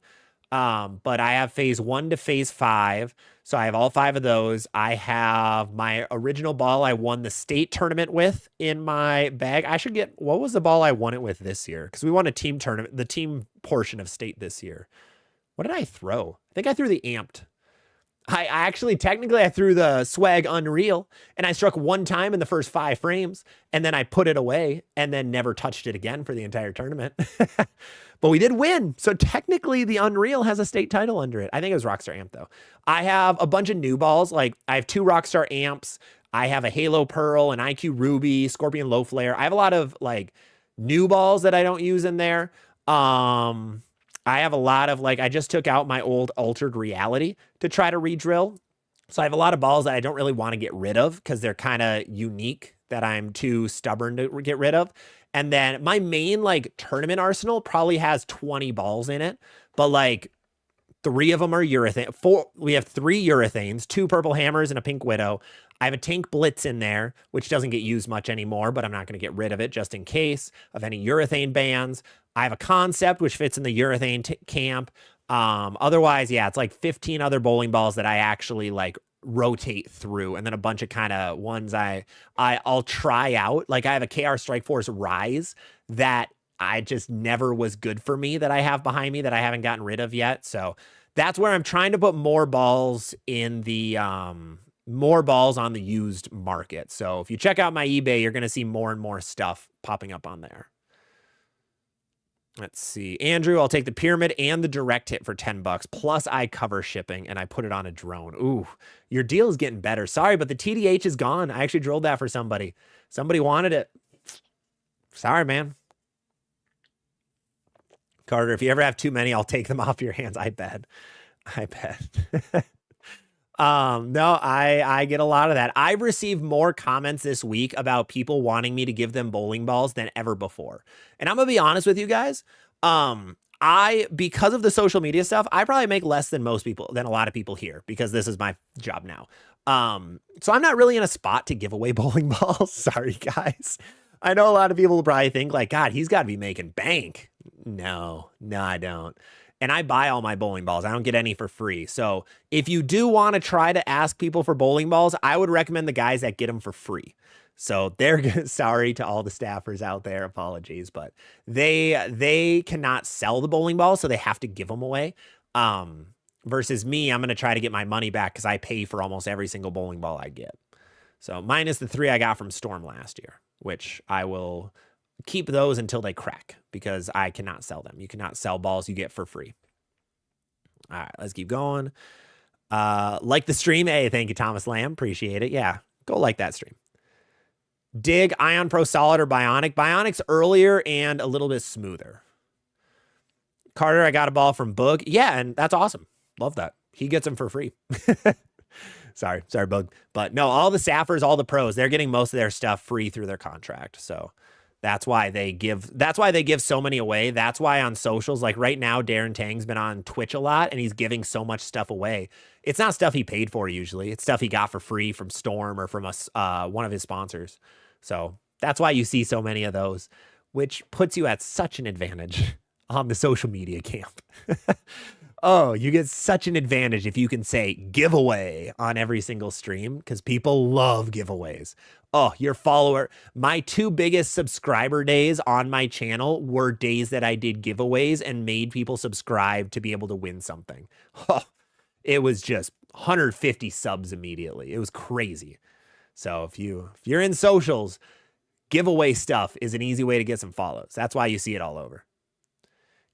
But I have phase 1 to phase 5. So I have all 5 of those. I have my original ball I won the state tournament with in my bag. I should get, what was the ball I won it with this year? Because we won a team tournament, the team portion of state this year. What did I throw? I think I threw the amped. I actually, technically, I threw the swag Unreal, and I struck one time in the first 5 frames, and then I put it away, and then never touched it again for the entire tournament. But we did win, so technically the Unreal has a state title under it. I think it was Rockstar Amp, though. I have a bunch of new balls. Like, I have 2 Rockstar Amps. I have a Halo Pearl, an IQ Ruby, Scorpion Low Flare. I have a lot of, like, new balls that I don't use in there. I have a lot of, like, I just took out my old Altered Reality to try to re-drill. So I have a lot of balls that I don't really want to get rid of because they're kind of unique that I'm too stubborn to get rid of. And then my main, like, tournament arsenal probably has 20 balls in it. But, like, 3 of them are urethane. We have 3 urethanes, 2 purple hammers, and a pink widow. I have a tank blitz in there, which doesn't get used much anymore, but I'm not going to get rid of it just in case of any urethane bans. I have a concept, which fits in the urethane camp. Otherwise, yeah, it's like 15 other bowling balls that I actually, like, rotate through, and then a bunch of kind of ones I'll try out. Like I have a KR Strike Force Rise that I just never was good for me that I have behind me that I haven't gotten rid of yet. So that's where I'm trying to put more balls in the more balls on the used market. So if you check out my eBay, you're going to see more and more stuff popping up on there. Let's see. Andrew, I'll take the pyramid and the direct hit for $10, plus I cover shipping, and I put it on a drone. Ooh, your deal is getting better. Sorry, but the TDH is gone. I actually drilled that for somebody. Somebody wanted it. Sorry, man. Carter, if you ever have too many, I'll take them off your hands. I bet. No, I get a lot of that. I've received more comments this week about people wanting me to give them bowling balls than ever before. And I'm gonna be honest with you guys. Because of the social media stuff, I probably make less than than a lot of people here because this is my job now. So I'm not really in a spot to give away bowling balls. Sorry, guys. I know a lot of people will probably think like, God, he's got to be making bank. No, I don't. And I buy all my bowling balls. I don't get any for free. So if you do want to try to ask people for bowling balls, I would recommend the guys that get them for free. So they're sorry to all the staffers out there. Apologies, but they cannot sell the bowling balls, so they have to give them away. Versus me, I'm going to try to get my money back because I pay for almost every single bowling ball I get. So minus the 3 I got from Storm last year, which I will keep those until they crack because I cannot sell them. You cannot sell balls you get for free. All right, let's keep going. Like the stream. Hey, thank you, Thomas Lamb. Appreciate it. Yeah, go like that stream. Dig, Ion Pro Solid or Bionic? Bionic's earlier and a little bit smoother. Carter, I got a ball from Boog. Yeah, and that's awesome. Love that. He gets them for free. Sorry, Boog. But no, all the staffers, all the pros, they're getting most of their stuff free through their contract. So that's why they give so many away. That's why on socials, like right now, Darren Tang's been on Twitch a lot and he's giving so much stuff away. It's not stuff he paid for usually. It's stuff he got for free from Storm or from one of his sponsors. So that's why you see so many of those, which puts you at such an advantage on the social media camp. Oh, you get such an advantage if you can say giveaway on every single stream because people love giveaways. Oh, your follower. My two biggest subscriber days on my channel were days that I did giveaways and made people subscribe to be able to win something. Oh, it was just 150 subs immediately. It was crazy. So if you're in socials, giveaway stuff is an easy way to get some follows. That's why you see it all over.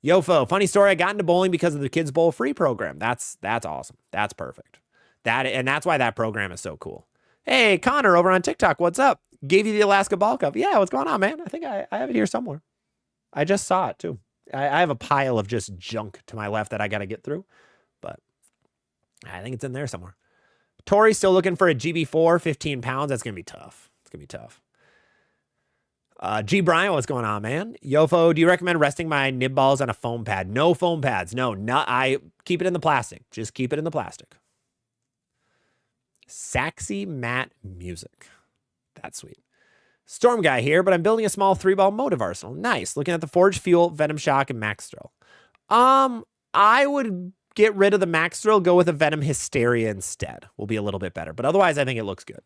Yofo, funny story. I got into bowling because of the Kids Bowl free program. That's awesome. That's perfect. That's why that program is so cool. Hey, Connor over on TikTok, what's up? Gave you the Alaska Ball Cup. Yeah, what's going on, man? I think I have it here somewhere. I just saw it too. I have a pile of just junk to my left that I got to get through, but I think it's in there somewhere. Tori's still looking for a GB4, 15 pounds. That's going to be tough. It's going to be tough. G. Brian, what's going on, man? Yofo, do you recommend resting my nib balls on a foam pad? No foam pads. No, not. I keep it in the plastic. Just keep it in the plastic. Saxy Matte Music. That's sweet. Storm Guy here, but I'm building a small 3-ball Motiv arsenal. Nice. Looking at the Forge Fuel, Venom Shock, and Max Thrill. I would get rid of the Max Thrill, go with a Venom Hysteria instead. Will be a little bit better, but otherwise I think it looks good.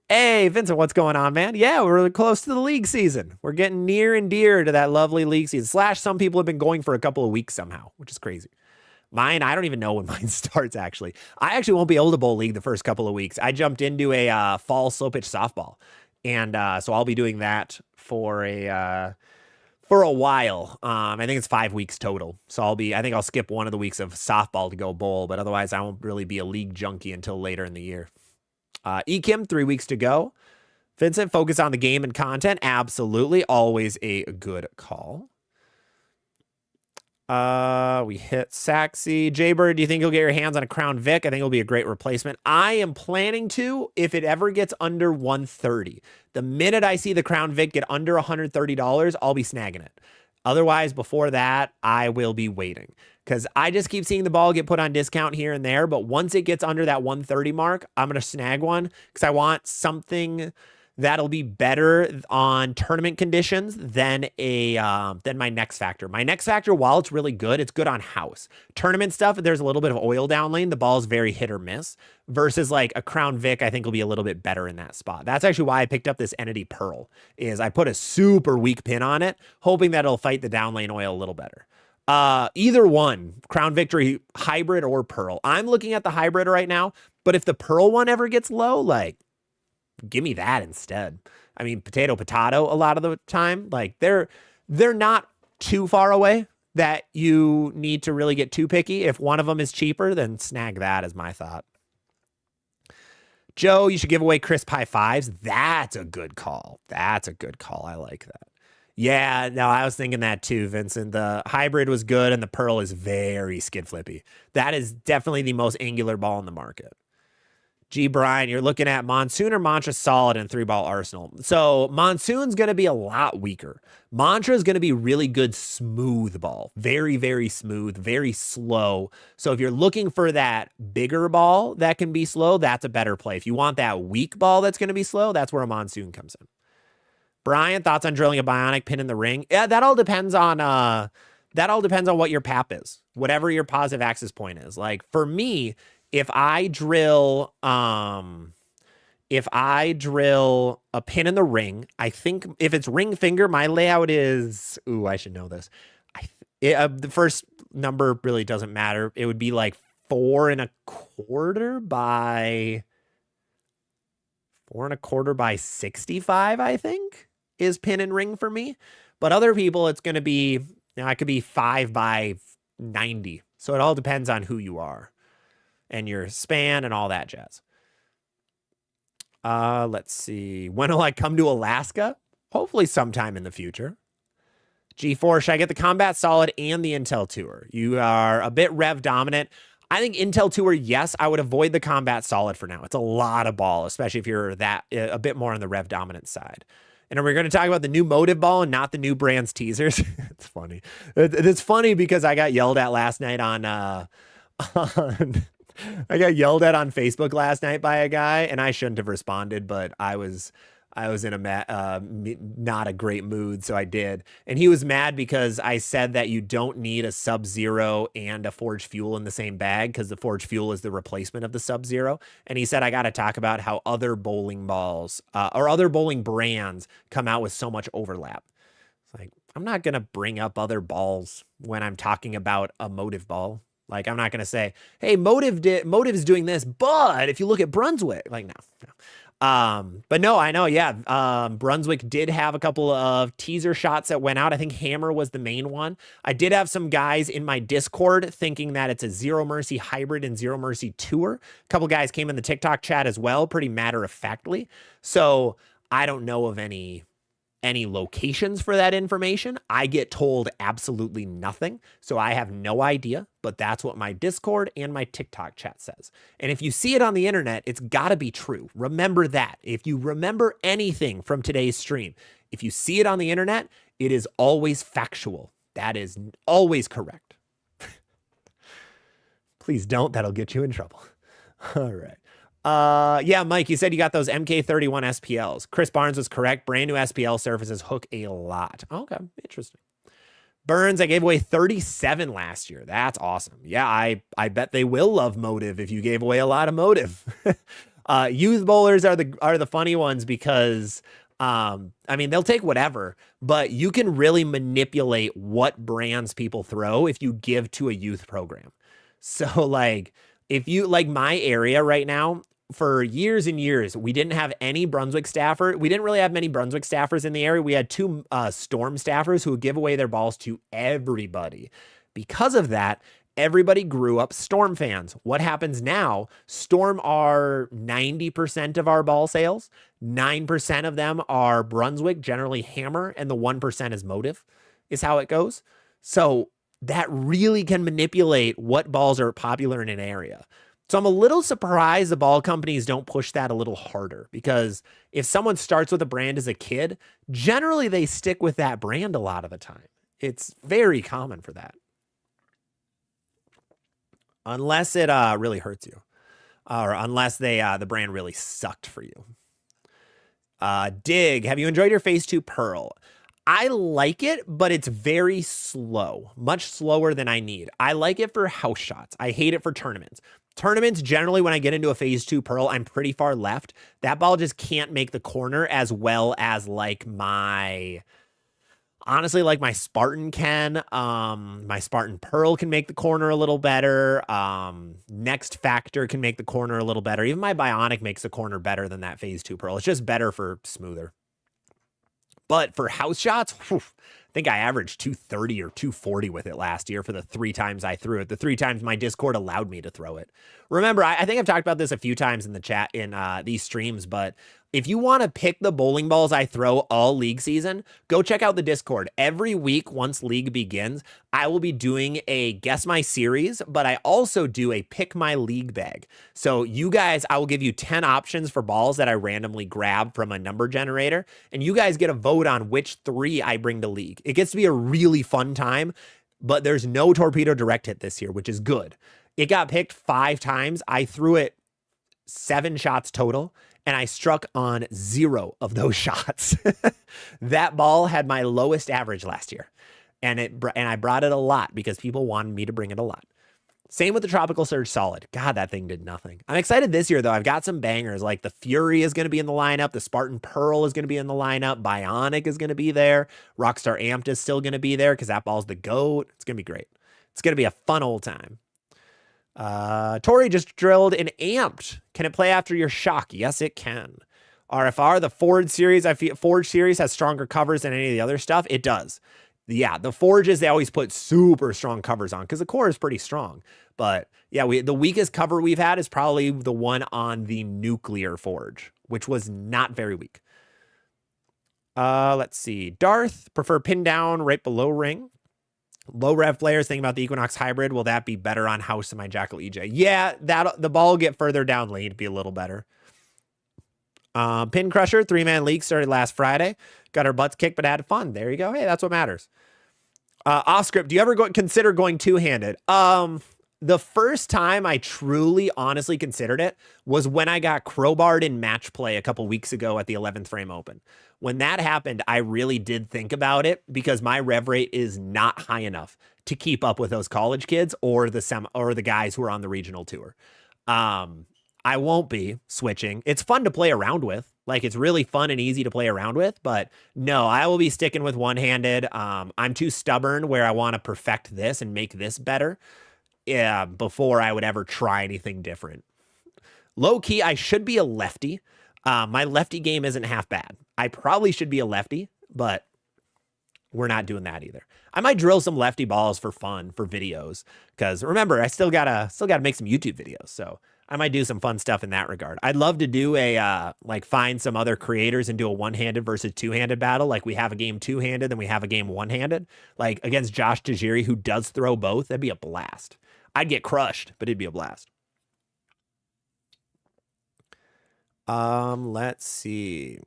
Hey, Vincent, what's going on, man? Yeah, we're really close to the league season. We're getting near and dear to that lovely league season. / some people have been going for a couple of weeks somehow, which is crazy. Mine, I don't even know when mine starts, actually. I actually won't be able to bowl league the first couple of weeks. I jumped into a fall slow pitch softball. And so I'll be doing that for a while. I think it's 5 weeks total. So I think I'll skip one of the weeks of softball to go bowl, but otherwise I won't really be a league junkie until later in the year. Ekim, 3 weeks to go. Vincent, focus on the game and content. Absolutely. Always a good call. We hit Saxy. Jaybird, do you think you'll get your hands on a Crown Vic? I think it'll be a great replacement. I am planning to if it ever gets under 130. The minute I see the Crown Vic get under $130, I'll be snagging it. Otherwise, before that, I will be waiting because I just keep seeing the ball get put on discount here and there. But once it gets under that 130 mark, I'm going to snag one because I want something that'll be better on tournament conditions than my Next Factor. My Next Factor, while it's really good, it's good on house. Tournament stuff, there's a little bit of oil down lane. The ball's very hit or miss versus like a Crown Vic, I think will be a little bit better in that spot. That's actually why I picked up this Entity Pearl is I put a super weak pin on it, hoping that it'll fight the down lane oil a little better. Either one, Crown Victory hybrid or Pearl. I'm looking at the hybrid right now, but if the Pearl one ever gets low, like give me that instead. I mean, potato a lot of the time. Like they're not too far away that you need to really get too picky. If one of them is cheaper, then snag that is my thought. Joe, you should give away crisp high fives. That's a good call. That's a good call. I like that. Yeah, no, I was thinking that too, Vincent. The hybrid was good and the Pearl is very skid flippy. That is definitely the most angular ball in the market. G. Brian, you're looking at Monsoon or Mantra solid in 3-ball arsenal. So Monsoon's going to be a lot weaker. Mantra is going to be really good smooth ball. Very, very smooth, very slow. So if you're looking for that bigger ball that can be slow, that's a better play. If you want that weak ball that's going to be slow, that's where a Monsoon comes in. Brian, thoughts on drilling a bionic pin in the ring? Yeah, that all depends on what your PAP is. Whatever your positive axis point is. Like for me, if I drill a pin in the ring, I think if it's ring finger, my layout is, I should know this. The first number really doesn't matter. It would be like 4 1/4 by 65, I think, is pin and ring for me. But other people, it's going to be, it could be 5 by 90. So it all depends on who you are and your span and all that jazz. Let's see. When will I come to Alaska? Hopefully sometime in the future. G4, should I get the Combat Solid and the Intel Tour? You are a bit rev dominant. I think Intel Tour, yes, I would avoid the Combat Solid for now. It's a lot of ball, especially if you're that a bit more on the rev dominant side. And we're going to talk about the new Motiv ball and not the new brand's teasers. It's funny. It's funny because I got yelled at last night on I got yelled at on Facebook last night by a guy, and I shouldn't have responded, but I was I was in a not a great mood, so I did. And he was mad because I said that you don't need a Sub-Zero and a Forged Fuel in the same bag because the Forged Fuel is the replacement of the Sub-Zero. And he said I got to talk about how other bowling balls or other bowling brands come out with so much overlap. It's like, I'm not going to bring up other balls when I'm talking about a Motiv ball. Like, I'm not going to say, hey, Motiv is doing this, but if you look at Brunswick, like, no. But no, I know, yeah. Brunswick did have a couple of teaser shots that went out. I think Hammer was the main one. I did have some guys in my Discord thinking that it's a Zero Mercy hybrid and Zero Mercy tour. A couple guys came in the TikTok chat as well, pretty matter-of-factly. So I don't know of any locations for that information. I get told absolutely nothing, so I have no idea, but that's what my Discord and my TikTok chat says. And if you see it on the internet, it's gotta be true. Remember that. If you remember anything from today's stream, if you see it on the internet, it is always factual. That is always correct. Please don't, that'll get you in trouble. All right. Yeah, Mike, you said you got those MK31 SPLs. Chris Barnes was correct. Brand new SPL surfaces hook a lot. Okay, interesting. Burns, I gave away 37 last year. That's awesome. Yeah, I bet they will love Motiv if you gave away a lot of Motiv. Youth bowlers are the funny ones because I mean, they'll take whatever, but you can really manipulate what brands people throw if you give to a youth program. So like if you like my area right now, for years and years, we didn't have any Brunswick staffer. We didn't really have many Brunswick staffers in the area. We had two Storm staffers who would give away their balls to everybody. Because of that, everybody grew up Storm fans. What happens now? Storm are 90% of our ball sales. 9% of them are Brunswick, generally Hammer, and the 1% is Motiv, is how it goes. So that really can manipulate what balls are popular in an area. So I'm a little surprised the ball companies don't push that a little harder, because if someone starts with a brand as a kid, generally they stick with that brand a lot of the time. It's very common for that. Unless it really hurts you, or unless the brand really sucked for you. Dig, have you enjoyed your Phase 2 Pearl? I like it, but it's very slow, much slower than I need. I like it for house shots. I hate it for tournaments. Tournaments, generally, when I get into a Phase 2 Pearl, I'm pretty far left. That ball just can't make the corner as well as like honestly, like my Spartan can. My Spartan Pearl can make the corner a little better. Next Factor can make the corner a little better. Even my Bionic makes the corner better than that Phase 2 Pearl. It's just better for smoother. But for house shots, whew, I think I averaged 230 or 240 with it last year for the 3 times I threw it. The 3 times my Discord allowed me to throw it. Remember, I think I've talked about this a few times in the chat in these streams, but if you want to pick the bowling balls I throw all league season, go check out the Discord. Every week, once league begins, I will be doing a guess my series, but I also do a pick my league bag. So you guys, I will give you 10 options for balls that I randomly grab from a number generator, and you guys get a vote on which 3 I bring to league. It gets to be a really fun time, but there's no torpedo direct hit this year, which is good. It got picked 5 times. I threw it 7 shots total, and I struck on 0 of those shots. That ball had my lowest average last year, and I brought it a lot because people wanted me to bring it a lot. Same with the Tropical Surge Solid. God, that thing did nothing. I'm excited this year, though. I've got some bangers, like the Fury is going to be in the lineup. The Spartan Pearl is going to be in the lineup. Bionic is going to be there. Rockstar Amped is still going to be there because that ball's the GOAT. It's going to be great. It's going to be a fun old time. Tori just drilled an Amped. Can it play after your shock? Yes, it can. RFR, the Forge series, I feel Forge series has stronger covers than any of the other stuff. It does. Yeah, the Forges, they always put super strong covers on because the core is pretty strong. But yeah, the weakest cover we've had is probably the one on the Nuclear Forge, which was not very weak. Let's see. Darth, prefer pin down right below ring. Low rev players thinking about the Equinox Hybrid. Will that be better on house than my Jackal EJ? Yeah, the ball will get further down lane to be a little better. Pin Crusher, 3-man league started last Friday. Got our butts kicked, but had fun. There you go. Hey, that's what matters. Off script, do you ever consider going two-handed? The first time I truly, honestly considered it was when I got crowbarred in match play a couple weeks ago at the 11th Frame Open. When that happened, I really did think about it because my rev rate is not high enough to keep up with those college kids or the guys who are on the regional tour. I won't be switching. It's fun to play around with. Like, it's really fun and easy to play around with, but no, I will be sticking with one-handed. I'm too stubborn where I want to perfect this and make this better. Yeah, before I would ever try anything different. Low key, I should be a lefty. My lefty game isn't half bad. I probably should be a lefty, but we're not doing that either. I might drill some lefty balls for fun, for videos, because remember, I still gotta make some YouTube videos. So I might do some fun stuff in that regard. I'd love to do a like find some other creators and do a one-handed versus two-handed battle. Like we have a game two-handed, then we have a game one-handed, like against Josh Tajiri, who does throw both. That'd be a blast. I'd get crushed, but it'd be a blast. Let's see.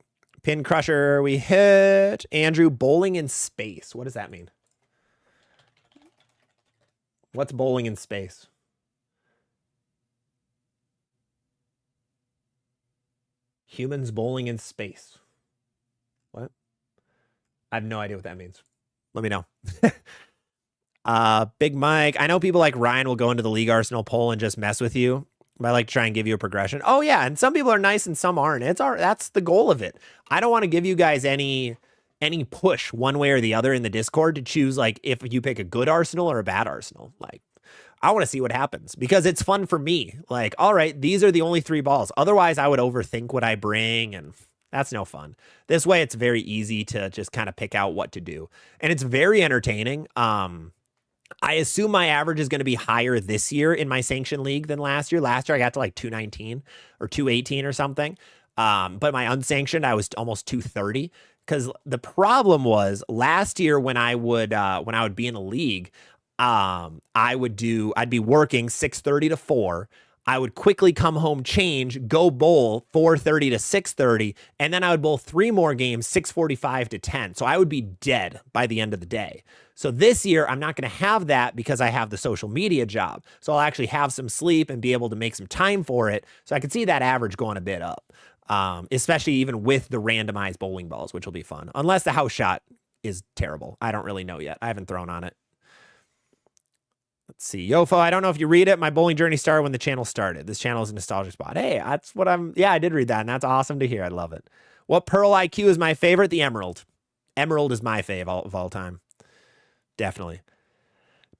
Pin Crusher, we hit. Andrew, bowling in space. What does that mean? What's bowling in space? Humans bowling in space. What? I have no idea what that means. Let me know. Big Mike. I know people like Ryan will go into the League Arsenal poll and just mess with you. But I like to try and give you a progression. Oh yeah, and some people are nice and some aren't. That's the goal of it. I don't want to give you guys any push one way or the other in the Discord to choose like if you pick a good Arsenal or a bad Arsenal. Like I want to see what happens because it's fun for me. Like, all right, these are the only 3 balls. Otherwise, I would overthink what I bring and that's no fun. This way, it's very easy to just kind of pick out what to do. And it's very entertaining. I assume my average is going to be higher this year in my sanction league than last year. Last year, I got to like 219 or 218 or something. But my unsanctioned, I was almost 230. Because the problem was last year when I would be in a league, I'd be working 6:30 to 4. I would quickly come home, change, go bowl 4:30 to 6:30, and then I would bowl 3 more games 6:45 to 10. So I would be dead by the end of the day. So this year, I'm not going to have that because I have the social media job. So I'll actually have some sleep and be able to make some time for it. So I can see that average going a bit up, especially even with the randomized bowling balls, which will be fun. Unless the house shot is terrible. I don't really know yet. I haven't thrown on it. Let's see. Yofo, I don't know if you read it. My bowling journey started when the channel started. This channel is a nostalgic spot. Hey, that's what yeah, I did read that, and that's awesome to hear. I love it. What Pearl IQ is my favorite? The Emerald. Emerald is my fave of all time. Definitely.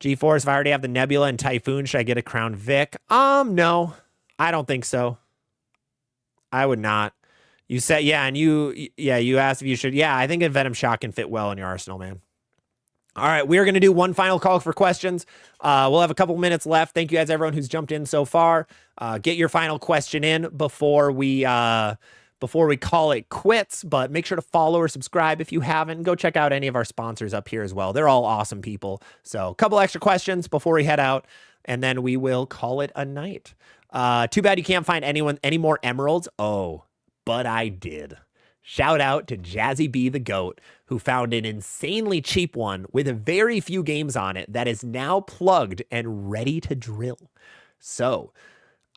G-Force, if I already have the Nebula and Typhoon, should I get a Crown Vic? No, I don't think so. I would not. You said, yeah, and you asked if you should. Yeah, I think a Venom Shot can fit well in your arsenal, man. All right, we are going to do one final call for questions. We'll have a couple minutes left. Thank you guys, everyone who's jumped in so far. Get your final question in before we call it quits, but make sure to follow or subscribe if you haven't. Go check out any of our sponsors up here as well. They're all awesome people. So a couple extra questions before we head out, and then we will call it a night. Too bad you can't find any more emeralds. Oh, but I did. Shout out to Jazzy B the Goat, who found an insanely cheap one with very few games on it that is now plugged and ready to drill. So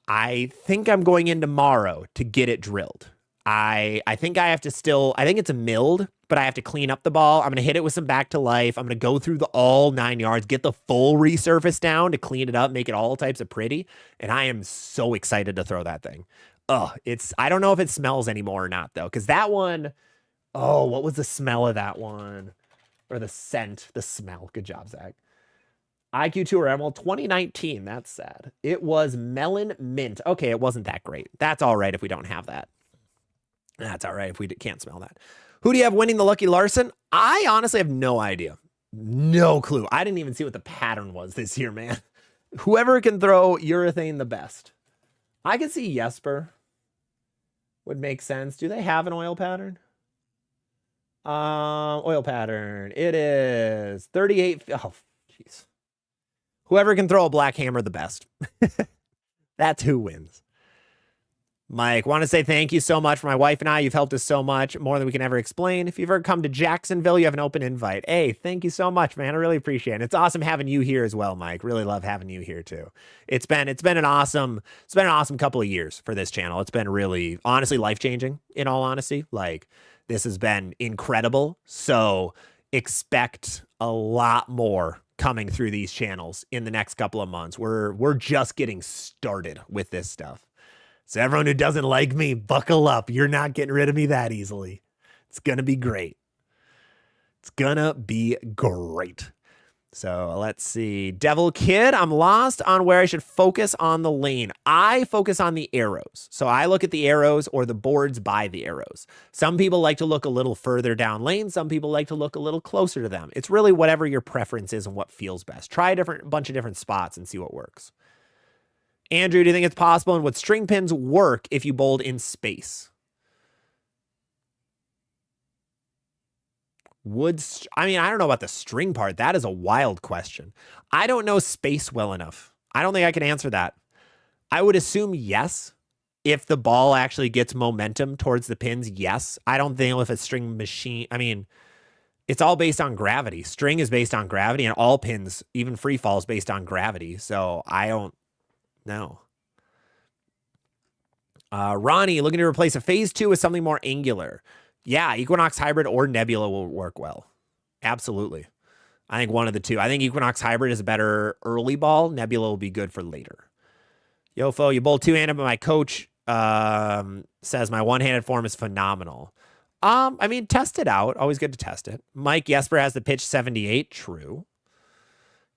I think I'm going in tomorrow to get it drilled. I think I have to I think it's a milled, but I have to clean up the ball. I'm going to hit it with some back to life. I'm going to go through all 9 yards, get the full resurface down to clean it up, make it all types of pretty. And I am so excited to throw that thing. I don't know if it smells anymore or not though. Cause that one, what was the smell of that one? Or the scent, the smell. Good job, Zach. IQ Tour Emerald 2019. That's sad. It was melon mint. Okay. It wasn't that great. That's all right if we don't have that. That's all right if we can't smell that. Who do you have winning the Lucky Larson? I honestly have no idea. No clue. I didn't even see what the pattern was this year, man. Whoever can throw urethane the best. I could see Jesper would make sense. Do they have an oil pattern? Oil pattern. It is 38. Oh, jeez. Whoever can throw a black hammer the best. That's who wins. Mike, want to say thank you so much for my wife and I. You've helped us so much, more than we can ever explain. If you've ever come to Jacksonville, you have an open invite. Hey, thank you so much, man. I really appreciate it. It's awesome having you here as well, Mike. Really love having you here too. It's been an awesome couple of years for this channel. It's been really, honestly, life-changing, in all honesty. Like, this has been incredible. So expect a lot more coming through these channels in the next couple of months. We're just getting started with this stuff. So everyone who doesn't like me, buckle up. You're not getting rid of me that easily. It's going to be great. It's going to be great. So let's see. Devil Kid, I'm lost on where I should focus on the lane. I focus on the arrows. So I look at the arrows or the boards by the arrows. Some people like to look a little further down lane. Some people like to look a little closer to them. It's really whatever your preference is and what feels best. Try a bunch of different spots and see what works. Andrew, do you think it's possible and would string pins work if you bowled in space? I don't know about the string part. That is a wild question. I don't know space well enough. I don't think I can answer that. I would assume yes. If the ball actually gets momentum towards the pins, yes. I don't think if a string machine, it's all based on gravity. String is based on gravity, and all pins, even free fall, is based on gravity. So I don't know. Ronnie, looking to replace a phase 2 with something more angular. Yeah, Equinox Hybrid or Nebula will work well. Absolutely. I think one of the two. I think Equinox Hybrid is a better early ball. Nebula will be good for later. Yofo, you bowl two-handed, but my coach says my one-handed form is phenomenal. Test it out. Always good to test it. Mike Jesper has the pitch 78. True.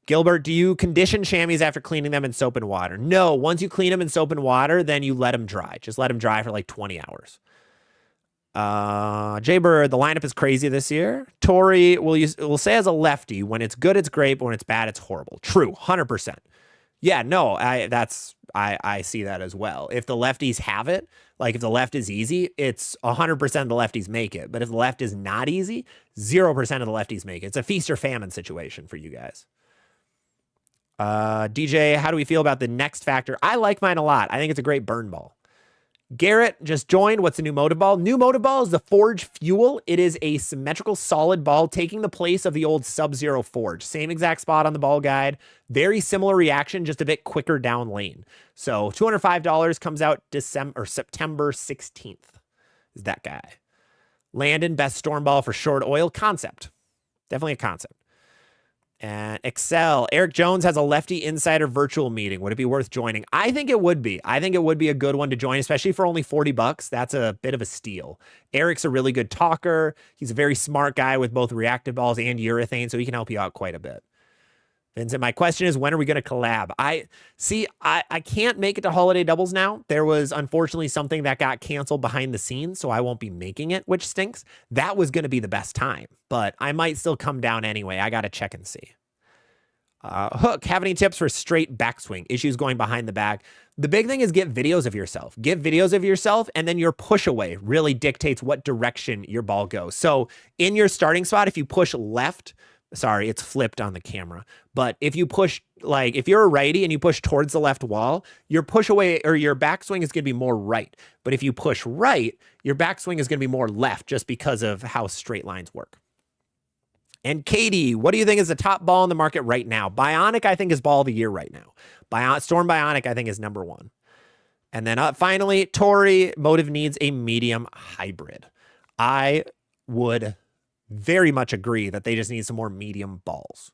Gilbert, do you condition chamois after cleaning them in soap and water? No. Once you clean them in soap and water, then you let them dry. Just let them dry for like 20 hours. Jaybird, the lineup is crazy this year. Tori will say as a lefty, when it's good, it's great, but when it's bad, it's horrible. True, 100%. Yeah, no, I see that as well. If the lefties have it, like if the left is easy, it's 100% of the lefties make it. But if the left is not easy, 0% of the lefties make it. It's a feast or famine situation for you guys. DJ, how do we feel about the next factor? I like mine a lot. I think it's a great burn ball. Garrett just joined. What's the new Motiv ball? New Motiv ball is the Forge Fuel. It is a symmetrical solid ball taking the place of the old Sub-Zero Forge. Same exact spot on the ball guide. Very similar reaction, just a bit quicker down lane. So $205 comes out September 16th. Is that guy. Landon, best storm ball for short oil. Concept. Definitely a concept. And Excel, Eric Jones has a lefty insider virtual meeting. Would it be worth joining? I think it would be. I think it would be a good one to join, especially for only $40. That's a bit of a steal. Eric's a really good talker. He's a very smart guy with both reactive balls and urethane, so he can help you out quite a bit. Vincent, my question is, when are we going to collab? I can't make it to Holiday Doubles now. There was unfortunately something that got canceled behind the scenes, so I won't be making it, which stinks. That was going to be the best time, but I might still come down anyway. I got to check and see. Hook, have any tips for straight backswing? Issues going behind the back? The big thing is get videos of yourself. Get videos of yourself, and then your push away really dictates what direction your ball goes. So in your starting spot, if you push left, sorry, it's flipped on the camera. But if you push, like if you're a righty and you push towards the left wall, your push away or your backswing is going to be more right. But if you push right, your backswing is going to be more left just because of how straight lines work. And Katie, what do you think is the top ball in the market right now? Bionic, I think, is ball of the year right now. Storm Bionic, I think, is number one. And then finally, Tori, Motiv needs a medium hybrid. I would very much agree that they just need some more medium balls.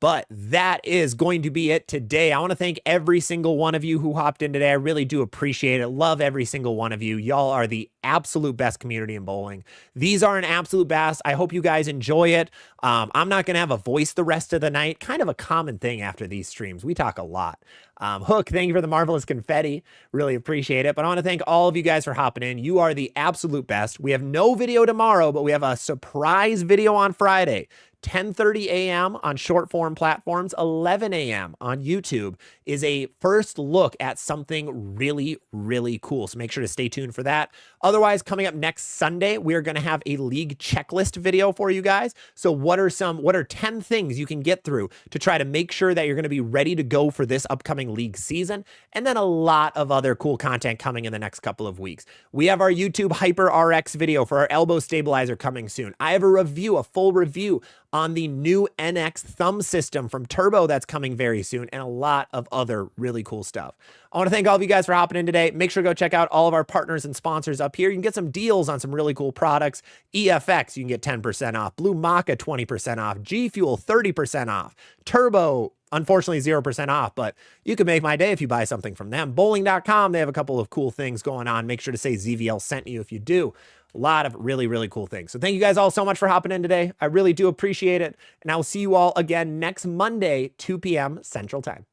But that is going to be it today. I want to thank every single one of you who hopped in today. I really do appreciate it. Love every single one of you. Y'all are the absolute best community in bowling. These are an absolute best. I hope you guys enjoy it. I'm not going to have a voice the rest of the night. Kind of a common thing after these streams. We talk a lot. Hook, thank you for the marvelous confetti. Really appreciate it. But I want to thank all of you guys for hopping in. You are the absolute best. We have no video tomorrow, but we have a surprise video on Friday. 10:30 a.m. on short form platforms, 11 a.m. on YouTube is a first look at something really, really cool. So make sure to stay tuned for that. Otherwise, coming up next Sunday, we are going to have a league checklist video for you guys. So what are 10 things you can get through to try to make sure that you're going to be ready to go for this upcoming league season? And then a lot of other cool content coming in the next couple of weeks. We have our YouTube Hyper RX video for our elbow stabilizer coming soon. I have a full review on the new NX thumb system from Turbo that's coming very soon, and a lot of other really cool stuff. I want to thank all of you guys for hopping in today. Make sure to go check out all of our partners and sponsors up here. You can get some deals on some really cool products. EFX, you can get 10% off. Blue Maca, 20% off. G Fuel, 30% off. Turbo, unfortunately 0% off, but you can make my day if you buy something from them. Bowling.com, they have a couple of cool things going on. Make sure to say ZVL sent you if you do. A lot of really, really cool things. So thank you guys all so much for hopping in today. I really do appreciate it. And I will see you all again next Monday, 2 p.m. Central Time.